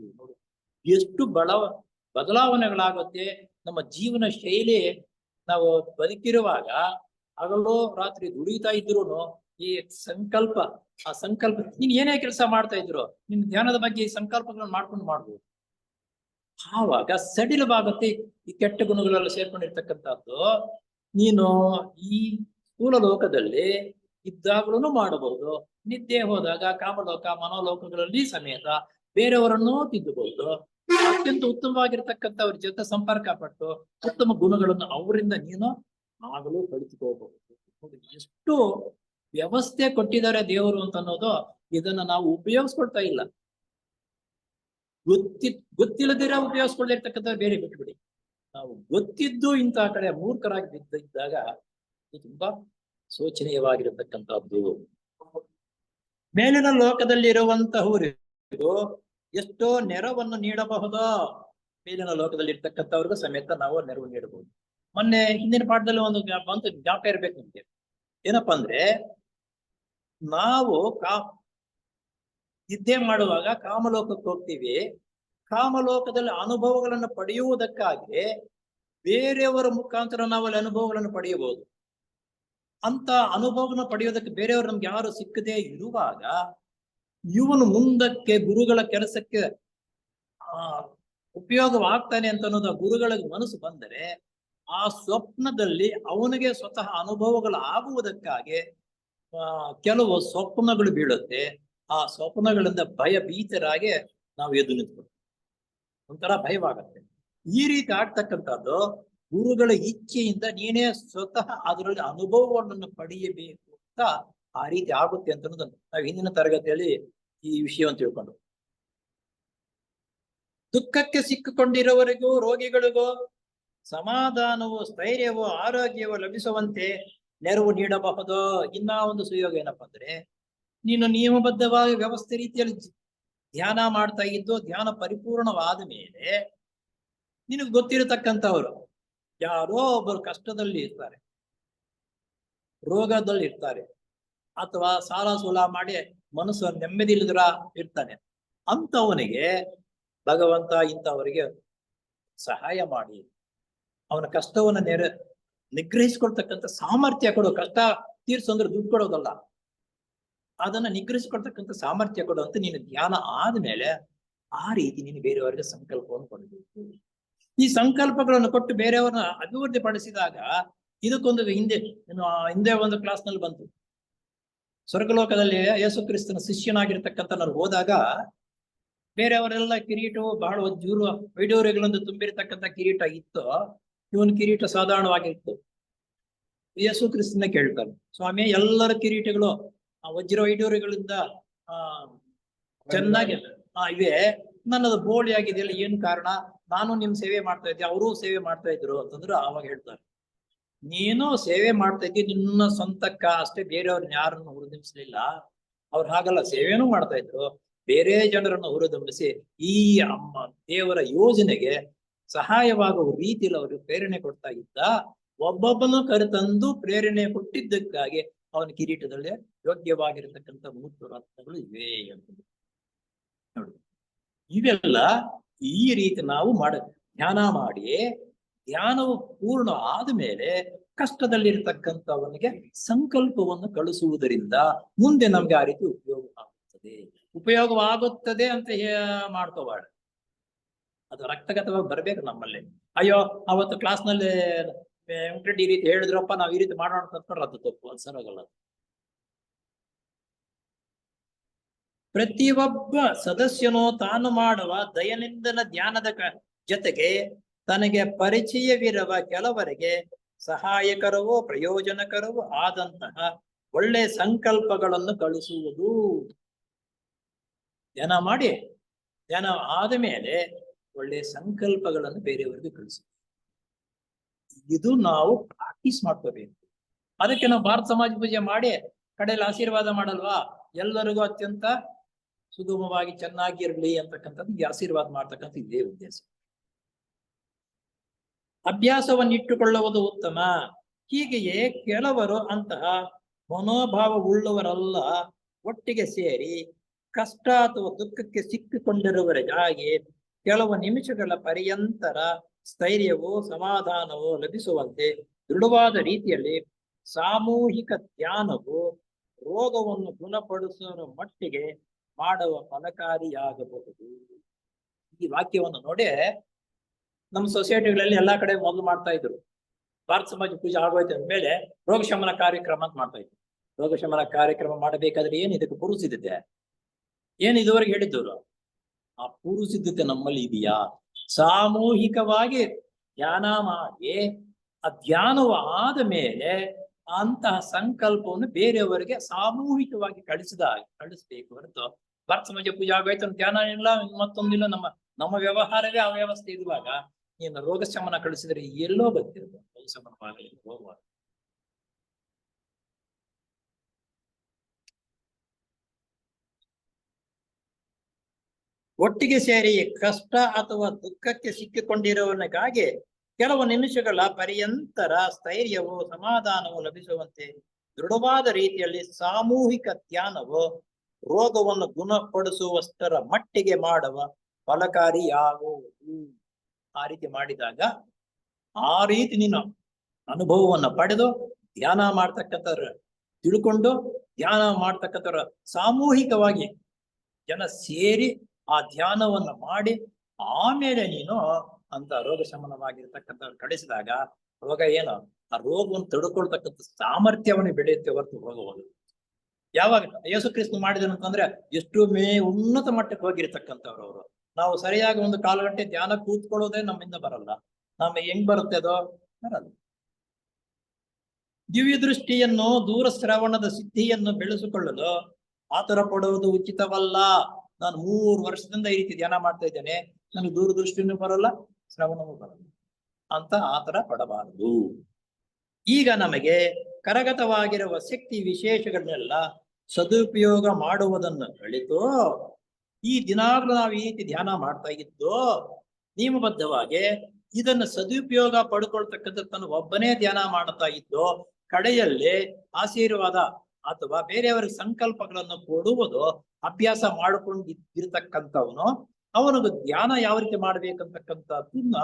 ಎಷ್ಟು ಬದಲಾವಣೆಗಳಾಗುತ್ತೆ ನಮ್ಮ ಜೀವನ ಶೈಲಿ. ನಾವು ಬದುಕಿರುವಾಗ ಹಗಲು ರಾತ್ರಿ ದುಡಿತಾ ಇದ್ರು ಈ ಸಂಕಲ್ಪ, ಆ ಸಂಕಲ್ಪ ನೀನ್ ಏನೇ ಕೆಲಸ ಮಾಡ್ತಾ ಇದ್ರು ನಿನ್ ಧ್ಯಾನದ ಬಗ್ಗೆ ಈ ಸಂಕಲ್ಪಗಳನ್ನ ಮಾಡ್ಬೋದು. ಆವಾಗ ಸಡಿಲವಾಗುತ್ತೆ ಈ ಕೆಟ್ಟ ಗುಣಗಳೆಲ್ಲ ಸೇರ್ಕೊಂಡಿರ್ತಕ್ಕಂಥದ್ದು. ನೀನು ಈ ಸ್ಥೂಲ ಲೋಕದಲ್ಲಿ ಇದ್ದಾಗಲೂ ಮಾಡಬಹುದು, ನಿದ್ದೆ ಹೋದಾಗ ಕಾಮಲೋಕ ಮನೋಲೋಕಗಳಲ್ಲಿ ಸಮೇತ ಬೇರೆಯವರನ್ನೂ ತಿದ್ದಬಹುದು. ಅತ್ಯಂತ ಉತ್ತಮವಾಗಿರ್ತಕ್ಕಂಥವ್ರ ಜೊತೆ ಸಂಪರ್ಕ ಪಟ್ಟು ಉತ್ತಮ ಗುಣಗಳನ್ನು ಅವರಿಂದ ನೀನು ಆಗಲೂ ಕಲಿತುಕೋಬಹುದು. ಎಷ್ಟು ವ್ಯವಸ್ಥೆ ಕೊಟ್ಟಿದ್ದಾರೆ ದೇವರು ಅಂತ ಅನ್ನೋದು, ಇದನ್ನ ನಾವು ಉಪಯೋಗಿಸ್ಕೊಳ್ತಾ ಇಲ್ಲ. ಗೊತ್ತಿಲ್ಲದಿರ ಉಪಯೋಗಿಸ್ಕೊಳ್ಳಿರ್ತಕ್ಕಂಥ ಬೇರೆ ಬಿಟ್ಟುಬಿಡಿ. ನಾವು ಗೊತ್ತಿದ್ದು ಇಂತಹ ಕಡೆ ಮೂರ್ಖರಾಗಿ ಬಿದ್ದಿದ್ದಾಗ ಇದು ತುಂಬಾ ಶೋಚನೀಯವಾಗಿರತಕ್ಕಂಥದ್ದು. ಮೇಲಿನ ಲೋಕದಲ್ಲಿ ಇರುವಂತಹವರಿಗೂ ಎಷ್ಟೋ ನೆರವನ್ನು ನೀಡಬಹುದು. ಮೇಲಿನ ಲೋಕದಲ್ಲಿ ಇರ್ತಕ್ಕಂಥವ್ರಿಗೂ ಸಮೇತ ನಾವು ನೆರವು ನೀಡಬಹುದು. ಮೊನ್ನೆ ಹಿಂದಿನ ಪಾಠದಲ್ಲಿ ಒಂದು ಜ್ಞಾಪಕ ಇರ್ಬೇಕು ನಮ್ಗೆ. ಏನಪ್ಪಾ ಅಂದ್ರೆ, ನಾವು ನಿದ್ದೆ ಮಾಡುವಾಗ ಕಾಮಲೋಕಕ್ಕೆ ಹೋಗ್ತೀವಿ. ಕಾಮಲೋಕದಲ್ಲಿ ಅನುಭವಗಳನ್ನು ಪಡೆಯುವುದಕ್ಕಾಗಿ ಬೇರೆಯವರ ಮುಖಾಂತರ ನಾವು ಅಲ್ಲಿ ಅನುಭವಗಳನ್ನು ಪಡೆಯಬಹುದು. ಅಂತ ಅನುಭವವನ್ನು ಪಡೆಯೋದಕ್ಕೆ ಬೇರೆಯವರು ನಮ್ಗೆ ಯಾರು ಸಿಕ್ಕದೇ ಇರುವಾಗ ಇವನು ಮುಂದಕ್ಕೆ ಗುರುಗಳ ಕೆಲಸಕ್ಕೆ ಉಪಯೋಗವಾಗ್ತಾನೆ ಅಂತ ಅನ್ನೋದು ಗುರುಗಳಿಗೆ ಮನಸ್ಸು ಬಂದರೆ ಆ ಸ್ವಪ್ನದಲ್ಲಿ ಅವನಿಗೆ ಸ್ವತಃ ಅನುಭವಗಳು ಆಗುವುದಕ್ಕಾಗಿ ಕೆಲವು ಸ್ವಪ್ನಗಳು ಬೀಳುತ್ತೆ. ಆ ಸ್ವಪ್ನಗಳಿಂದ ಭಯಭೀತರಾಗಿ ನಾವು ಎದ್ದು ನಿಂತ್ಕೊಳ್ತೀವಿ. ಒಂಥರ ಭಯವಾಗತ್ತೆ. ಈ ರೀತಿ ಆಗ್ತಕ್ಕಂಥದ್ದು ಗುರುಗಳ ಇಚ್ಛೆಯಿಂದ ನೀನೇ ಸ್ವತಃ ಅದರಲ್ಲಿ ಅನುಭವವನ್ನು ಪಡೆಯಬೇಕು ಅಂತ ಆ ರೀತಿ ಆಗುತ್ತೆ ಅಂತ ಅನ್ನೋದನ್ನು ನಾವು ಹಿಂದಿನ ತರಗತಿಯಲ್ಲಿ ಈ ವಿಷಯವನ್ನು ತಿಳ್ಕೊಂಡು. ದುಃಖಕ್ಕೆ ಸಿಕ್ಕಿಕೊಂಡಿರುವವರಿಗೂ ರೋಗಿಗಳಿಗೂ ಸಮಾಧಾನವು ಸ್ಥೈರ್ಯವೋ ಆರೋಗ್ಯವೋ ಲಭಿಸುವಂತೆ ನೆರವು ನೀಡಬಹುದು. ಇನ್ನ ಒಂದು ಸುಯೋಗ ಏನಪ್ಪಾ ಅಂದ್ರೆ, ನೀನು ನಿಯಮಬದ್ಧವಾಗಿ ವ್ಯವಸ್ಥೆ ರೀತಿಯಲ್ಲಿ ಧ್ಯಾನ ಮಾಡ್ತಾ ಇದ್ದು ಧ್ಯಾನ ಪರಿಪೂರ್ಣವಾದ ಮೇಲೆ ನಿನಗೆ ಗೊತ್ತಿರತಕ್ಕಂಥವ್ರು ಯಾರೋ ಒಬ್ಬರು ಕಷ್ಟದಲ್ಲಿ ಇರ್ತಾರೆ, ರೋಗದಲ್ಲಿ ಇರ್ತಾರೆ, ಅಥವಾ ಸಾಲ ಸೂಲ ಮಾಡಿ ಮನಸ್ಸು ನೆಮ್ಮದಿ ಇಲ್ಲದ್ರ ಇರ್ತಾನೆ. ಅಂತವನಿಗೆ ಭಗವಂತ ಇಂಥವರಿಗೆ ಸಹಾಯ ಮಾಡಿ ಅವನ ಕಷ್ಟವನ್ನ ನಿಗ್ರಹಿಸ್ಕೊಳ್ತಕ್ಕಂಥ ಸಾಮರ್ಥ್ಯ ಕೊಡು. ಕಷ್ಟ ತೀರ್ಸು ಅಂದ್ರೆ ದುಡ್ಡು ಕೊಡೋದಲ್ಲ, ಅದನ್ನ ನಿಗ್ರಹಿಸ್ಕೊಳ್ತಕ್ಕಂಥ ಸಾಮರ್ಥ್ಯ ಕೊಡು ಅಂತ ನೀನು ಧ್ಯಾನ ಆದ್ಮೇಲೆ ಆ ರೀತಿ ನೀನು ಬೇರೆಯವರಿಗೆ ಸಂಕಲ್ಪವನ್ನು ಕೊಡಬೇಕು. ಈ ಸಂಕಲ್ಪಗಳನ್ನು ಕೊಟ್ಟು ಬೇರೆಯವ್ರನ್ನ ಅಭಿವೃದ್ಧಿ ಪಡಿಸಿದಾಗ ಇದಕ್ಕೊಂದು ಹಿಂದೆ ಒಂದು ಕ್ಲಾಸ್ ನಲ್ಲಿ ಬಂತು. ಸ್ವರ್ಗಲೋಕದಲ್ಲಿ ಯೇಸು ಕ್ರಿಸ್ತನ ಶಿಷ್ಯನಾಗಿರ್ತಕ್ಕಂಥ ನಾವು ಹೋದಾಗ ಬೇರೆಯವರೆಲ್ಲ ಕಿರೀಟವು ಬಹಳ ವೈಡೂರ್ಯಗಳಿಂದ ತುಂಬಿರತಕ್ಕಂಥ ಕಿರೀಟ ಇತ್ತು. ಇವನ್ ಕಿರೀಟ ಸಾಧಾರಣವಾಗಿತ್ತು. ಯೇಸು ಕ್ರಿಸ್ತನ ಕೇಳ್ತಾರೆ, ಸ್ವಾಮಿ ಎಲ್ಲರ ಕಿರೀಟಗಳು ವಜ್ರ ವೈಡೂರ್ಯಗಳಿಂದ ಚೆನ್ನಾಗಿ ಇವೆ, ನನ್ನದು ಬೋಳಿ ಆಗಿದೆಯಲ್ಲ, ಏನ್ ಕಾರಣ? ನಾನು ನಿಮ್ ಸೇವೆ ಮಾಡ್ತಾ ಇದ್ದೆ, ಅವರೂ ಸೇವೆ ಮಾಡ್ತಾ ಇದ್ರು ಅಂತಂದ್ರೆ ಆವಾಗ ಹೇಳ್ತಾರೆ, ನೀನು ಸೇವೆ ಮಾಡ್ತಾ ಇದ್ದಿ ನಿನ್ನ ಸ್ವಂತಕ್ಕ ಅಷ್ಟೇ, ಬೇರೆಯವ್ರನ್ನ ಯಾರನ್ನು ಹುರಿದುಂಬಿಸ್ಲಿಲ್ಲ. ಅವ್ರು ಹಾಗಲ್ಲ, ಸೇವೆನೂ ಮಾಡ್ತಾ ಇದ್ರು, ಬೇರೆ ಜನರನ್ನು ಹುರಿದುಂಬಿಸಿ ಈ ದೇವರ ಯೋಜನೆಗೆ ಸಹಾಯವಾಗುವ ರೀತಿಯಲ್ಲಿ ಅವರು ಪ್ರೇರಣೆ ಕೊಡ್ತಾ ಇದ್ದ. ಒಬ್ಬೊಬ್ಬನು ಕರೆತಂದು ಪ್ರೇರಣೆ ಕೊಟ್ಟಿದ್ದಕ್ಕಾಗಿ ಅವನ ಕಿರೀಟದಲ್ಲಿ ಯೋಗ್ಯವಾಗಿರತಕ್ಕಂಥ 3 ರತ್ನಗಳು ಇವೆ ಅಂತ ನೋಡಿ. ಇವೆಲ್ಲ ಈ ರೀತಿ ನಾವು ಧ್ಯಾನ ಮಾಡಿ, ಧ್ಯಾನವು ಪೂರ್ಣ ಆದ್ಮೇಲೆ ಕಷ್ಟದಲ್ಲಿರ್ತಕ್ಕಂಥವನಿಗೆ ಸಂಕಲ್ಪವನ್ನು ಕಳಿಸುವುದರಿಂದ ಮುಂದೆ ನಮ್ಗೆ ಆ ರೀತಿ ಉಪಯೋಗವಾಗುತ್ತದೆ ಅಂತ ಮಾಡ್ಕೋಬಾರ. ಅದು ರಕ್ತಗತವಾಗಿ ಬರ್ಬೇಕು ನಮ್ಮಲ್ಲಿ. ಅಯ್ಯೋ ಅವತ್ತು ಕ್ಲಾಸ್ನಲ್ಲಿ ಈ ರೀತಿ ಹೇಳಿದ್ರಪ್ಪ, ನಾವ್ ಈ ರೀತಿ ಮಾಡೋಣ ಅಂತಂದ್ರೆ ಅದು ತಪ್ಪು, ಅದು ಸರಿಯಾಗಲ್ಲ. ಪ್ರತಿಯೊಬ್ಬ ಸದಸ್ಯನು ತಾನು ಮಾಡುವ ದೈನಂದಿನ ಧ್ಯಾನದ ಜೊತೆಗೆ ತನಗೆ ಪರಿಚಯವಿರುವ ಕೆಲವರಿಗೆ ಸಹಾಯಕರವೋ ಪ್ರಯೋಜನಕರವೋ ಆದಂತಹ ಒಳ್ಳೆ ಸಂಕಲ್ಪಗಳನ್ನು ಕಳಿಸುವುದು. ಧ್ಯಾನ ಮಾಡಿ, ಧ್ಯಾನ ಆದ ಮೇಲೆ ಒಳ್ಳೆ ಸಂಕಲ್ಪಗಳನ್ನು ಬೇರೆಯವರಿಗೆ ಕಳಿಸುವುದು. ಇದು ನಾವು ಪ್ರಾಕ್ಟೀಸ್ ಮಾಡ್ಕೋಬೇಕು. ಅದಕ್ಕೆ ನಾವು ಭಾರತ ಸಮಾಜ ಪೂಜೆ ಮಾಡಿ ಕಡೆಯಲ್ಲಿ ಆಶೀರ್ವಾದ ಮಾಡಲ್ವಾ, ಎಲ್ಲರಿಗೂ ಅತ್ಯಂತ ಸುಗಮವಾಗಿ ಚೆನ್ನಾಗಿರ್ಲಿ ಅಂತಕ್ಕಂಥದ್ದು ಈ ಆಶೀರ್ವಾದ ಮಾಡ್ತಕ್ಕಂಥ ಇದೇ ಉದ್ದೇಶ. ಅಭ್ಯಾಸವನ್ನಿಟ್ಟುಕೊಳ್ಳುವುದು ಉತ್ತಮ. ಹೀಗೆಯೇ ಕೆಲವರು ಅಂತಹ ಮನೋಭಾವವುಳ್ಳವರಲ್ಲ ಒಟ್ಟಿಗೆ ಸೇರಿ ಕಷ್ಟ ಅಥವಾ ದುಃಖಕ್ಕೆ ಸಿಕ್ಕಿಕೊಂಡಿರುವವರಿಗಾಗಿ ಕೆಲವು ನಿಮಿಷಗಳ ಪರ್ಯಂತರ ಸ್ಥೈರ್ಯವೋ ಸಮಾಧಾನವೋ ಲಭಿಸುವಂತೆ ದೃಢವಾದ ರೀತಿಯಲ್ಲಿ ಸಾಮೂಹಿಕ ಧ್ಯಾನವು ರೋಗವನ್ನು ಗುಣಪಡಿಸುವ ಮಟ್ಟಿಗೆ ಮಾಡುವ ಫಲಕಾರಿಯಾಗಬಹುದು. ಈ ವಾಕ್ಯವನ್ನು ನೋಡಿ, ನಮ್ಮ ಸೊಸೈಟಿಗಳಲ್ಲಿ ಎಲ್ಲಾ ಕಡೆ ಮೊದಲು ಮಾಡ್ತಾ ಇದ್ರು. ಭಾರತ ಸಮಾಜ ಪೂಜೆ ಆಗೋಯ್ತು ಅಂದ್ಮೇಲೆ ರೋಗ ಶಮನ ಕಾರ್ಯಕ್ರಮ ಅಂತ ಮಾಡ್ತಾ ಇದ್ರು. ರೋಗ ಶಮನ ಕಾರ್ಯಕ್ರಮ ಮಾಡಬೇಕಾದ್ರೆ ಏನ್ ಇದಕ್ಕೆ ಪೂರ್ವಸಿದ್ಧತೆ, ಏನ್ ಇದುವರೆಗೆ ಹೇಳಿದ್ದವರು? ಆ ಪೂರ್ವಸಿದ್ಧತೆ ನಮ್ಮಲ್ಲಿ ಇದೆಯಾ? ಸಾಮೂಹಿಕವಾಗಿ ಧ್ಯಾನ ಮಾಡಿ ಆ ಧ್ಯಾನವು ಆದ ಮೇಲೆ ಅಂತಹ ಸಂಕಲ್ಪವನ್ನು ಬೇರೆಯವರಿಗೆ ಸಾಮೂಹಿಕವಾಗಿ ಕಳಿಸ್ಬೇಕು ಹೊರತು ಭಾರತ ಸಮಾಜ ಪೂಜೆ ಆಗೋಯ್ತು ಧ್ಯಾನ ಇಲ್ಲ, ಮತ್ತೊಂದಿಲ್ಲ. ನಮ್ಮ ವ್ಯವಹಾರವೇ ಅವ್ಯವಸ್ಥೆ ಇರುವಾಗ ನೀನು ರೋಗ ಶಮನ ಕಳಿಸಿದ್ರೆ ಎಲ್ಲೋ ಬರ್ತಿರೋದು ರೋಗ ಶಮನವಾಗಲಿ ಹೋಗುವಾಗ. ಒಟ್ಟಿಗೆ ಸೇರಿ ಕಷ್ಟ ಅಥವಾ ದುಃಖಕ್ಕೆ ಸಿಕ್ಕಿಕೊಂಡಿರುವವನಿಗಾಗಿ ಕೆಲವು ನಿಮಿಷಗಳ ಪರ್ಯಂತರ ಸ್ಥೈರ್ಯವೋ ಸಮಾಧಾನವೋ ಲಭಿಸುವಂತೆ ದೃಢವಾದ ರೀತಿಯಲ್ಲಿ ಸಾಮೂಹಿಕ ಧ್ಯಾನವು ರೋಗವನ್ನು ಗುಣಪಡಿಸುವಷ್ಟರ ಮಟ್ಟಿಗೆ ಮಾಡುವ ಫಲಕಾರಿಯಾಗುವುದು. ಆ ರೀತಿ ಮಾಡಿದಾಗ, ಆ ರೀತಿ ನೀನು ಅನುಭವವನ್ನು ಪಡೆದು ಧ್ಯಾನ ಮಾಡ್ತಕ್ಕಂಥವ್ರ ತಿಳ್ಕೊಂಡು ಧ್ಯಾನ ಮಾಡ್ತಕ್ಕಂಥವ್ರ ಸಾಮೂಹಿಕವಾಗಿ ಜನ ಸೇರಿ ಆ ಧ್ಯಾನವನ್ನು ಮಾಡಿ ಆಮೇಲೆ ನೀನು ಅಂತ ರೋಗ ಶಮನವಾಗಿರ್ತಕ್ಕಂಥವ್ರು ಕಳಿಸಿದಾಗ ರೋಗ ಏನು, ಆ ರೋಗವನ್ನು ತಡ್ಕೊಳ್ತಕ್ಕಂಥ ಸಾಮರ್ಥ್ಯವನ್ನು ಬೆಳೆಯುತ್ತೆ ಹೊರತು ರೋಗ ಹೋಗುತ್ತೆ. ಯಾವಾಗ ಯೇಸು ಕ್ರಿಸ್ತ ಮಾಡಿದನಂತಂದ್ರೆ ಎಷ್ಟು ಉನ್ನತ ಮಟ್ಟಕ್ಕೆ ಹೋಗಿರ್ತಕ್ಕಂಥವ್ರು ಅವರು. ನಾವು ಸರಿಯಾಗಿ ಒಂದು 1/4 ಗಂಟೆ ಧ್ಯಾನ ಕೂತ್ಕೊಳ್ಳೋದೇ ನಮ್ಮಿಂದ ಬರಲ್ಲ. ಹೆಂಗ್ ಬರುತ್ತೆ ಅದು? ಬರಲ್ಲ. ದಿವ್ಯ ದೃಷ್ಟಿಯನ್ನು ದೂರ ಶ್ರವಣದ ಸಿದ್ಧಿಯನ್ನು ಬೆಳೆಸಿಕೊಳ್ಳಲು ಆತರ ಪಡುವುದು ಉಚಿತವಲ್ಲ. ನಾನು 3 ವರ್ಷದಿಂದ ಈ ರೀತಿ ಧ್ಯಾನ ಮಾಡ್ತಾ ಇದ್ದೇನೆ, ನನಗೆ ದೂರದೃಷ್ಟಿನೂ ಬರಲ್ಲ, ಶ್ರವಣವೂ ಬರಲ್ಲ ಅಂತ ಆತರ ಪಡಬಾರದು. ಈಗ ನಮಗೆ ಕರಗತವಾಗಿರುವ ಶಕ್ತಿ ವಿಶೇಷಗಳನ್ನೆಲ್ಲ ಸದುಪಯೋಗ ಮಾಡುವುದನ್ನು ಕಲಿತು ಈ ದಿನಾಗ್ಲೂ ನಾವು ಈ ರೀತಿ ಧ್ಯಾನ ಮಾಡ್ತಾ ಇದ್ದು ನಿಯಮಬದ್ಧವಾಗಿ ಇದನ್ನು ಸದುಪಯೋಗ ಪಡ್ಕೊಳ್ತಕ್ಕಂಥ ತನ್ನ ಒಬ್ಬನೇ ಧ್ಯಾನ ಮಾಡ್ತಾ ಇದ್ದು ಕಡೆಯಲ್ಲಿ ಆಶೀರ್ವಾದ ಅಥವಾ ಬೇರೆಯವರಿಗೆ ಸಂಕಲ್ಪಗಳನ್ನು ಕೊಡುವುದು ಅಭ್ಯಾಸ ಮಾಡಿಕೊಂಡಿರ್ತಕ್ಕಂಥವನು ಅವನಿಗೆ ಧ್ಯಾನ ಯಾವ ರೀತಿ ಮಾಡ್ಬೇಕಂತಕ್ಕಂಥದ್ದನ್ನ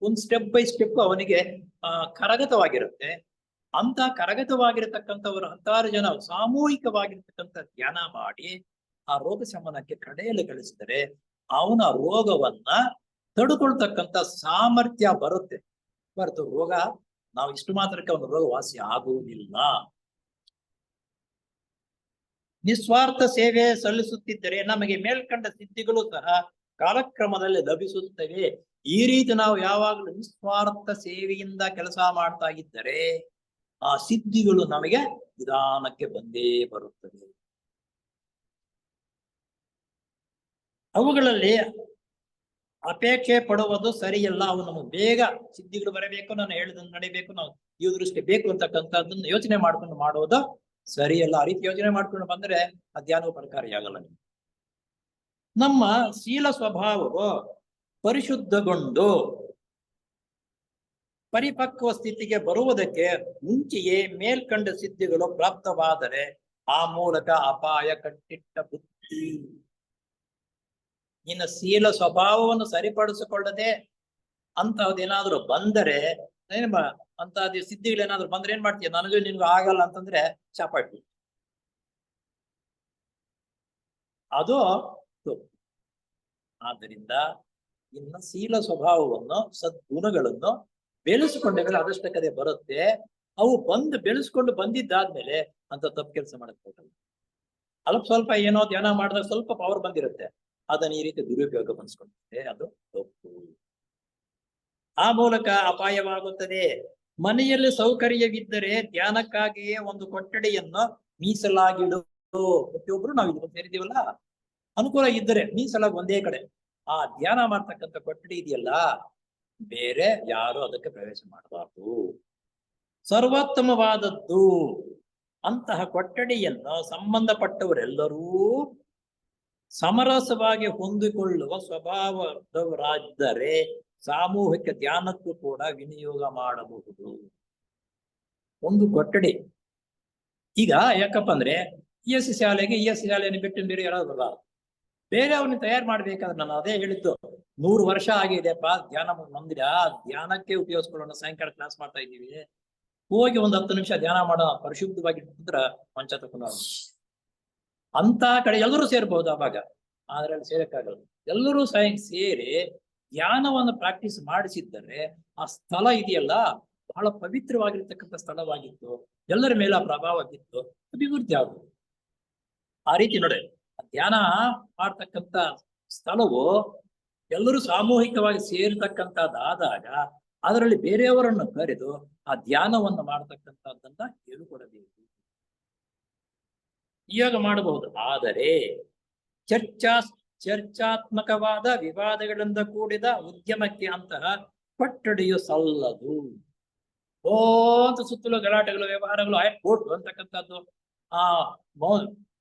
ಒಂದು ಸ್ಟೆಪ್ ಬೈ ಸ್ಟೆಪ್ ಅವನಿಗೆ ಕರಗತವಾಗಿರುತ್ತೆ. ಅಂತ ಕರಗತವಾಗಿರತಕ್ಕಂಥವರು 10 ಜನ ಸಾಮೂಹಿಕವಾಗಿರ್ತಕ್ಕಂಥ ಧ್ಯಾನ ಮಾಡಿ ಆ ರೋಗ ಶಮನಕ್ಕೆ ಕಡೆಯಲ್ಲಿ ಕಳಿಸಿದರೆ ಅವನ ರೋಗವನ್ನ ತಡ್ಕೊಳ್ತಕ್ಕಂಥ ಸಾಮರ್ಥ್ಯ ಬರುತ್ತೆ ಹೊರತು ರೋಗ ನಾವು ಇಷ್ಟು ಮಾತ್ರಕ್ಕೆ ಅವನ ರೋಗ ವಾಸಿ ಆಗುವುದಿಲ್ಲ. ನಿಸ್ವಾರ್ಥ ಸೇವೆ ಸಲ್ಲಿಸುತ್ತಿದ್ದರೆ ನಮಗೆ ಮೇಲ್ಕಂಡ ಸಿದ್ಧಿಗಳು ಸಹ ಕಾಲಕ್ರಮದಲ್ಲಿ ಲಭಿಸುತ್ತವೆ. ಈ ರೀತಿ ನಾವು ಯಾವಾಗಲೂ ನಿಸ್ವಾರ್ಥ ಸೇವೆಯಿಂದ ಕೆಲಸ ಮಾಡ್ತಾ ಇದ್ದರೆ ಆ ಸಿದ್ಧಿಗಳು ನಮಗೆ ನಿಧಾನಕ್ಕೆ ಬಂದೇ ಬರುತ್ತವೆ. ಅವುಗಳಲ್ಲಿ ಅಪೇಕ್ಷೆ ಪಡುವುದು ಸರಿಯಲ್ಲ. ಅವು ನಮಗೆ ಬೇಗ ಸಿದ್ಧಿಗಳು ಬರಬೇಕು, ನಾನು ಹೇಳಿದನ್ನು ನಡಿಬೇಕು, ನಾವು ಈ ದೃಷ್ಟಿ ಬೇಕು ಅಂತಕ್ಕಂಥದ್ದನ್ನು ಯೋಚನೆ ಮಾಡ್ಕೊಂಡು ಮಾಡೋದು ಸರಿಯಲ್ಲ. ಆ ರೀತಿ ಯೋಚನೆ ಮಾಡ್ಕೊಂಡು ಬಂದ್ರೆ ಅಧ್ಯಾನವು ಫಲಕಾರಿಯಾಗಲ್ಲ. ನಮ್ಮ ಶೀಲ ಸ್ವಭಾವವು ಪರಿಶುದ್ಧಗೊಂಡು ಪರಿಪಕ್ವ ಸ್ಥಿತಿಗೆ ಬರುವುದಕ್ಕೆ ಮುಂಚೆಯೇ ಮೇಲ್ಕಂಡ ಸಿದ್ಧಿಗಳು ಪ್ರಾಪ್ತವಾದರೆ ಆ ಮೂಲಕ ಅಪಾಯ ಕಟ್ಟಿಟ್ಟ ಬುದ್ಧಿ. ನಿನ್ನ ಶೀಲ ಸ್ವಭಾವವನ್ನು ಸರಿಪಡಿಸಿಕೊಳ್ಳದೆ ಅಂತಹದ್ದೇನಾದ್ರೂ ಬಂದರೆ ಅಂತಹದ್ದು ಸಿದ್ಧಿಗಳೇನಾದ್ರೂ ಬಂದ್ರೆ ಏನ್ ಮಾಡ್ತೀಯ? ನನಗೂ ನಿನ್ಗೂ ಆಗಲ್ಲ ಅಂತಂದ್ರೆ ಚಾಪಾಟಿ. ಅದು ಆದ್ದರಿಂದ ಇನ್ನು ಶೀಲ ಸ್ವಭಾವವನ್ನು ಸದ್ಗುಣಗಳನ್ನು ಬೆಳೆಸಿಕೊಂಡ ಮೇಲೆ ಅದಷ್ಟಕ್ಕದೆ ಬರುತ್ತೆ. ಅವು ಬೆಳೆಸ್ಕೊಂಡು ಬಂದಿದ್ದಾದ್ಮೇಲೆ ಅಂತ ತಪ್ಪು ಕೆಲಸ ಮಾಡಕ್ ಹೋಗಲ್ಲ. ಸ್ವಲ್ಪ ಏನೋ ಧ್ಯಾನ ಮಾಡಿದಾಗ ಸ್ವಲ್ಪ ಪವರ್ ಬಂದಿರುತ್ತೆ, ಅದನ್ನ ಈ ರೀತಿ ದುರುಪಯೋಗ ಪಡಿಸ್ಕೊಂಡಿರುತ್ತೆ, ಅದು ತಪ್ಪು. ಆ ಮೂಲಕ ಅಪಾಯವಾಗುತ್ತದೆ. ಮನೆಯಲ್ಲಿ ಸೌಕರ್ಯವಿದ್ದರೆ ಧ್ಯಾನಕ್ಕಾಗಿಯೇ ಒಂದು ಕೊಠಡಿಯನ್ನು ಮೀಸಲಾಗಿಡು. ಪ್ರತಿಯೊಬ್ರು ನಾವು ಇದು ಸೇರಿದೀವಲ್ಲ, ಅನುಕೂಲ ಇದ್ದರೆ ಮೀಸಲಾಗಿ ಒಂದೇ ಕಡೆ ಆ ಧ್ಯಾನ ಮಾಡ್ತಕ್ಕಂಥ ಕೊಠಡಿ ಇದೆಯಲ್ಲ, ಬೇರೆ ಯಾರು ಅದಕ್ಕೆ ಪ್ರವೇಶ ಮಾಡಬಾರ್ದು. ಸರ್ವೋತ್ತಮವಾದದ್ದು ಅಂತಹ ಕೊಠಡಿಯನ್ನು ಸಂಬಂಧಪಟ್ಟವರೆಲ್ಲರೂ ಸಮರಸವಾಗಿ ಹೊಂದಿಕೊಳ್ಳುವ ಸ್ವಭಾವದವರಾದರೆ ಸಾಮೂಹಿಕ ಧ್ಯಾನಕ್ಕೂ ಕೂಡ ವಿನಿಯೋಗ ಮಾಡಬಹುದು. ಒಂದು ಕೊಠಡಿ ಈಗ ಯಾಕಪ್ಪ ಅಂದ್ರೆ ESC ಶಾಲೆಗೆ ESC ಶಾಲೆಯನ್ನು ಬಿಟ್ಟು ಬೇರೆ ಯಾರಾದ್ರು ಬರಲ್ಲ. ಬೇರೆ ಅವ್ರನ್ನ ತಯಾರು ಮಾಡ್ಬೇಕಾದ್ರೆ ನಾನು ಅದೇ ಹೇಳಿದ್ದು, 100 ವರ್ಷ ಆಗಿದೆಪ್ಪ ಧ್ಯಾನ ಮಂದಿರ, ಧ್ಯಾನಕ್ಕೆ ಉಪಯೋಗಿಸ್ಕೊಳ್ಳೋಣ. ಸಾಯಂಕಾಲ ಕ್ಲಾಸ್ ಮಾಡ್ತಾ ಇದ್ದೀವಿ, ಹೋಗಿ ಒಂದು 10 ನಿಮಿಷ ಧ್ಯಾನ ಮಾಡೋ ಪರಿಶುದ್ಧವಾಗಿ ಇಟ್ಟಿದ್ರ ಮಂಚ ತಗೊಂಡು ಅಂತ ಕಡೆ ಎಲ್ಲರೂ ಸೇರ್ಬಹುದು. ಅವಾಗ ಅದ್ರಲ್ಲಿ ಸೇರಕ್ಕಾಗಲ್ಲ. ಎಲ್ಲರೂ ಸೇರಿ ಧ್ಯಾನವನ್ನು ಪ್ರಾಕ್ಟೀಸ್ ಮಾಡಿಸಿದ್ದರೆ ಆ ಸ್ಥಳ ಇದೆಯಲ್ಲ ಬಹಳ ಪವಿತ್ರವಾಗಿರ್ತಕ್ಕಂಥ ಸ್ಥಳವಾಗಿತ್ತು, ಎಲ್ಲರ ಮೇಲೆ ಆ ಪ್ರಭಾವ ಬಿತ್ತು, ಅಭಿವೃದ್ಧಿ ಆಗುವುದು. ಆ ರೀತಿ ನೋಡಿ, ಧ್ಯಾನ ಮಾಡ್ತಕ್ಕಂಥ ಸ್ಥಳವು ಎಲ್ಲರೂ ಸಾಮೂಹಿಕವಾಗಿ ಸೇರ್ತಕ್ಕಂಥದ್ದಾದಾಗ ಅದರಲ್ಲಿ ಬೇರೆಯವರನ್ನು ಕರೆದು ಆ ಧ್ಯಾನವನ್ನು ಮಾಡತಕ್ಕಂಥದ್ದನ್ನ ಹೇಳಿಕೊಡಬೇಕು, ನಿಯೋಗ ಮಾಡಬಹುದು. ಆದರೆ ಚರ್ಚಾತ್ಮಕವಾದ ವಿವಾದಗಳಿಂದ ಕೂಡಿದ ಉದ್ಯಮಕ್ಕೆ ಅಂತಹ ಕೊಠಡಿಯು ಸಲ್ಲದು. ಅಂತ ಸುತ್ತಲೂ ಗಲಾಟೆಗಳು, ವ್ಯವಹಾರಗಳು ಆಯ್ತು ಅಂತಕ್ಕಂಥದ್ದು,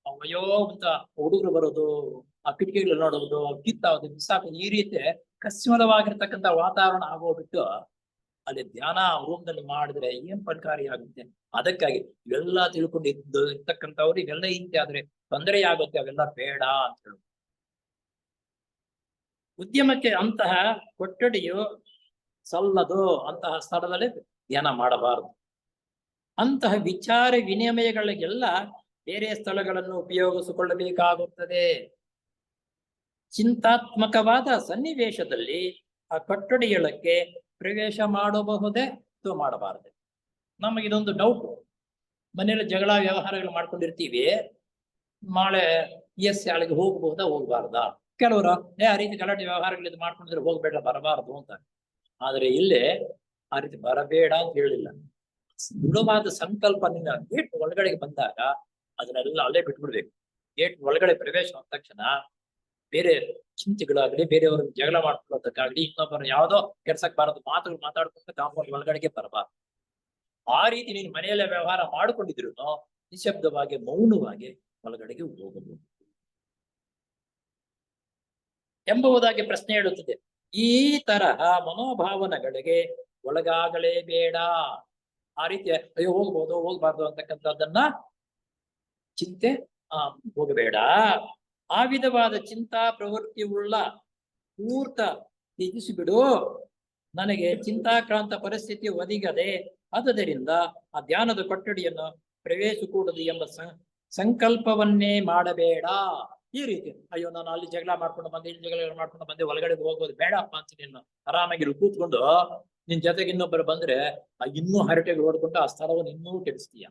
ಅಯ್ಯೋ ಅಂತ ಹುಡುಗರು ಬರೋದು, ಆ ಕಿಟಕಿಗಳು ನೋಡೋದು, ಕಿತ್ತಾವುದು, ಬಿಸಾಕೋದು, ಈ ರೀತಿ ಕಸ್ಮಲವಾಗಿರ್ತಕ್ಕಂಥ ವಾತಾವರಣ ಆಗೋಗ್ಬಿಟ್ಟು ಅಲ್ಲಿ ಧ್ಯಾನ ರೂಪದಲ್ಲಿ ಮಾಡಿದ್ರೆ ಏನ್ ಫಲಕಾರಿ ಆಗುತ್ತೆ. ಅದಕ್ಕಾಗಿ ಇವೆಲ್ಲ ತಿಳ್ಕೊಂಡು ಇರ್ತಕ್ಕಂಥವ್ರು ಇವೆಲ್ಲ ಇಂತೆ ಆದ್ರೆ ತೊಂದರೆ ಆಗುತ್ತೆ, ಅವೆಲ್ಲ ಬೇಡ ಅಂತ ಹೇಳುದು. ಉದ್ಯಮಕ್ಕೆ ಅಂತಹ ಕೊಠಡಿಯು ಸಲ್ಲದು, ಅಂತಹ ಸ್ಥಳದಲ್ಲಿ ಧ್ಯಾನ ಮಾಡಬಾರದು. ಅಂತಹ ವಿಚಾರ ವಿನಿಮಯಗಳಿಗೆಲ್ಲ ಬೇರೆ ಸ್ಥಳಗಳನ್ನು ಉಪಯೋಗಿಸಿಕೊಳ್ಳಬೇಕಾಗುತ್ತದೆ. ಚಿಂತಾತ್ಮಕವಾದ ಸನ್ನಿವೇಶದಲ್ಲಿ ಆ ಕೊಠಡಿಯೊಳಕ್ಕೆ ಪ್ರವೇಶ ಮಾಡಬಹುದೇ ಅಥವಾ ಮಾಡಬಾರದೆ? ನಮಗಿದೊಂದು ಡೌಟ್. ಮನೆಯಲ್ಲಿ ಜಗಳ ವ್ಯವಹಾರಗಳು ಮಾಡ್ಕೊಂಡಿರ್ತೀವಿ, ನಾಳೆ ESC ಶಾಲೆಗೆ ಹೋಗಬಹುದಾ ಹೋಗ್ಬಾರ್ದಾ? ಕೆಲವರು ಆ ರೀತಿ ಗಲಾಟೆ ವ್ಯವಹಾರಗಳಿದ್ದು ಮಾಡ್ಕೊಂಡಿದ್ರೆ ಹೋಗ್ಬೇಡ, ಬರಬಾರದು ಅಂತ. ಆದ್ರೆ ಇಲ್ಲೇ ಆ ರೀತಿ ಬರಬೇಡ ಅಂತ ಹೇಳಿಲ್ಲ. ದೃಢವಾದ ಸಂಕಲ್ಪ ನಿನ್ನ ಗೇಟ್ ಒಳಗಡೆಗೆ ಬಂದಾಗ ಅದನ್ನೆಲ್ಲ ಅಲ್ಲೇ ಬಿಟ್ಬಿಡ್ಬೇಕು. ಗೇಟ್ ಒಳಗಡೆ ಪ್ರವೇಶ ಆದ ತಕ್ಷಣ ಬೇರೆ ಚಿಂತೆಗಳಾಗ್ಲಿ, ಬೇರೆಯವ್ರ ಜಗಳ ಮಾಡ್ಕೊಳ್ಳೋದಕ್ಕಾಗ್ಲಿ, ಇನ್ನೊಬ್ಬರು ಯಾವ್ದೋ ಕೆಲ್ಸಕ್ಕೆ ಬಾರದು ಮಾತುಗಳು ಮಾತಾಡ್ಕೊಂಡು ಕಾಂಪೌಂಡ್ ಒಳಗಡೆಗೆ ಬರಬಾರ್ದು. ಆ ರೀತಿ ನೀನು ಮನೆಯಲ್ಲೇ ವ್ಯವಹಾರ ಮಾಡ್ಕೊಂಡಿದ್ರು ನಿಶಬ್ದವಾಗಿ ಮೌನವಾಗಿ ಒಳಗಡೆಗೆ ಹೋಗಬಹುದು ಎಂಬುದಾಗಿ ಪ್ರಶ್ನೆ ಹೇಳುತ್ತದೆ. ಈ ತರಹ ಮನೋಭಾವನೆಗಳಿಗೆ ಒಳಗಾಗಲೇಬೇಡ. ಆ ರೀತಿ ಅಯ್ಯೋ ಹೋಗ್ಬೋದು ಹೋಗ್ಬಾರ್ದು ಅಂತಕ್ಕಂಥದ್ದನ್ನ ಚಿಂತೆ ಹೋಗಬೇಡ. ಆ ವಿಧವಾದ ಚಿಂತಾ ಪ್ರವೃತ್ತಿ ಉಳ್ಳ ಪೂರ್ತ ತ್ಯಜಿಸಿಬಿಡು. ನನಗೆ ಚಿಂತಾಕ್ರಾಂತ ಪರಿಸ್ಥಿತಿ ಒದಗದೆ ಆದ್ದರಿಂದ ಆ ಧ್ಯಾನದ ಕೊಠಡಿಯನ್ನು ಪ್ರವೇಶಿಸಕೂಡದು ಎಂಬ ಸಂಕಲ್ಪವನ್ನೇ ಮಾಡಬೇಡ. ಈ ರೀತಿ ಅಯ್ಯೋ ನಾನು ಅಲ್ಲಿ ಜಗಳ ಮಾಡ್ಕೊಂಡು ಬಂದೆ, ಇಲ್ಲಿ ಜಗಳ ಮಾಡ್ಕೊಂಡು ಬಂದೆ, ಒಳಗಡೆ ಹೋಗೋದು ಬೇಡಪ್ಪ ಅಂತ ನೀನು ಆರಾಮಾಗಿ ಕೂತ್ಕೊಂಡು ನಿನ್ ಜೊತೆಗೆ ಇನ್ನೊಬ್ಬರು ಬಂದ್ರೆ ಇನ್ನೂ ಹರಟೆಗಳು ಓಡ್ಕೊಂಡು ಆ ಸ್ಥಳವನ್ನು ಇನ್ನೂ ಕೆಡಿಸ್ತೀಯ.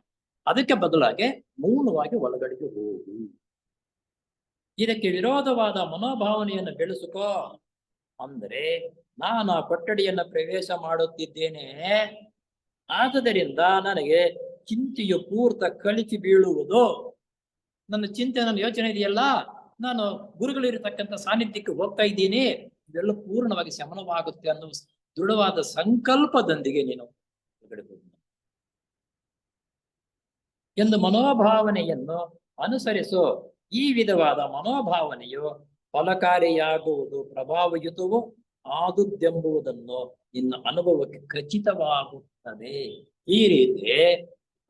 ಅದಕ್ಕೆ ಬದಲಾಗಿ ಮೌನವಾಗಿ ಒಳಗಡೆಗೆ ಹೋಗು. ಇದಕ್ಕೆ ವಿರೋಧವಾದ ಮನೋಭಾವನೆಯನ್ನು ಬೆಳೆಸಿಕೋ. ಅಂದರೆ ನಾನು ಆ ಕೊಠಡಿಯನ್ನು ಪ್ರವೇಶ ಮಾಡುತ್ತಿದ್ದೇನೆ, ಆದ್ದರಿಂದ ನನಗೆ ಚಿಂತೆಯು ಪೂರ್ತ ಕಳಿಸಿ ಬೀಳುವುದು. ನನ್ನ ಚಿಂತೆ, ನನ್ನ ಯೋಚನೆ ಇದೆಯಲ್ಲ, ನಾನು ಗುರುಗಳಿರತಕ್ಕಂಥ ಸಾನ್ನಿಧ್ಯಕ್ಕೆ ಹೋಗ್ತಾ ಇದ್ದೀನಿ, ಇವೆಲ್ಲ ಪೂರ್ಣವಾಗಿ ಶಮನವಾಗುತ್ತೆ ಅನ್ನೋ ದೃಢವಾದ ಸಂಕಲ್ಪದೊಂದಿಗೆ ನೀನು ಹೊರಗಡೆ ಹೋಗು ಎಂದು ಮನೋಭಾವನೆಯನ್ನು ಅನುಸರಿಸು. ಈ ವಿಧವಾದ ಮನೋಭಾವನೆಯು ಫಲಕಾರಿಯಾಗುವುದು ಪ್ರಭಾವಯುತವೂ ಆದುದೆಂಬುದನ್ನು ನಿನ್ನ ಅನುಭವಕ್ಕೆ ಖಚಿತವಾಗುತ್ತದೆ. ಈ ರೀತಿ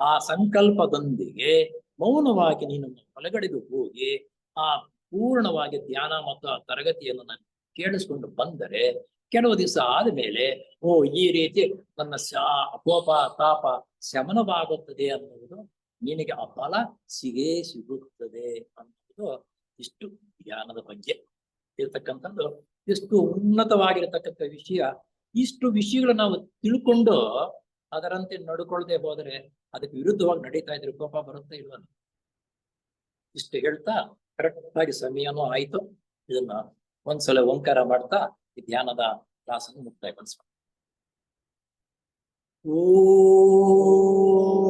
ಆ ಸಂಕಲ್ಪದೊಂದಿಗೆ ಮೌನವಾಗಿ ನೀನು ಹೊರಗಡೆಗೆ ಹೋಗಿ ಆ ಪೂರ್ಣವಾಗಿ ಧ್ಯಾನ ಮತ್ತು ಆ ತರಗತಿಯನ್ನು ನಾನು ಕೇಳಿಸ್ಕೊಂಡು ಬಂದರೆ ಕೆಲವು ದಿವಸ ಆದ್ಮೇಲೆ ಓ ಈ ರೀತಿ ನನ್ನ ಕೋಪ ತಾಪ ಶಮನವಾಗುತ್ತದೆ ಅನ್ನುವುದು ನಿನಗೆ ಆ ಫಲ ಸಿಗುತ್ತದೆ ಅನ್ನುವುದು ಇಷ್ಟು ಧ್ಯಾನದ ಬಗ್ಗೆ ಇರ್ತಕ್ಕಂಥದ್ದು. ಇಷ್ಟು ಉನ್ನತವಾಗಿರತಕ್ಕಂಥ ವಿಷಯ. ಇಷ್ಟು ವಿಷಯಗಳು ನಾವು ತಿಳ್ಕೊಂಡು ಅದರಂತೆ ನಡ್ಕೊಳ್ದೆ ಹೋದರೆ ಅದಕ್ಕೆ ವಿರುದ್ಧವಾಗಿ ನಡೀತಾ ಇದ್ರೆ ಕೋಪ ಬರುತ್ತೆ ಇಲ್ವಲ್ಲ. ಇಷ್ಟು ಹೇಳ್ತಾ ಕರೆಕ್ಟ್ ಆಗಿ ಸಮಯನೂ ಆಯ್ತು. ಇದನ್ನ ಒಂದ್ಸಲ ಓಂಕಾರ ಮಾಡ್ತಾ ಈ ಧ್ಯಾನದ ಕ್ಲಾಸನ್ನು ಮುಕ್ತಾಯಗೊಳಿಸೋಣ. ಓ